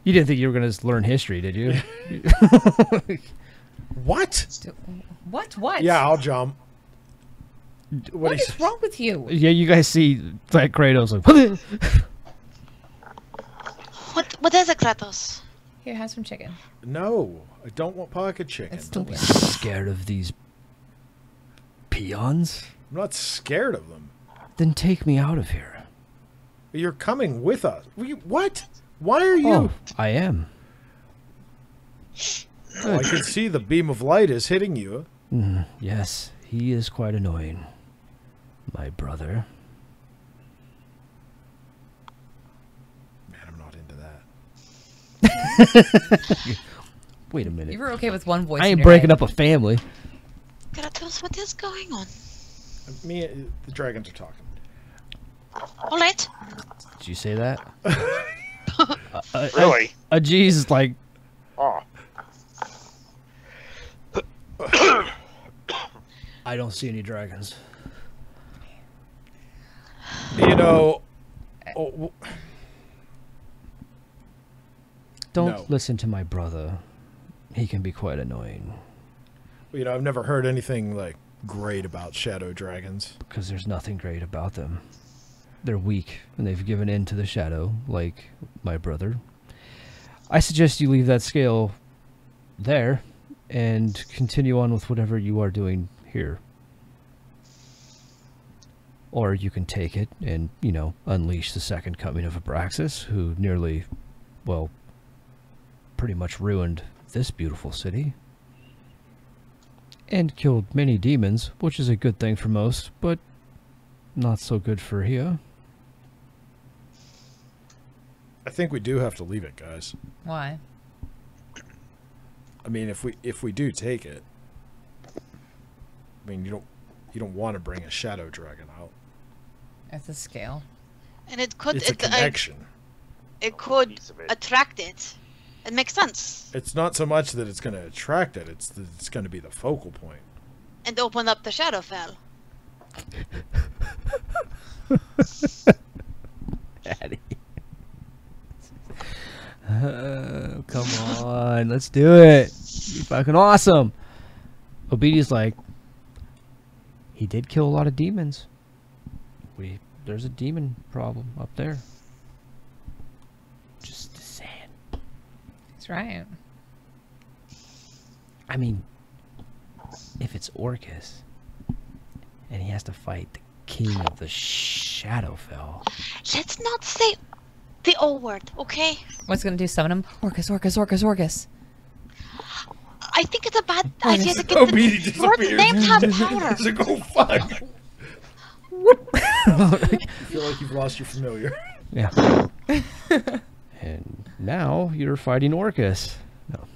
You didn't think you were going to learn history, did you?
What?
What?
Yeah, I'll jump.
What is wrong with you?
Yeah, you guys see that Kratos like,
What is it, Kratos?
Here, have some chicken.
No, I don't want pocket chicken.
It's
"Don't be
delicious.
scared of these peons.
I'm not scared of them.
Then take me out of here."
You're coming with us. What? Why are you?
Oh, I am.
Oh, I can see the beam of light is hitting you.
Yes, he is quite annoying, my brother.
Man, I'm not into that.
Wait a minute.
You were okay with one voice.
I
in
ain't
your
breaking
head.
up a family.
Kratos, what is going on?
The dragons are talking.
All right.
Did you say that?
Really?
A G's like,
Oh.
"I don't see any dragons."
You know,
Don't
No.
listen to my brother. He can be quite annoying
I've never heard anything like great about shadow dragons.
because there's nothing great about them. they're weak and they've given in to the shadow, like my brother, I suggest you leave that scale there and continue on with whatever you are doing here. Or you can take it and, you know, unleash the second coming of Abraxas, who nearly, well, pretty much ruined this beautiful city. And killed many demons, which is a good thing for most, but not so good for here.
I think we do have to leave it, guys.
Why?
I mean, if we do take it, I mean, you don't want to bring a shadow dragon out.
At the scale.
And it could
It's a connection.
it could
Piece of it.
attract it. It makes sense.
It's not so much that it's going to attract it; it's going to be the focal point.
And open up the Shadowfell.
Daddy. Come on, let's do it. Be fucking awesome. Obedi's like, he did kill a lot of demons. There's a demon problem up there. Just saying.
That's right.
I mean, if it's Orcus, and he has to fight the king of the Shadowfell.
Let's not say the O word, okay?
What's gonna do? Summon him? Orcus, Orcus, Orcus, Orcus.
I think it's a bad idea to get
Obedi
the word
disappeared.
names have power.
It's like, oh fuck! I feel like you've lost your familiar.
Yeah. And now you're fighting Orcus. No.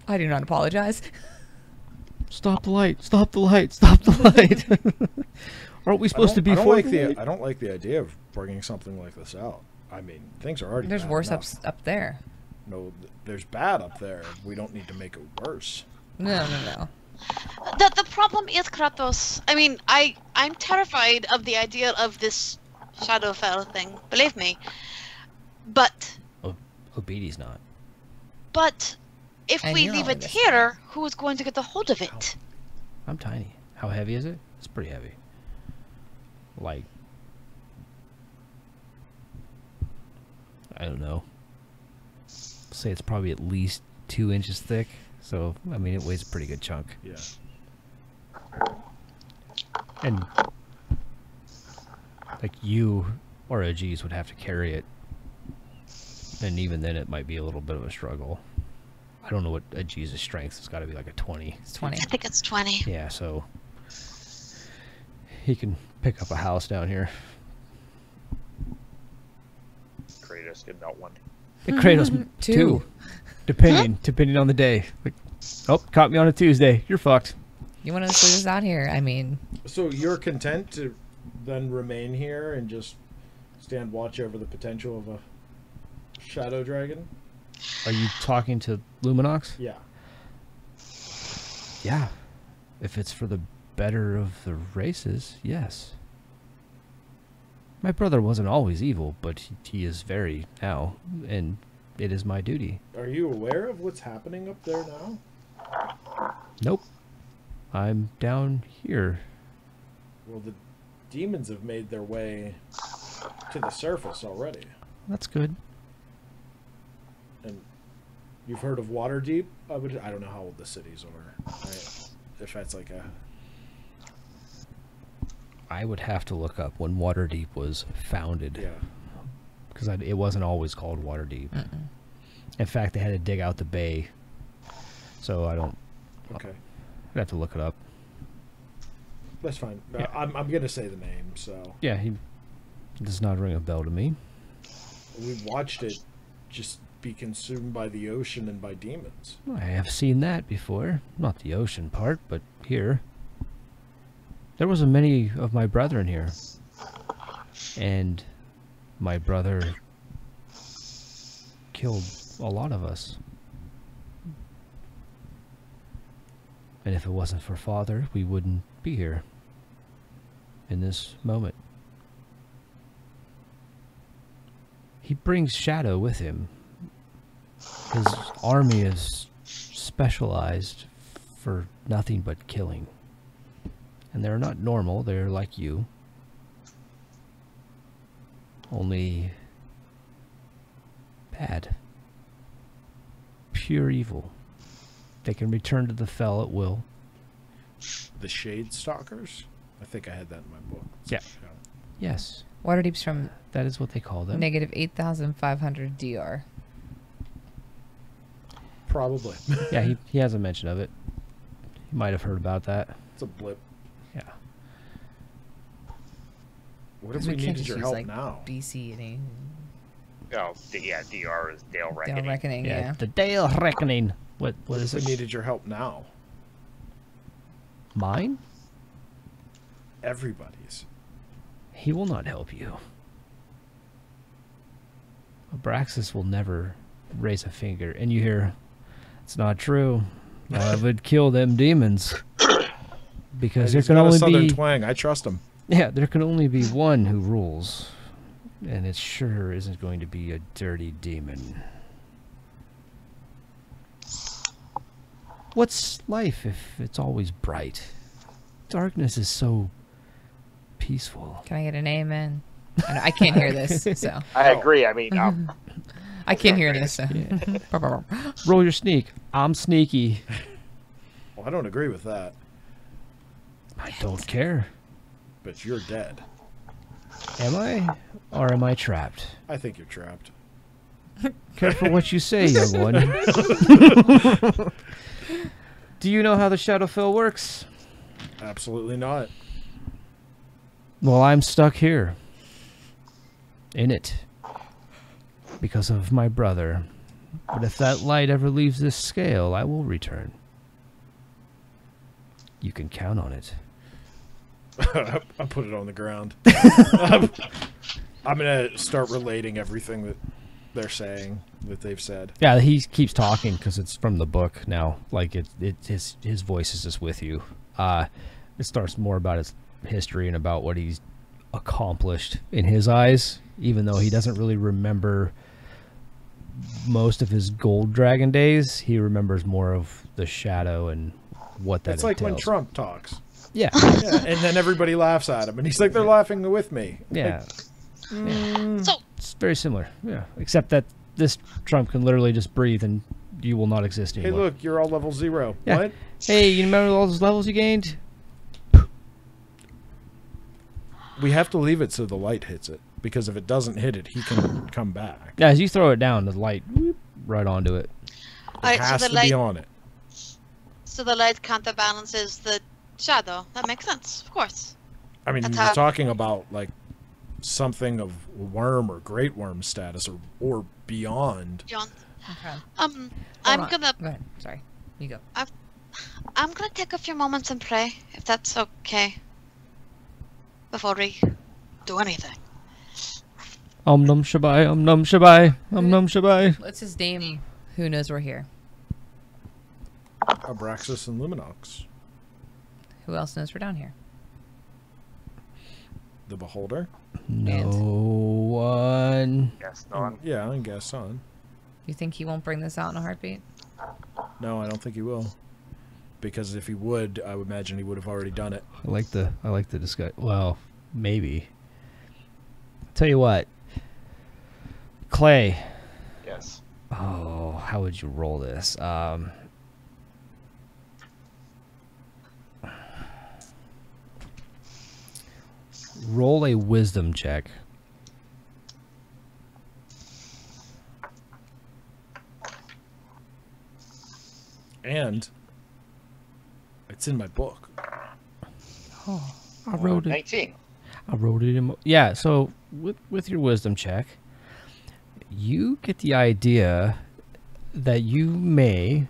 I do not apologize.
Stop the light! Stop the light! Stop the light! Aren't we supposed to be
I don't
for
like the I don't like the idea of bringing something like this out. I mean, things are already
There's
bad
worse
enough.
up there.
No, there's bad up there. We don't need to make it worse.
No, no, no.
The problem is, Kratos. I mean, I'm terrified of the idea of this Shadowfell thing. Believe me. But
Obedi's not.
if
And
we
you're
leave
all
it
this
here, who is going to get a hold of it?
I'm tiny. How heavy is it? It's pretty heavy. Like, I don't know. Say it's probably at least 2 inches thick. So, I mean, it weighs a pretty good chunk.
Yeah.
And, like, you or Aegis would have to carry it. And even then, it might be a little bit of a struggle. I don't know what Aegis' strength. It's got to be like a 20.
It's 20.
I think it's 20.
Yeah, so he can pick up a house down here.
Kratos could melt one.
The Kratos
Two.
depending on the day. Like, oh, caught me on a Tuesday. You're fucked.
You want to leave us out here? I mean,
So you're content to then remain here and just stand watch over the potential of a shadow dragon?
Are you talking to Luminox?
Yeah.
Yeah. If it's for the better of the races, yes. My brother wasn't always evil, but he is very now, and it is my duty.
Are you aware of what's happening up there now?
Nope. I'm down here.
Well, the demons have made their way to the surface already.
That's good.
And you've heard of Waterdeep? I don't know how old the cities are. Right? If that's like a...
I would have to look up when Waterdeep was founded.
Yeah.
Because it wasn't always called Waterdeep. In fact, they had to dig out the bay. So I don't...
Okay.
I'd have to look it up.
That's fine.
Yeah.
I'm going to say the name, so...
Yeah, he does not ring a bell to me.
We watched it just be consumed by the ocean and by demons.
I have seen that before. Not the ocean part, but here. There wasn't many of my brethren here. And my brother killed a lot of us. And if it wasn't for Father, we wouldn't be here in this moment. He brings shadow with him. His army is specialized for nothing but killing. And they're not normal, they're like you. only bad. Pure evil. They can return to the fell at will.
The Shade Stalkers? I think I had that in my book.
Yeah. Yes.
Waterdeep's from
That is what they call them.
negative 8,500 DR.
Probably.
Yeah, he has a mention of it. You might have heard about that.
It's a blip.
Yeah.
What if
We
we
can't
needed
just
your
use,
help
like,
now?
BC and
Oh, yeah, DR is Dale
Dale
Reckoning.
Reckoning, yeah.
The Dale Reckoning. What
What
is
if we
it?
needed your help now?
Mine?
Everybody's.
He will not help you. Abraxas will never raise a finger. And you hear, it's not true. I would kill them demons. Because there
He's
can
got a
only
southern
be...
twang. I trust him.
Yeah, there can only be one who rules. And it sure isn't going to be a dirty demon. What's life if it's always bright? Darkness is so peaceful.
Can I get an amen? I can't hear this, so.
I agree. I mean,
I can't hear this, so.
Roll your sneak. I'm sneaky.
Well, I don't agree with that.
I don't care.
But you're dead.
Am I? Or am I trapped?
I think you're trapped.
Careful what you say, young one. Do you know how the Shadowfell works?
Absolutely not.
Well, I'm stuck here. In it. Because of my brother. But if that light ever leaves this scale, I will return. You can count on it.
I put it on the ground. I'm going to start relating everything that they're saying, that they've said.
Yeah, he keeps talking because it's from the book now. Like, his voice is just with you. It starts more about his history and about what he's accomplished in his eyes, even though he doesn't really remember most of his gold dragon days. He remembers more of the shadow and what that
It's like when
entails.
Trump talks.
Yeah.
Yeah, and then everybody laughs at him, and he's like, they're laughing with me.
Yeah.
So,
It's very similar. Yeah. Except that this Trump can literally just breathe and you will not exist
Hey,
anymore.
look, you're all level 0.
Yeah.
What?
Hey, you remember all those levels you gained?
We have to leave it so the light hits it, because if it doesn't hit it, he can come back.
Yeah, as you throw it down, the light whoop, right onto it.
It
alright,
has
so
to
the light,
be on it.
so the light counterbalances the shadow. That makes sense, of course.
I mean,
That's
you're
how-
talking about, like, something of worm or great worm status or beyond.
John,
Okay.
I'm
Hold on.
gonna
Go ahead. Sorry. You go.
I'm gonna take a few moments and pray, if that's okay. Before we do anything.
Num shabai, num shabai, num shabai.
What's his name? Who knows we're here?
Abraxas and Luminox.
Who else knows we're down here?
The Beholder.
No one.
yes, Don.
Yeah, and Gaston.
You think he won't bring this out in a heartbeat?
No, I don't think he will. Because if he would, I would imagine he would have already done it.
I like the discuss. Well, maybe. Tell you what, Clay.
Yes.
Oh, how would you roll this? Roll a wisdom check.
And it's in my book.
I wrote it.
19.
I wrote it in. Yeah. So with your wisdom check, you get the idea that you may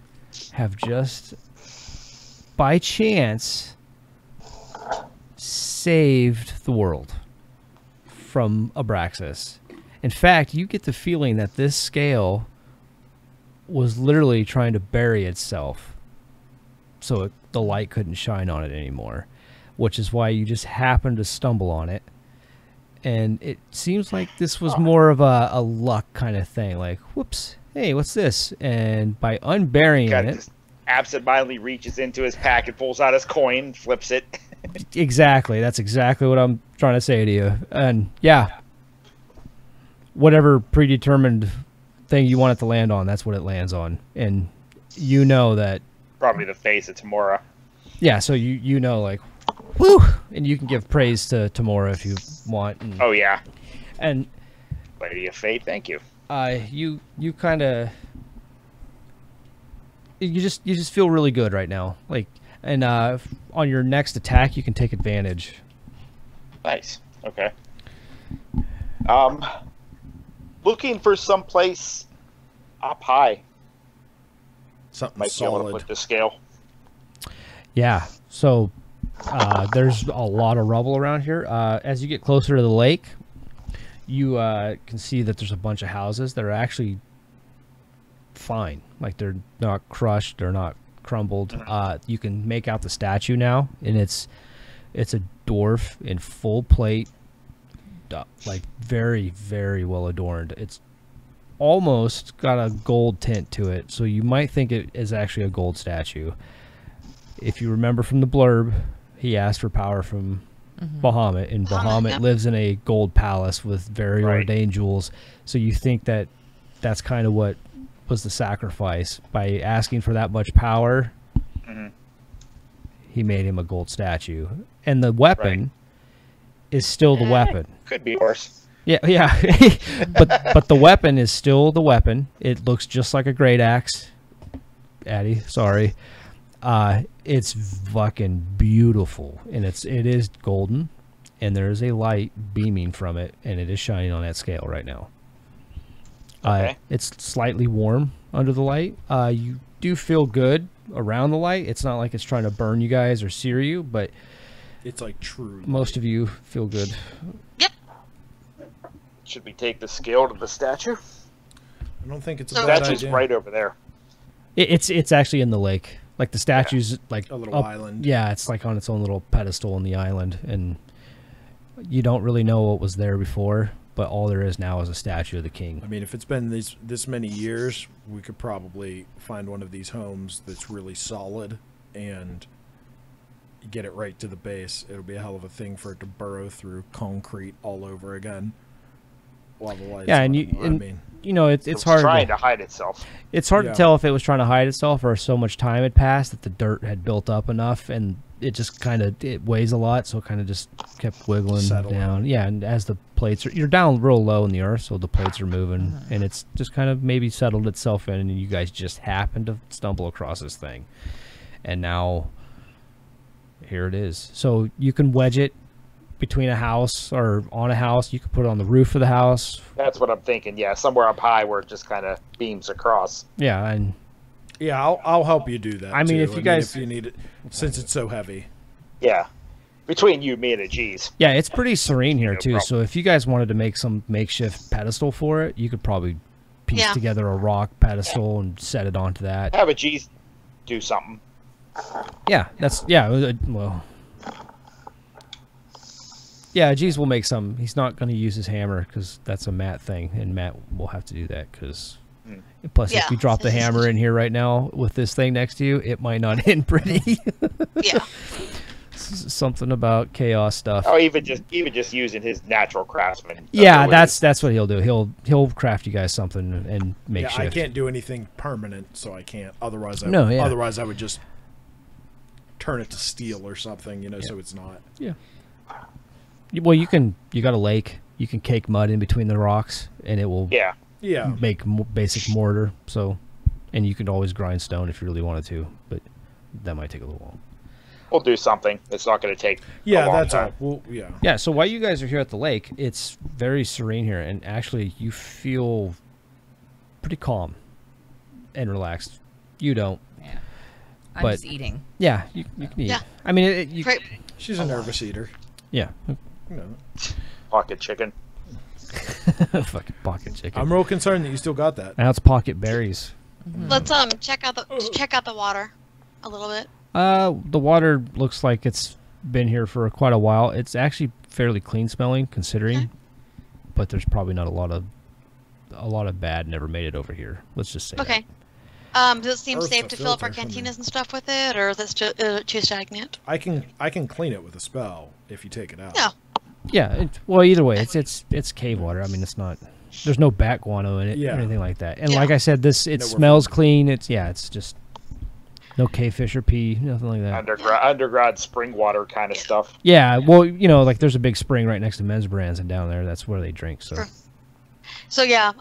have just by chance saved the world from Abraxas. In fact, you get the feeling that this scale was literally trying to bury itself so the light couldn't shine on it anymore, which is why you just happened to stumble on it. And it seems like this was more of a luck kind of thing, like, whoops, hey, what's this? And by unburying
Got
it,
just absentmindedly reaches into his pack and pulls out his coin, flips it.
exactly, that's exactly what I'm trying to say to you. And yeah, whatever predetermined thing you want it to land on, that's what it lands on. And you know that.
Probably the face of Tamora.
Yeah, so you know, like, whew, and you can give praise to Tamora if you want. And,
Oh yeah,
and
Lady of Fate. Thank you.
you kind of you just feel really good right now. Like, and on your next attack, you can take advantage.
Nice. Okay. Looking for someplace up high.
Something
Might be able to
solid.
put the scale.
Yeah. So there's a lot of rubble around here. As you get closer to the lake, you can see that there's a bunch of houses that are actually fine. Like, they're not crushed, they're not crumbled. You can make out the statue now, and it's a dwarf in full plate, like very, very well adorned. It's almost got a gold tint to it, so you might think it is actually a gold statue. If you remember from the blurb, he asked for power from Bahamut, and Bahamut
yep.
lives in a gold palace with very
Right.
ordained jewels. So you think that that's kind of what was the sacrifice. By asking for that much power, he made him a gold statue. And the weapon is still the weapon.
Could be worse.
Yeah, yeah. but the weapon is still the weapon. It looks just like a great axe. Addie, sorry. It's fucking beautiful, and it is golden, and there is a light beaming from it, and it is shining on that scale right now.
Okay.
It's slightly warm under the light. You do feel good around the light. It's not like it's trying to burn you guys or sear you, but
It's like true.
most of you feel good.
Yep.
Should we take the scale to the statue?
I don't think it's a
So-
bad
Statue's
idea.
right over there.
It's actually in the lake. Like, the statue's like
A little
up-
island.
Yeah, it's like on its own little pedestal on the island, and you don't really know what was there before, but all there is now is a statue of the king.
I mean, if it's been this many years, we could probably find one of these homes that's really solid and get it right to the base. It'll be a hell of a thing for it to burrow through concrete all over again. While the lights
Yeah,
on.
and you
I
and,
mean,
you know it's
It's
hard.
trying to hide itself.
It's hard
Yeah.
to tell if it was trying to hide itself or so much time had passed that the dirt had built up enough, and it just kind of it weighs a lot, so it kind of just kept wiggling
Settling.
down. Yeah, and as the plates you're down real low in the earth, so the plates are moving, and it's just kind of maybe settled itself in, and you guys just happen to stumble across this thing, and now here it is. So you can wedge it between a house or on a house. You can put it on the roof of the house.
That's what I'm thinking. Yeah, somewhere up high where it just kind of beams across.
Yeah, and
yeah, I'll help you do that.
I mean,
too.
if you guys-
if you need it, since it's so heavy.
Yeah. Between you, me, and a G's.
yeah, it's pretty serene here
No
too.
problem.
So if you guys wanted to make some makeshift pedestal for it, you could probably piece
Yeah.
together a rock pedestal and set it onto that.
Have a G's do something.
Yeah, well. Yeah, G's will make some. He's not going to use his hammer because that's a Matt thing, and Matt will have to do that because. Plus,
Yeah.
if you drop the hammer in here right now with this thing next to you, it might not end pretty.
Yeah.
Something about chaos stuff.
Oh, even just using his natural craftsman.
Yeah,
abilities.
that's what he'll do. He'll craft you guys something and make
Yeah,
shift.
I can't do anything permanent, so I can't. Otherwise,
No, yeah.
Otherwise, I would just turn it to steel or something, so it's not.
Yeah. Well, you got a lake. You can cake mud in between the rocks, and it will
Yeah.
Yeah.
make basic mortar. So, and you can always grind stone if you really wanted to, but that might take a little while.
We'll do something. It's not going to take
Yeah,
a long
that's
time.
all. Well, yeah.
Yeah. So while you guys are here at the lake, it's very serene here, and actually you feel pretty calm and relaxed. You don't.
Yeah. I'm
But-
just eating.
Yeah, you can eat.
Yeah.
I mean, you.
Great.
She's a nervous eater.
Yeah.
Pocket chicken.
Fucking pocket chicken.
I'm real concerned that you still got that.
Now it's pocket berries.
Let's check out the water a little bit.
The water looks like it's been here for quite a while. It's actually fairly clean smelling, considering,
Okay.
but there's probably not a lot of bad never made it over here. Let's just say.
Okay. Does it seem
Earth's
safe
a
to fill up our
filter, isn't it?
cantinas and stuff with it, or is this too stagnant?
I can clean it with a spell if you take it out.
Yeah.
Yeah. Well, either way, it's cave water. I mean, it's not. there's no bat guano in it
Yeah.
or anything like that. And
Yeah.
like I said, it
Nowhere
smells clean. It's just no K-fish or pee, nothing like that.
Underground spring water kind of stuff.
Yeah, well, like there's a big spring right next to Men's Brands, and down there, that's where they drink. So
Sure. So yeah,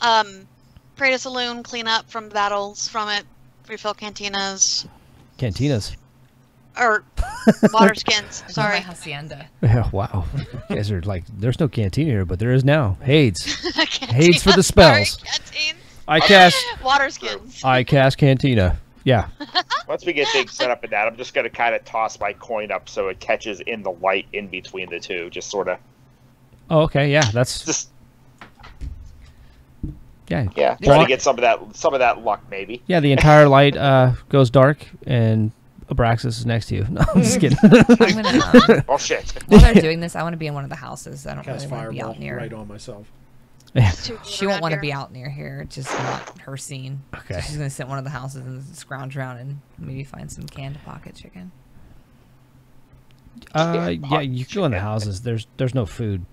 pray to saloon, clean up from battles from it, refill cantinas
cantinas.
or water skins.
My
Sorry.
hacienda.
Yeah, wow. You guys are like, there's no cantina here, but there is now. Hades.
Cantina,
Hades for the
sorry,
spells.
canteen.
I cast
Water skins.
cantina. Yeah.
Once we get things set up in that, I'm just going to kind of toss my coin up so it catches in the light in between the two. Just sort of.
Oh, okay. Yeah, that's
Just
yeah.
trying
Block-
to get some of that luck maybe.
Yeah, the entire light goes dark, and Abraxas is next to you. No, I'm just kidding.
I'm gonna.
Oh shit!
While they're doing this, I want to be in one of the houses. I don't
Cast
really want to be
fireball
out near.
right on myself.
She won't want to be out near here. It's just not her scene.
Okay.
So she's gonna sit in one of the houses and scrounge around and maybe find some canned pocket chicken.
Yeah, you can go in the houses. There's no food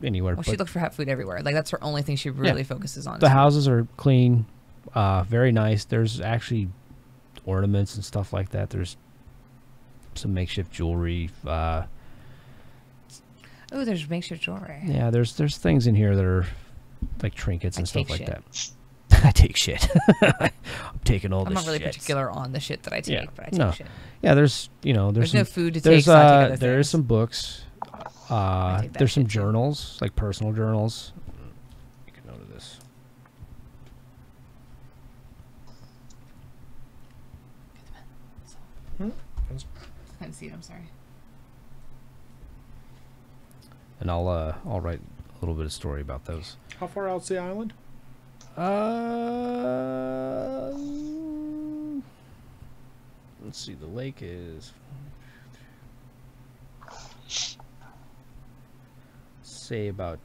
anywhere.
Well,
but
she looks for hot food everywhere. Like that's her only thing she really focuses on.
the houses are clean, very nice. There's actually ornaments and stuff like that. There's some makeshift jewelry.
Oh, there's makeshift jewelry.
Yeah, there's things in here that are like trinkets and stuff
take
like
shit.
that. I take shit. I'm taking all
I'm
this
not really
shit.
particular on the shit that I take,
Yeah,
but I take
no.
shit.
Yeah, there's
There's
some,
no food to take,
there's
so I take other
there is
things.
some books.
I take that
There's some
shit, too.
journals, like personal journals. Make a note of this.
I couldn't see it. I'm sorry.
And I'll write a little bit of story about those.
How far out's the island?
Let's see. The lake is, say, about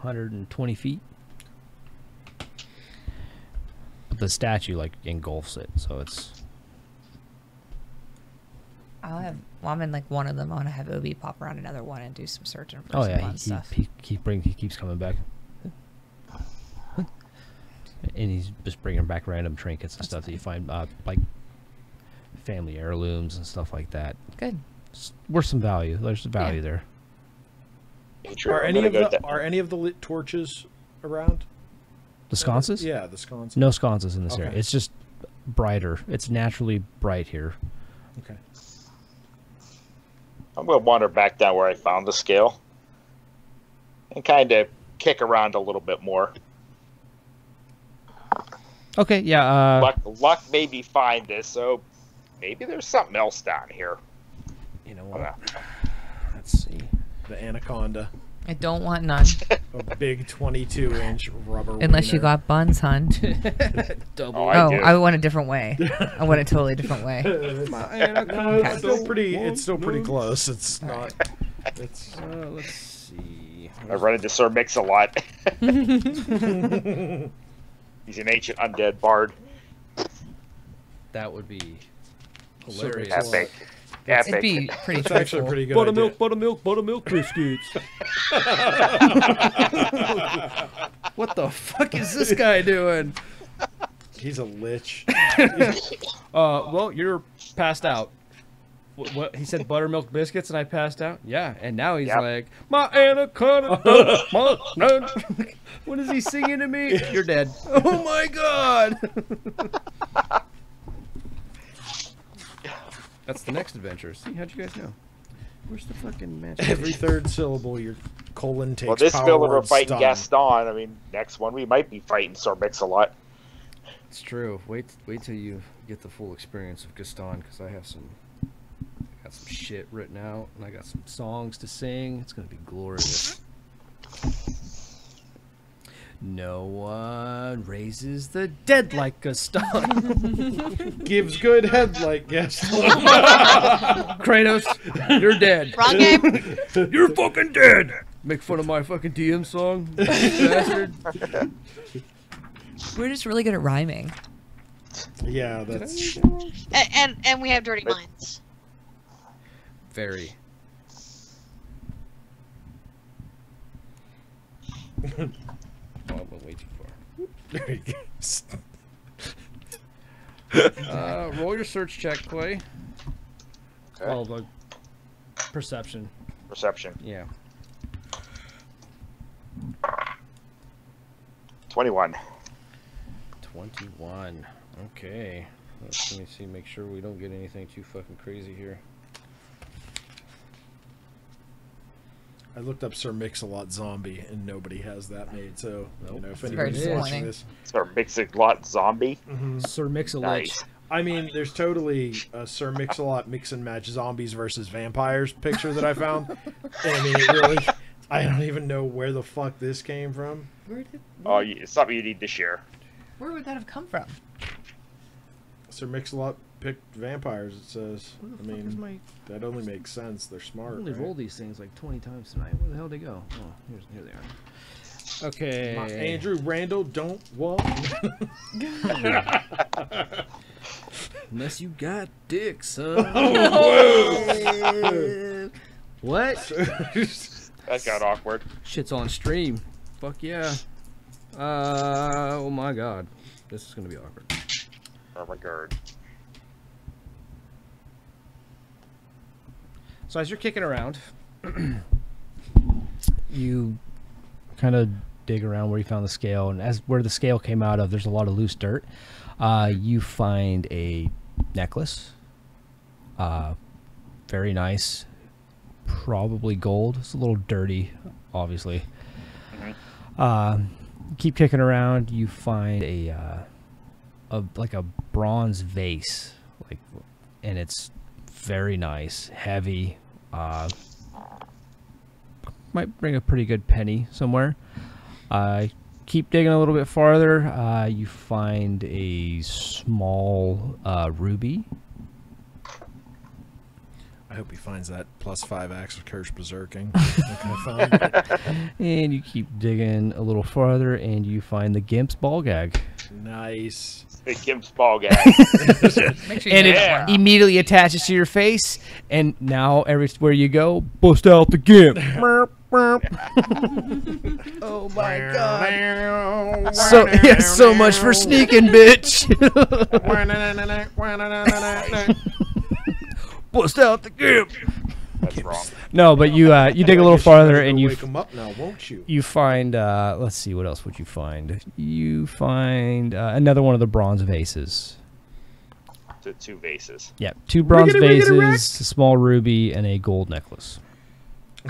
120 feet. But the statue like engulfs it, so it's.
I'll have. Well, I'm in like one of them. I want to have Obi pop around another one and do some searching for
Oh
some
yeah,
fun stuff.
he keeps coming back. And he's just bringing back random trinkets and stuff that you find, like family heirlooms and stuff like that.
Good.
Worth some value. There's some value there.
Are any of the lit torches around?
The sconces?
Yeah, the sconces.
No sconces in this area.
Okay.
It's just brighter. It's naturally bright here.
Okay.
I'm going to wander back down where I found the scale and kind of kick around a little bit more.
Okay, yeah.
Luck made me find this, so maybe there's something else down here.
You know
Hold
what?
on.
Let's see.
The anaconda.
I don't want none.
A big 22-inch rubber
Unless you
wiener.
got buns, hun.
Double.
Oh, I do.
I went a different way. I went a totally different way.
No, it's still pretty. It's still pretty close. It's not. It's.
Let's see.
I run into Sir Mix a lot. He's an ancient undead bard.
That would be
Hilarious.
hilarious.
Epic.
It'd
Epic.
be pretty
It's actually
truthful.
pretty good. idea.
Buttermilk biscuits. What the fuck is this guy doing?
He's a lich.
Well, you're passed out. What he said, buttermilk biscuits, and I passed out. Yeah, and now he's
Yep.
like, my anaconda. What is he singing to me? You're dead. Oh my god. That's the next adventure. See, how'd you guys know? Where's the fucking magic?
Every third syllable, your colon takes
Well, this
power
villain we're
word
fighting
stun.
Gaston. I mean, next one we might be fighting Sir Mix a lot.
It's true. Wait till you get the full experience of Gaston, because I got some shit written out, and I got some songs to sing. It's gonna be glorious. No one raises the dead like Gaston.
Gives good head like Gaston.
Kratos, you're dead.
Wrong game.
You're fucking dead. Make fun of my fucking DM song, bastard.
We're just really good at rhyming.
Yeah, that's.
And we have dirty minds.
Very. went way too far.
There you go.
Roll your search check, Clay.
Okay.
Oh, the perception.
Perception.
Yeah.
21.
21. Okay. Let me see. Make sure we don't get anything too fucking crazy here.
I looked up Sir Mix-a-Lot Zombie, and nobody has that made. So, you know, if
That's very
anybody's watching
disappointing.
this,
So Mix-a-Lot Zombie.
Sir Mix-a-Lich.
Nice.
I mean, there's totally a Sir Mix-a-Lot mix and match zombies versus vampires picture that I found. And I mean, it really, I don't even know where the fuck this came from.
Oh, it's something you need to share.
Where would that have come from?
Sir Mix-a-Lot picked vampires, it says.
Where the
I
fuck is
mean,
my...
that only makes sense. They're
I
smart.
only
right?
rolled these things like 20 times tonight. Where the hell did they go? Oh, here they are. Okay.
Andrew Randall, don't walk.
Unless you got dick, son. What?
That got awkward.
Shit's on stream. Fuck yeah. Oh my god. This is gonna be awkward.
Oh my god.
So as you're kicking around, you kind of dig around where you found the scale, and as where the scale came out of, there's a lot of loose dirt. You find a necklace. Very nice. Probably gold. It's a little dirty, obviously. Keep kicking around. You find a like a bronze vase, like, and it's very nice, heavy. Might bring a pretty good penny somewhere. Keep digging a little bit farther. You find a small ruby.
I hope he finds that +5 axe of Curse Berserking. Like I found.
And you keep digging a little farther, and you find the Gimp's ball gag.
Nice.
Big Kim's ball guy.
Make sure you
And
know
it
that one.
immediately attaches to your face, and now everywhere you go, bust out the Gimp. Merp, merp. Oh my god. So, yeah, so much for sneaking, bitch. Bust out the Gimp.
That's wrong.
No, but you you dig a little farther, and you
wake him up now, won't you?
you find let's see, what else would you find? You find another one of the bronze vases.
The 2 vases.
Yeah, 2 bronze
Riggedy, riggedy,
vases, a small ruby, and a gold necklace.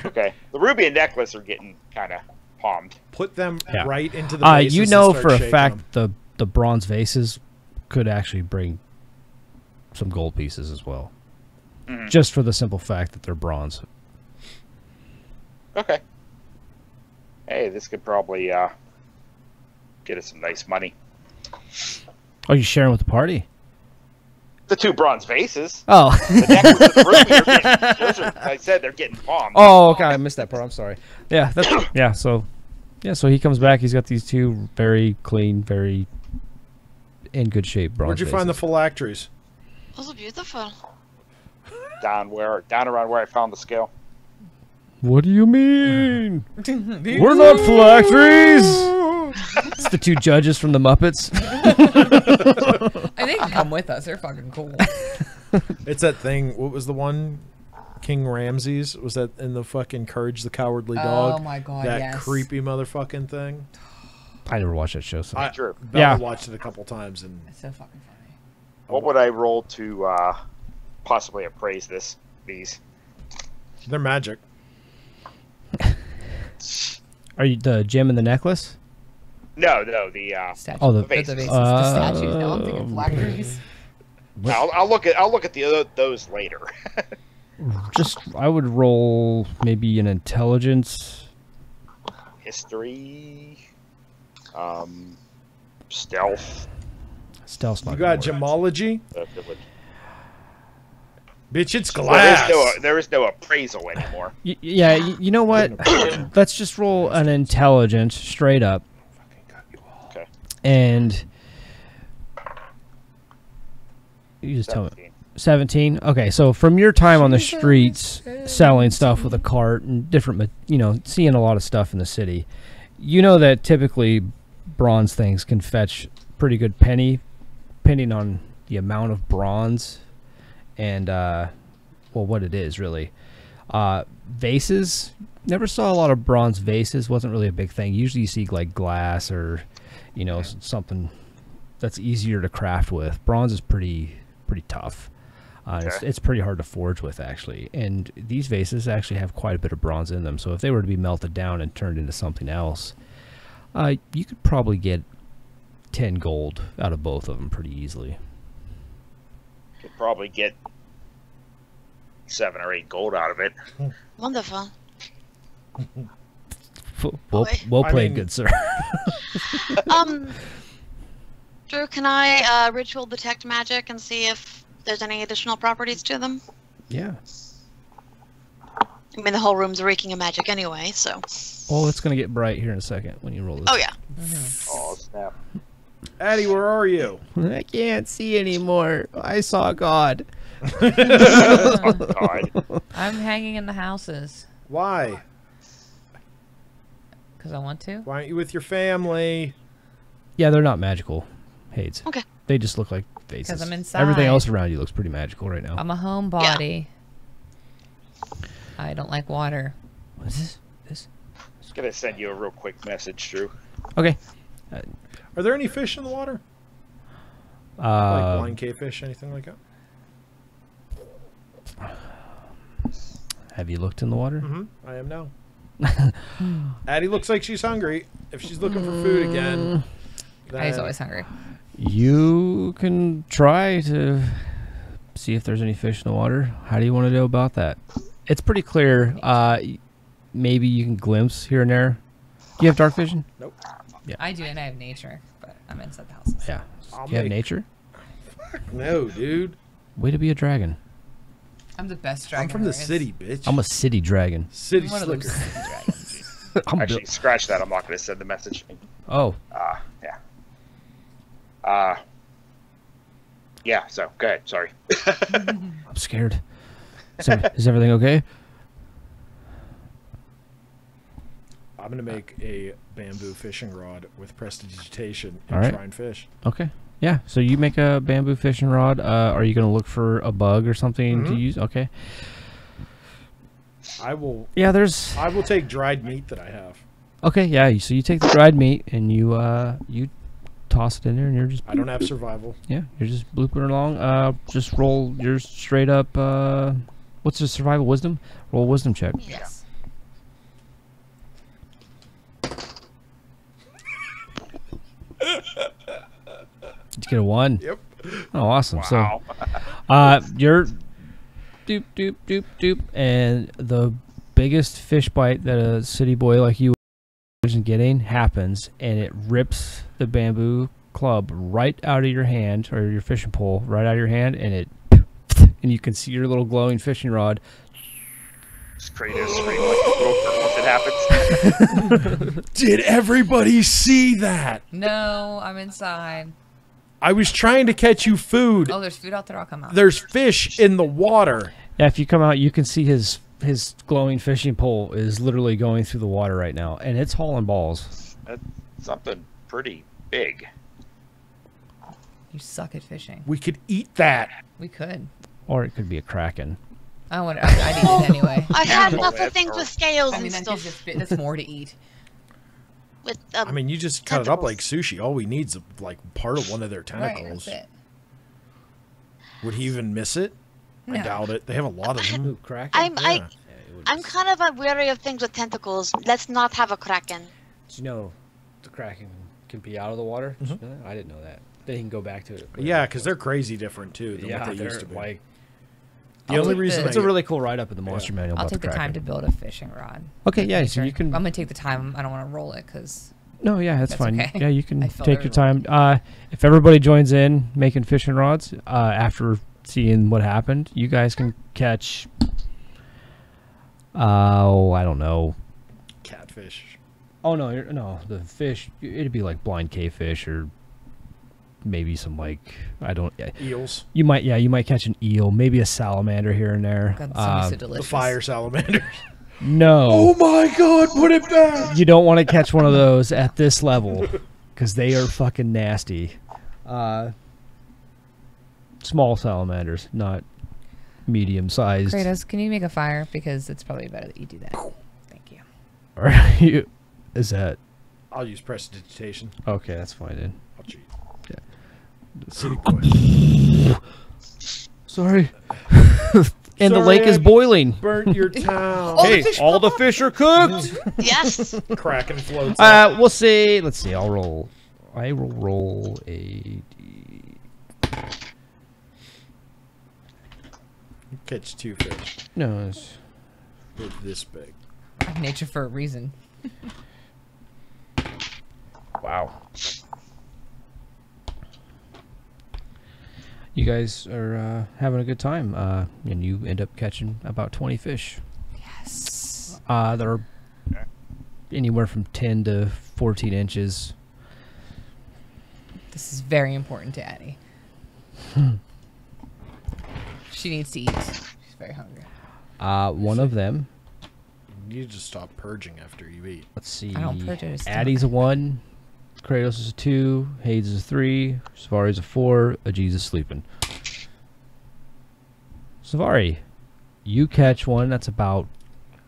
Okay. The ruby and necklace are getting kind of palmed.
Put them
Yeah.
right into the vases
You
and
know
start
for a
shaking
fact
them.
the bronze vases could actually bring some gold pieces as well.
Mhm.
Just for the simple fact that they're bronze.
Okay. Hey, this could probably get us some nice money.
Oh, you sharing with the party?
The 2 bronze vases.
Oh.
The necklace and the ruby are getting, those are, I said they're getting palmed.
Oh, okay, I missed that part. I'm sorry. Yeah, that's, yeah. So he comes back. He's got these 2 very clean, very in good shape bronze.
Where'd you find the
vases.
phylacteries?
Those are beautiful.
Down around where I found the scale.
What do you mean? We're not phylacteries. It's the 2 judges from the Muppets.
And they can come with us. They're fucking cool.
It's that thing. What was the one? King Ramses? Was that in the fucking Courage the Cowardly Dog?
Oh my god,
That
yes.
creepy motherfucking thing.
I never watched that show. So.
True.
Bella
Yeah.
watched it a couple times and
It's so fucking funny.
What would I roll to possibly appraise these?
they're magic.
Are you the gem and the necklace?
No, the
Statues.
Oh, the
vases.
The vases. The statues. No, I'm thinking phylacteries.
I'll look at those later.
Just I would roll maybe an intelligence.
History, stealth.
Stealth's not.
You got
gonna work.
gemology? Bitch, it's
Well,
glass.
there is no appraisal anymore.
Yeah, you know what? Let's just roll an intelligence straight up.
Okay.
And you just tell me. 17. Okay, so from your time on the streets selling stuff with a cart and different, seeing a lot of stuff in the city, you know that typically bronze things can fetch pretty good penny, depending on the amount of bronze and what it is really. Vases, never saw a lot of bronze vases. Wasn't really a big thing. Usually you see like glass or something that's easier to craft with. Bronze is pretty tough. It's pretty hard to forge with, actually. And these vases actually have quite a bit of bronze in them. So if they were to be melted down and turned into something else, you could probably get 10 gold out of both of them pretty easily.
Could probably get 7 or 8 gold out of it.
Wonderful.
Well played, good sir.
Drew, can I ritual detect magic and see if there's any additional properties to them?
Yeah.
I mean, the whole room's reeking of magic anyway, so.
Oh, it's gonna get bright here in a second when you roll this.
Oh yeah.
Oh snap!
Addie, where are you?
I can't see anymore. I saw God.
Oh, God.
I'm hanging in the houses
Why?
because I want to.
Why aren't you with your family?
Yeah, they're not magical, Hades.
Okay.
They just look like faces.
'Cause I'm inside.
Everything else around you looks pretty magical right now.
I'm a homebody. I don't like water.
What is this? This?
Just gonna send you a real quick message, Drew.
Okay.
Are there any fish in the water? Like blind cavefish, anything like that?
Have you looked in the water?
Mm-hmm. I am now. Addie looks like she's hungry. If she's looking for food again,
He's
then
always hungry.
You can try to see if there's any fish in the water. How do you want to know about that? It's pretty clear. Maybe you can glimpse here and there. Do you have dark vision?
Nope.
I do, and I have nature, but I'm inside the houses.
Yeah.
I'll
Do you have
make-
nature?
No, dude.
Way to be a dragon.
I'm the best dragon.
I'm from the
there is.
city, bitch.
I'm a city dragon.
city
I'm one of
slicker.
those city dragons.
I'm
Actually,
built-
scratch that. I'm not gonna send the message.
Oh,
Yeah. Yeah. So go ahead. Sorry.
I'm scared. Is everything okay?
I'm gonna make a bamboo fishing rod with prestidigitation
All
and
right.
try and fish.
Okay. Yeah. So you make a bamboo fishing rod. Are you going to look for a bug or something to
Mhm.
use? Okay.
I will
Yeah.
I will take dried meat that I have.
Okay. Yeah. So you take the dried meat and you toss it in there, and you're just
I don't have survival.
you're just blooping along. Just roll your straight up. What's the survival wisdom? Roll a wisdom check.
Yes.
Did you get a 1?
Yep.
Oh, awesome.
Wow.
So, you're doop doop doop doop, and the biggest fish bite that a city boy like you isn't getting happens, and it rips the bamboo club right out of your hand, or your fishing pole right out of your hand, and you can see your little glowing fishing rod.
Just Kratos scream like a little girl once it happens.
Did everybody see that?
No, I'm inside.
I was trying to catch you food.
Oh, there's food out there. I'll come out.
There's fish in the water.
Yeah, if you come out, you can see his glowing fishing pole is literally going through the water right now, and it's hauling balls.
That's something pretty big.
You suck at fishing.
We could eat that.
We could.
Or it could be a kraken.
I want. I'd eat it anyway.
I had
Yeah.
lots of things with scales
I mean,
and
that
stuff.
gives it, that's more to eat.
With
I mean, you just cut it up like sushi. All we need is like part of one of their
Right,
tentacles.
that's it.
Would he even miss it? I
No.
doubt it. They have a lot of them.
Ooh, kraken.
Yeah.
I'm kind of wary of things with tentacles. Let's not have a kraken.
Did you know the kraken can be out of the water? Did you know that? I didn't know that. They can go back to it.
Yeah, because they're crazy different too than what they
they're
used to be.
like.
The
I'll
only
take
reason
the-
It's a really cool write up in the monster manual.
I'll
about
take the time to
kraken.
build a fishing rod.
Okay, yeah,
Make
so
sure-
you can.
I'm gonna take the time. I don't want to roll it because
No, yeah, that's
That's
fine.
okay.
Yeah, you can
I felt
take your time. If everybody joins in making fishing rods, after seeing what happened, you guys can catch. I don't know.
Catfish.
Oh no, no, the fish. It'd be like blind cavefish or maybe some like I don't.
Eels.
You might catch an eel, maybe a salamander here and there.
God, this would be so
The
delicious.
fire salamanders.
No,
Oh my god, put it back!
you don't want to catch one of those at this level because they are fucking nasty. Small salamanders, not medium-sized.
Kratos, can you make a fire? Because it's probably better that you do that. Thank you.
Are you? Is that
I'll use prestidigitation.
okay? That's fine then.
I'll cheat.
Yeah.
City quit.
Sorry. And the
Sorry,
lake is
I
boiling.
Burnt your town.
Hey, all the fish are cooked.
Yes.
Kraken floats up.
We'll see. Let's see. I will roll a.
Catch 2 fish.
No. It's,
They're this big.
Nature for a reason.
wow. You guys are having a good time, and you end up catching about 20 fish.
Yes.
They're anywhere from 10 to 14 inches.
This is very important to Addie. She needs to eat. She's very hungry.
One of them.
You need to stop purging after you eat.
Let's see.
I don't purge it, it's
Addie's a 1. Kratos is a 2. Hades is a 3. Savari's a 4. Ajiz is sleeping. Savari, you catch one that's about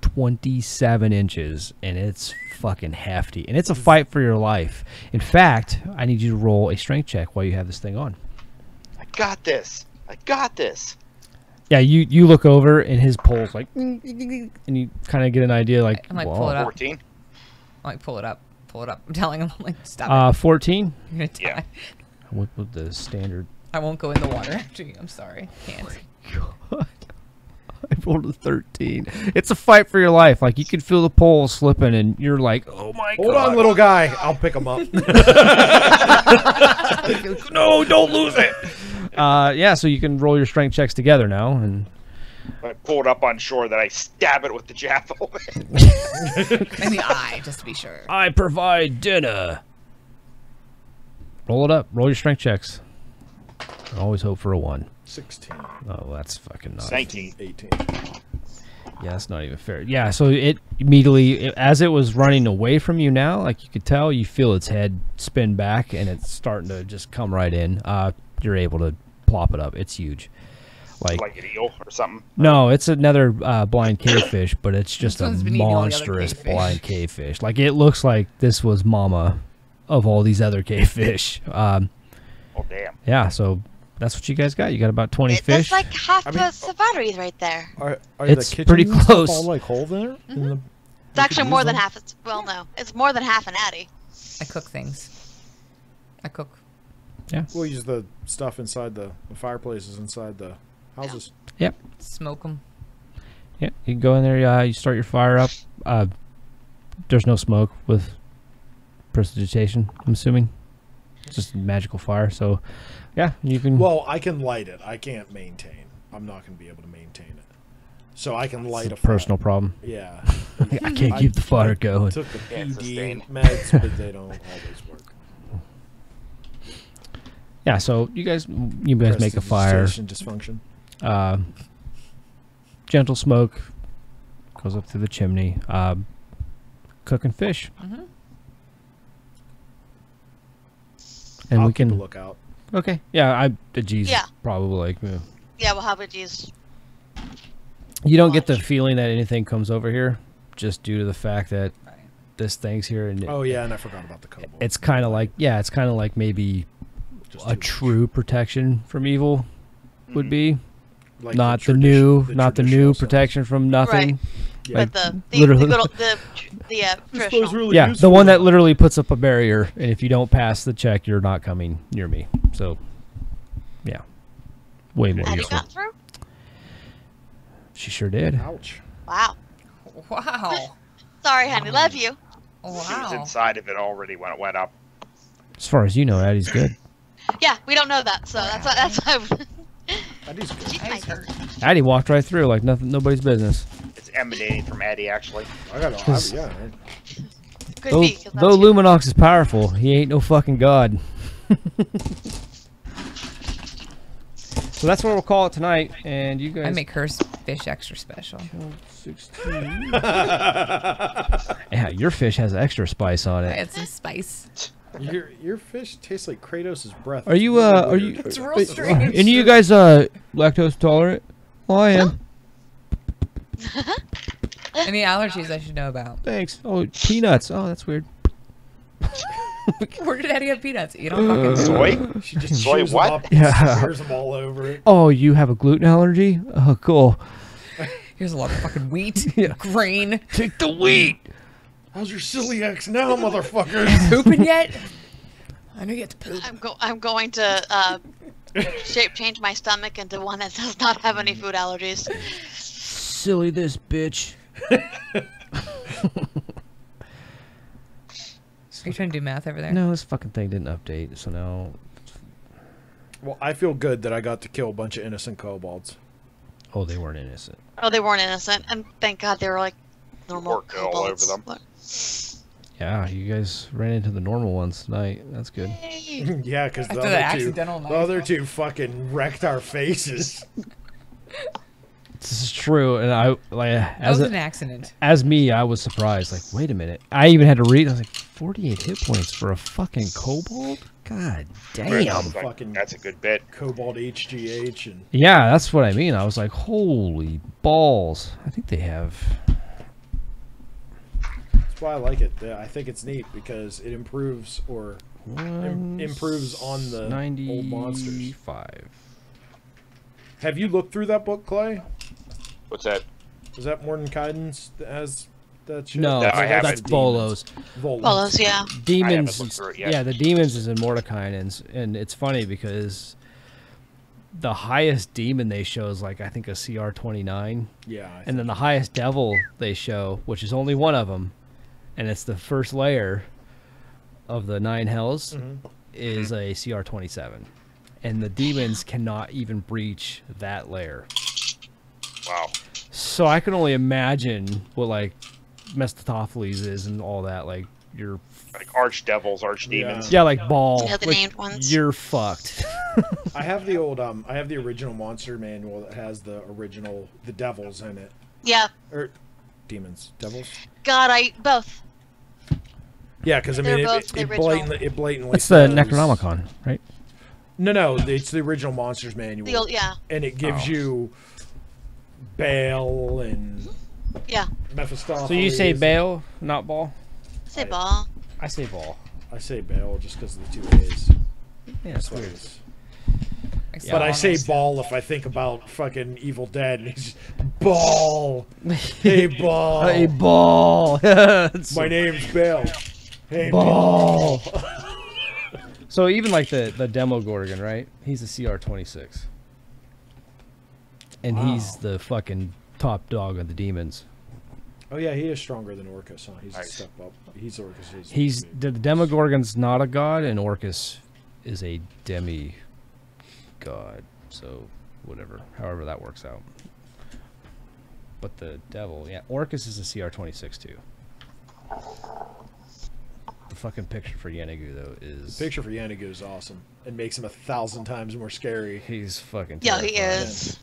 27 inches, and it's fucking hefty. And it's a fight for your life. In fact, I need you to roll a strength check while you have this thing on.
I got this. I got this.
Yeah, you look over, and his pole's like... And you kind of get an idea, like...
I might
whoa.
pull it up.
14.
I'm like, pull it up. Pull it up. I'm telling him, I'm like, stop
14?
it. You're going to die.
Yeah.
What would the standard...
I won't go in the water after you. I'm sorry. Can't.
God. I rolled a 13. It's a fight for your life. Like, you can feel the pole slipping, and you're like, oh my God.
Hold on, little guy. I'll pick him up.
No, don't lose it. Yeah, so you can roll your strength checks together now, and
When I pull it up on shore, then I stab it with the javelin.
Maybe I, just to be sure.
I provide dinner. Roll it up. Roll your strength checks. I always hope for a 1.
16.
Oh, that's fucking nuts.
19.
18.
Yeah, that's not even fair. Yeah, so it immediately, as it was running away from you now, like you could tell, you feel its head spin back, and it's starting to just come right in. You're able to plop it up. It's huge.
Like an eel or something.
No, it's another blind cavefish, but it's just a
This one's been eating all the other
monstrous
cavefish.
blind cavefish. Like, it looks like this was mama of all these other cavefish.
Oh, damn.
Yeah, so that's what you guys got. You got about 20 fish.
That's like half
I
the
mean-
safaris right there.
Are
It's
the kitchens
pretty
and stuff
close.
all like whole there? In the,
It's actually more than half. Well, no, it's more than half an Addy.
I cook things. I cook.
We'll use the stuff inside the fireplaces inside the houses.
Yep.
Smoke them.
Yeah, you can go in there. You start your fire up. There's no smoke with prestidigitation, I'm assuming. It's just a magical fire. So, yeah, you can.
Well, I can light it. I can't maintain. I'm not going to be able to maintain it. So I can light
it's
a
a personal problem.
Yeah.
I can't keep the fire going.
Took the
Can't
PD
sustain.
meds, but they don't always work.
Yeah, so you guys make a fire.
Prestidigitation Dysfunction.
Gentle smoke goes up through the chimney. Cooking fish. And
I'll
we
keep a
can.
lookout.
Okay. Yeah, geez.
Yeah.
Probably like.
Yeah, we'll have a G's.
You don't get the feeling that anything comes over here, just due to the fact that this thing's here, and
Oh yeah, and I forgot about the kobold.
it's kind of like maybe
Just
a
too
true protection from evil would be,
like
not the
tradition-
new
traditional stuff.
protection from nothing.
Yeah.
Like,
But the
literally-
good old, the traditional.
really
Yeah, the
useful,
one that
though.
literally puts up a barrier, and if you don't pass the check, you're not coming near me. So, yeah, way more
Addy
useful.
got through.
She sure did.
Ouch.
Wow.
Wow.
Sorry, honey. Love you.
She was
Wow.
inside of it already when it went up.
As far as you know, Addie's good.
Yeah, we don't know that, so that's why.
That is good.
She's nice.
Addie walked right through like nobody's business.
It's emanating from Eddie, actually.
I got yeah.
Could
Though,
be. 'Cause that's
though
you.
Luminox is powerful, he ain't no fucking god. So that's what we'll call it tonight. And you guys.
I make her fish extra special.
16. Yeah, your fish has extra spice on
I
it.
add some spice.
Your fish tastes like Kratos' breath.
Are you are you?
It's real strange.
Any of you guys lactose tolerant? Oh, I am.
Any allergies I should know about?
Thanks. Oh, peanuts. Oh, that's weird.
Where did Eddie have peanuts? You don't fucking
Soy?
She just
Soy
chews them
what?
up,
Yeah.
smears them all over it.
Oh, you have a gluten allergy? Oh, cool.
Here's a lot of fucking wheat,
Yeah.
grain.
Take the wheat.
How's your celiacs now, motherfucker?
Pooping yet? I know you have to poop.
I'm going to shape change my stomach into one that does not have any food allergies.
Silly this bitch.
Are you trying to do math over there?
No, this fucking thing didn't update, so now.
Well, I feel good that I got to kill a bunch of innocent kobolds.
Oh, they weren't innocent.
Oh, they weren't innocent, and thank God they were like normal
Worked all over
kobolds.
them.
What?
Yeah, you guys ran into the normal ones tonight. That's good.
Yay.
Yeah, because the
After the
other two,
accidental
the
knife
other
throw.
two fucking wrecked our faces.
This is true, and I like
That
as
was
a,
an accident.
as me, I was surprised. Like, wait a minute. I even had to read. I was like, 48 hit points for a fucking kobold. God damn.
Fucking-
That's a good bit.
Kobold HGH and
Yeah, that's what I mean. I was like, holy balls. I think they have.
that's why I like it. I think it's neat because it improves or improves on the old monsters.
95.
Have you looked through that book, Clay?
What's that?
Was that Mordenkainen's that has that shit?
No,
No, I
that's
haven't.
Bolos.
Volos.
Bolos, yeah.
Demons.
looked
is-
through it yet.
Yeah, the demons is in Mordekainen's, and it's funny because the highest demon they show is like I think a CR 29,
Yeah.
and then the highest devil they show, which is only one of them, and it's the first layer of the 9 hells, is a CR 27, and the demons cannot even breach that layer.
Wow.
So I can only imagine what like Mephistopheles is and all that. Like you're
Like archdevils, archdemons.
yeah, like ball.
Yeah, the
like,
named ones.
You're fucked.
I have the old I have the original monster manual that has the devils in it.
Yeah.
Or demons, devils.
God, both.
Yeah, because I
They're
mean
both the
it blatantly
That's the
says-
Necronomicon, right?
No, it's the original monsters manual.
The old, yeah,
And it gives you Baal and
yeah.
Mephistopheles.
So you say Baal, not Ball?
Say ball.
I say Ball.
I say Baal just because of the two A's.
Yeah, it's
That's what it
weird.
is.
Like
But I say
Saul
Ball if I think about fucking Evil Dead. And he's just, Ball. Hey, Ball.
Hey, Ball. That's
My name's Baal. Hey,
Ball. So even like the Demogorgon, right? He's a CR 26. And he's the fucking top dog of the demons.
Oh yeah, he is stronger than Orcus, huh? He's a
Nice.
step up. He's Orcus.
He's the Demogorgon's not a god, and Orcus is a demi god. So whatever, however that works out. But the devil, yeah, Orcus is a CR 26 too. The fucking picture for Yenigu though is
The picture for Yanigu is awesome. It makes him 1,000 times more scary.
he's fucking
Yeah, he
terrifying.
is.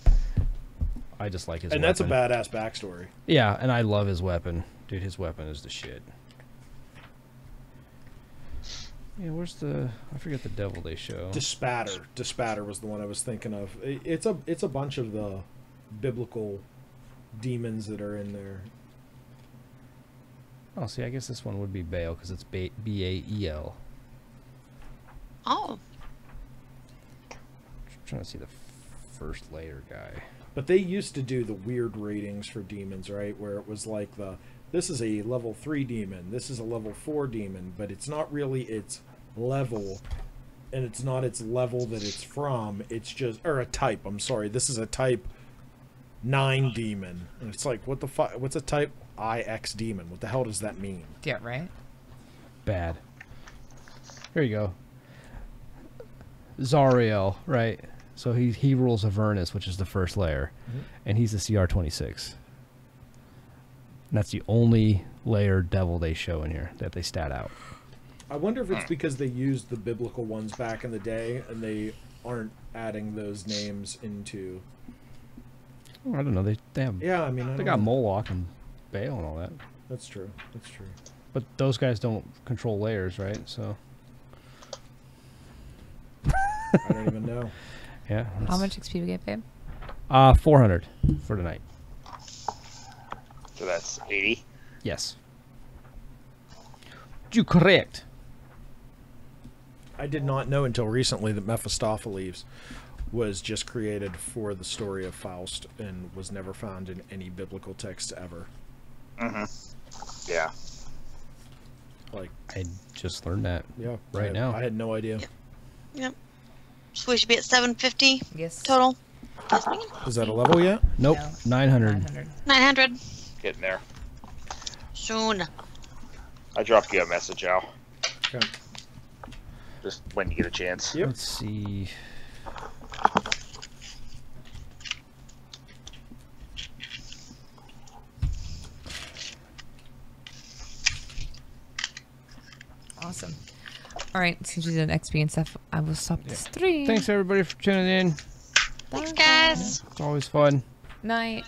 I just like his
And
weapon.
that's a badass backstory.
Yeah, and I love his weapon. Dude, his weapon is the shit. Yeah, where's the... I forget the devil they show.
Despatter. Despatter was the one I was thinking of. It's a bunch of the biblical demons that are in there.
Oh, see, I guess this one would be Baal, because it's B-A-E-L.
Oh,
Trying to see the first layer guy.
But they used to do the weird ratings for demons, right? Where it was like this is a level 3 demon, this is a level 4 demon, but it's not really its level, and it's not its level that it's from. It's just, or a type. I'm sorry, this is a type 9 demon, and it's like, what the fuck? What's a type IX demon? What the hell does that mean?
Yeah, right?
Bad. Here you go. Zariel, right? So he rules Avernus, which is the first layer, and he's the CR-26. And that's the only layer devil they show in here that they stat out.
I wonder if it's because they used the biblical ones back in the day, and they aren't adding those names into.
Oh, I don't know. They have
Yeah, I mean, I
they
don't
got
know.
Moloch and Baal and all that,
That's true. That's true.
but those guys don't control layers, right? So
I don't even know.
Yeah.
How much XP we get paid?
400 for tonight.
So that's 80.
Yes. You correct.
I did not know until recently that Mephistopheles was just created for the story of Faust and was never found in any biblical text ever.
Mm-hmm. Yeah.
Like,
I just learned that.
yeah,
Right now.
I had no idea.
Yep. So we should be at 750
Yes.
total. Yes, ma'am.
Is that a level yet?
Nope.
No.
900.
900.
900
Getting there.
soon.
I dropped you a message, Al.
Okay.
Just when you get a chance.
Yep.
Let's see.
Awesome. All right, since you did XP and stuff, I will stop the stream.
Thanks everybody for tuning in.
Thanks, guys.
It's always fun.
Night.